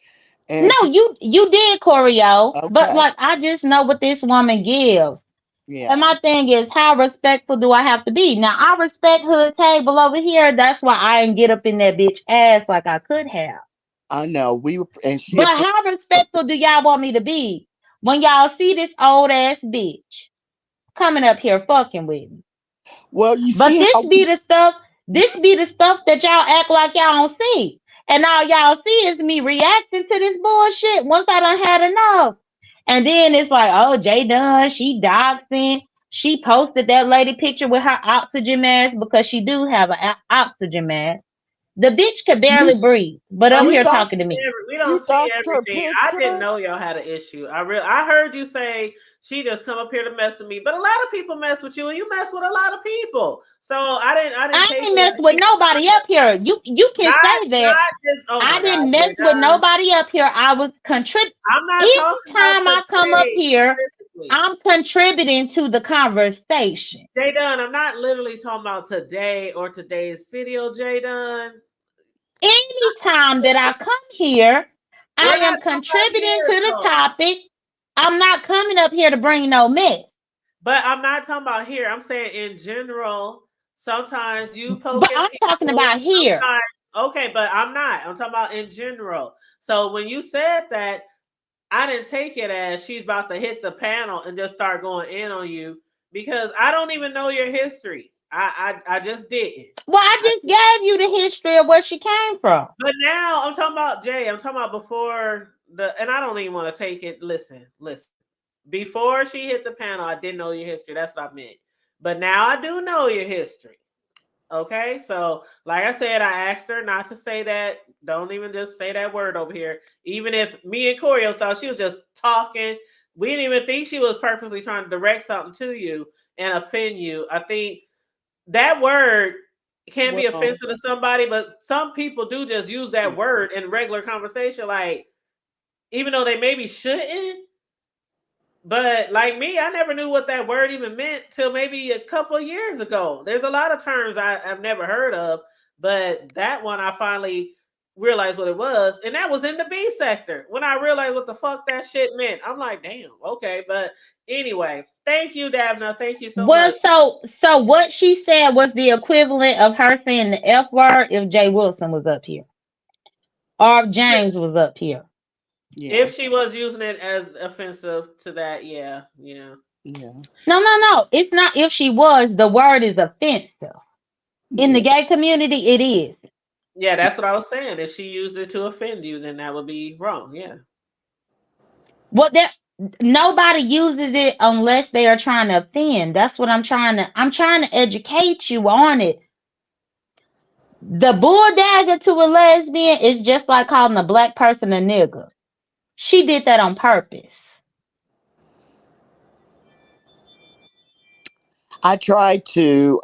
No, And you did, Choreo. But okay, like, I just know what this woman gives. And yeah, my thing is, how respectful do I have to be? Now, I respect Hood Table over here. That's why I didn't get up in that bitch ass like I could have. I know and she But how respectful do y'all want me to be when y'all see this old ass bitch coming up here fucking with me? well, you But see how this be the stuff that y'all act like y'all don't see. And all y'all see is me reacting to this bullshit once I done had enough. And then it's like, oh, Jay Dunn, she doxing. She posted that lady picture with her oxygen mask because she do have an oxygen mask. The bitch could you barely breathe, but But up you here doxed talking to me. we don't you see doxed her everything. I didn't picture. know y'all had an issue. I heard you say she just come up here to mess with me, but a lot of people mess with you, and you mess with a lot of people. So I didn't I take ain't it mess as with she nobody up here. You can say that. not just. Oh I my God, didn't mess Jay with Dunn. nobody up here. I was contrib. I'm not talking about Anytime I come up today here, specifically. I'm contributing to the conversation. Jay Dunn, I'm not literally talking about today or today's video, Jay Dunn. Anytime that I come here, I We're not am talking about contributing here to the though. topic. I'm not coming up here to bring no mess. But I'm not talking about here. I'm saying in general. Sometimes you But poking I'm talking people. about here. Sometimes, okay, but I'm not. I'm talking about in general. So when you said that, I didn't take it as she's about to hit the panel and just start going in on you because I don't even know your history. I just didn't. Well, I just gave you the history of where she came from. But now I'm talking about Jay. I'm talking about before and I don't even want to take it. Listen. Before she hit the panel, I didn't know your history. That's what I meant. But now I do know your history. Okay, so like I said, I asked her not to say that. Don't even just say that word over here. Even if me and Corey thought she was just talking, we didn't even think she was purposely trying to direct something to you and offend you. I think that word can be Well, offensive to somebody, but some people do just use that word in regular conversation, like even though they maybe shouldn't. But like me, I never knew what that word even meant till maybe a couple of years ago. There's a lot of terms I've never heard of, but that one I finally realized what it was, and that was in the B sector. When I realized what the fuck that shit meant, I'm like, damn, okay. But anyway, thank you, Davna. Thank you so Well, much. so what she said was the equivalent of her saying the F word if Jay Wilson was up here or if James was up here. yeah, If she was using it as offensive to that, yeah, yeah. yeah, No. It's not if she was. The word is offensive. In the yeah. gay community, it is. Yeah, that's what I was saying. If she used it to offend you, then that would be wrong. Yeah. What that nobody uses it unless they are trying to offend. That's what I'm trying to educate you on it. The bull dagger to a lesbian is just like calling a black person a nigger. She did that on purpose. I try to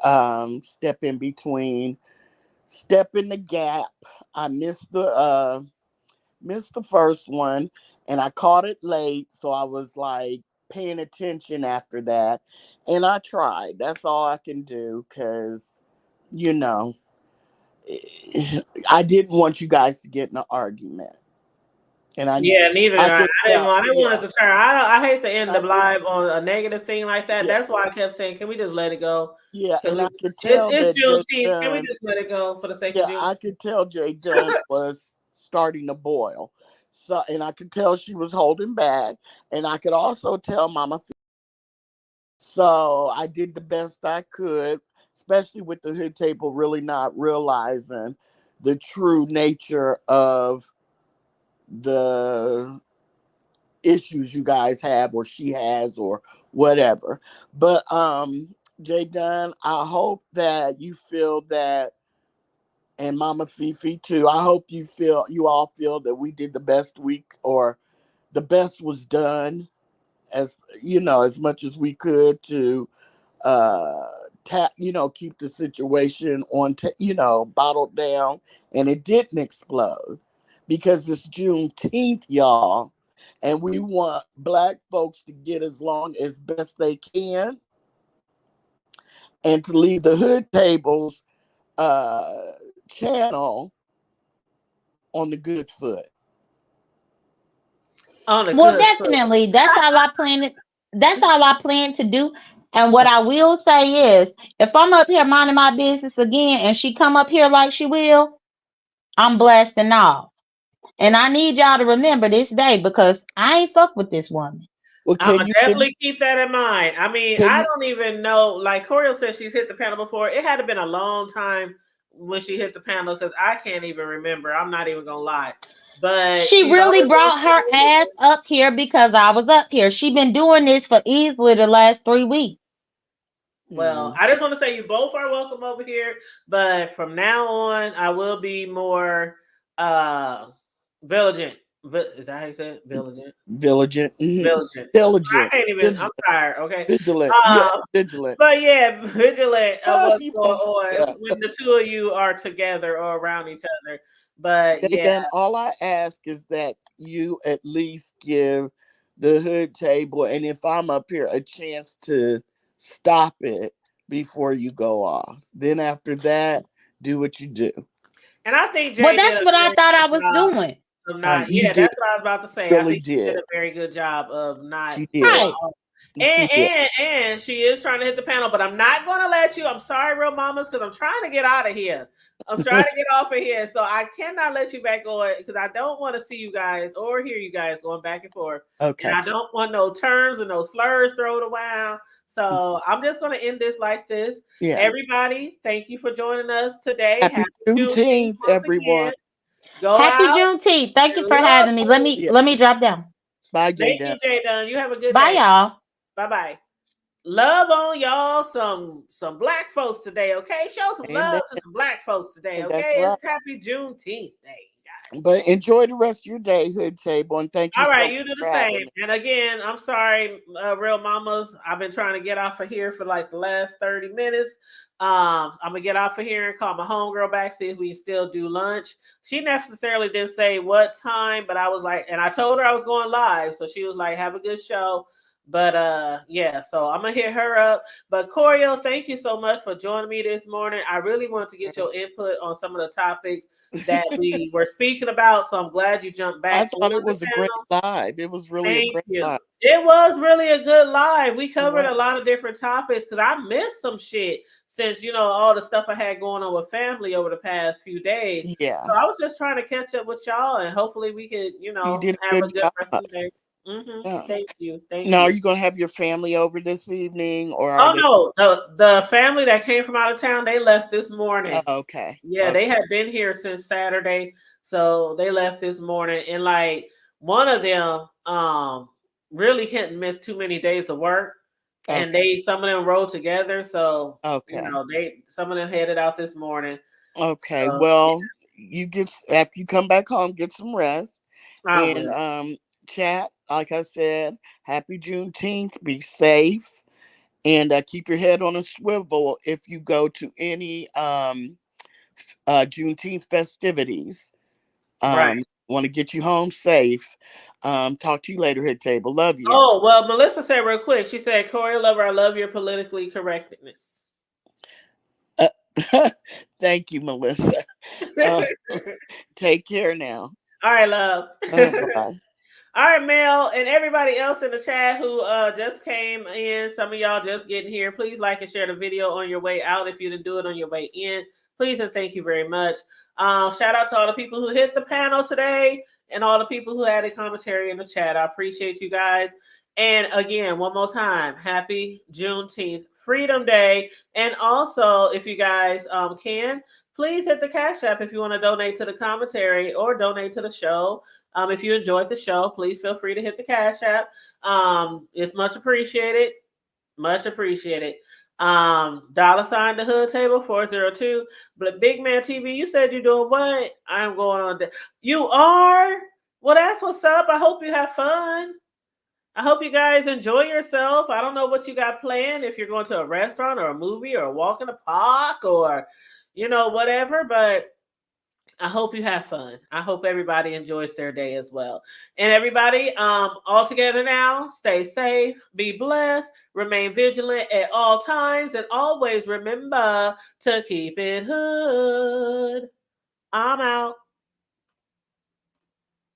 step in the gap. I missed the first one and I caught it late, so I was like paying attention after that. And I tried. That's all I can do cuz you know, I didn't want you guys to get in an argument. And neither did I. could I didn't tell, want it to turn. I hate to end the I could, live on a negative thing like that. yeah, That's why I kept saying, can we just let it go? yeah, and I could It's tell that Jay Juneteenth. Can we Dunn, just let it go for the sake of yeah, Juneteenth? I could tell Jay Dunn was starting to boil. So, and I could tell she was holding back, and I could also tell Mama. So I did the best I could, especially with the hood table really not realizing the true nature of the issues you guys have or she has or whatever. But Jay Dunn, I hope that you feel that, and Mama Fifi too, I hope you all feel that we did the best or the best was done, as as much as we could to keep the situation on bottled down, and it didn't explode because it's Juneteenth, y'all, and we want Black folks to get as long as best they can, and to leave the hood tables channel on the good foot. Well, definitely. That's all I plan. That's all I plan to do. And what I will say is, if I'm up here minding my business again, and she come up here like she will, I'm blasting off. And I need y'all to remember this day because I ain't fuck with this woman. Well, I'm gonna definitely keep that in mind. I mean, I don't even know. Like Coriel said, she's hit the panel before. It had to been a long time when she hit the panel because I can't even remember. I'm not even gonna lie. But she really brought her ass up here because I was up here. She been doing this for easily the last 3 weeks. Well, I just want to say you both are welcome over here, but from now on, I will be more vigilant. Is that how you say it? Vigilant. Vigilant. Vigilant. Diligent. I can't even. I'm tired. Okay. Vigilant. Vigilant. But yeah, vigilant of what's going on when the two of you are together or around each other. But yeah. Then all I ask is that you at least give the hood table, and if I'm up here, a chance to stop it before you go off. Then after that, do what you do. And I think Jay well, that's what I thought I was doing. Of not, that's what I was about to say. I think she did a very good job of not. Right. And she is trying to hit the panel, but I'm not going to let you. I'm sorry, real mamas, because I'm trying to get out of here. I'm trying to get off of here, so I cannot let you back on because I don't want to see you guys or hear you guys going back and forth. Okay. And I don't want no terms and no slurs thrown around. So I'm just going to end this like this. Yeah. Everybody, thank you for joining us today. Happy Juneteenth, everyone. Again. Go Happy out Juneteenth. Thank you for having me. Let me drop down. Bye, Jay Thank you, Jay Dunn. You have a good Bye, day. y'all. Bye-bye. Love on y'all some Black folks today, okay? Show some love to some Black folks today, okay? Right. It's Happy Juneteenth Day, guys. But enjoy the rest of your day, hood table, and thank you. All right, you do the same. And again, I'm sorry, real mamas. I've been trying to get off of here for like the last 30 minutes. I'm gonna get off of here and call my homegirl back, see if we can still do lunch. She necessarily didn't say what time, but I was like, and I told her I was going live, so she was like, "Have a good show." But yeah, so I'm gonna hit her up. But Coriel, thank you so much for joining me this morning. I really want to get your input on some of the topics that we were speaking about. So I'm glad you jumped back. I thought it was a great live. It was really a great live. It was really a good live. We covered a lot of different topics because I missed some shit since all the stuff I had going on with family over the past few days. Yeah. So I was just trying to catch up with y'all, and hopefully we could, have a good rest of the day. Yeah. Thank you. Now, are you gonna have your family over this evening, or? No, the family that came from out of town, they left this morning. Okay. Yeah, they had been here since Saturday, so they left this morning. And like one of them, really couldn't miss too many days of work, and some of them rode together. So some of them headed out this morning. Okay, so, well, you after you come back home, get some rest, and chat. Like I said, happy Juneteenth. Be safe, and keep your head on a swivel if you go to any Juneteenth festivities. Want to get you home safe. Talk to you later, Hit Table. Love you. Oh, well, Melissa said real quick. She said, "Corey Lover, I love your politically correctness." Thank you, Melissa. Take care now. All right, love. Bye. All right, Mel, and everybody else in the chat who just came in, some of y'all just getting here, please like and share the video on your way out if you didn't do it on your way in. Please and thank you very much. Shout out to all the people who hit the panel today and all the people who added commentary in the chat. I appreciate you guys. And again, one more time, happy Juneteenth, Freedom Day. And also, if you guys can, please hit the Cash App if you want to donate to the commentary or donate to the show. If you enjoyed the show, please feel free to hit the Cash App. It's much appreciated. Much appreciated. $ the hood table 402. But Big Man TV, you said you're doing what? I'm going on. You are? Well, that's what's up. I hope you have fun. I hope you guys enjoy yourself. I don't know what you got planned, if you're going to a restaurant or a movie or a walk in the park or, whatever, but I hope you have fun. I hope everybody enjoys their day as well. And everybody, all together now, stay safe, be blessed, remain vigilant at all times, and always remember to keep it hood. I'm out.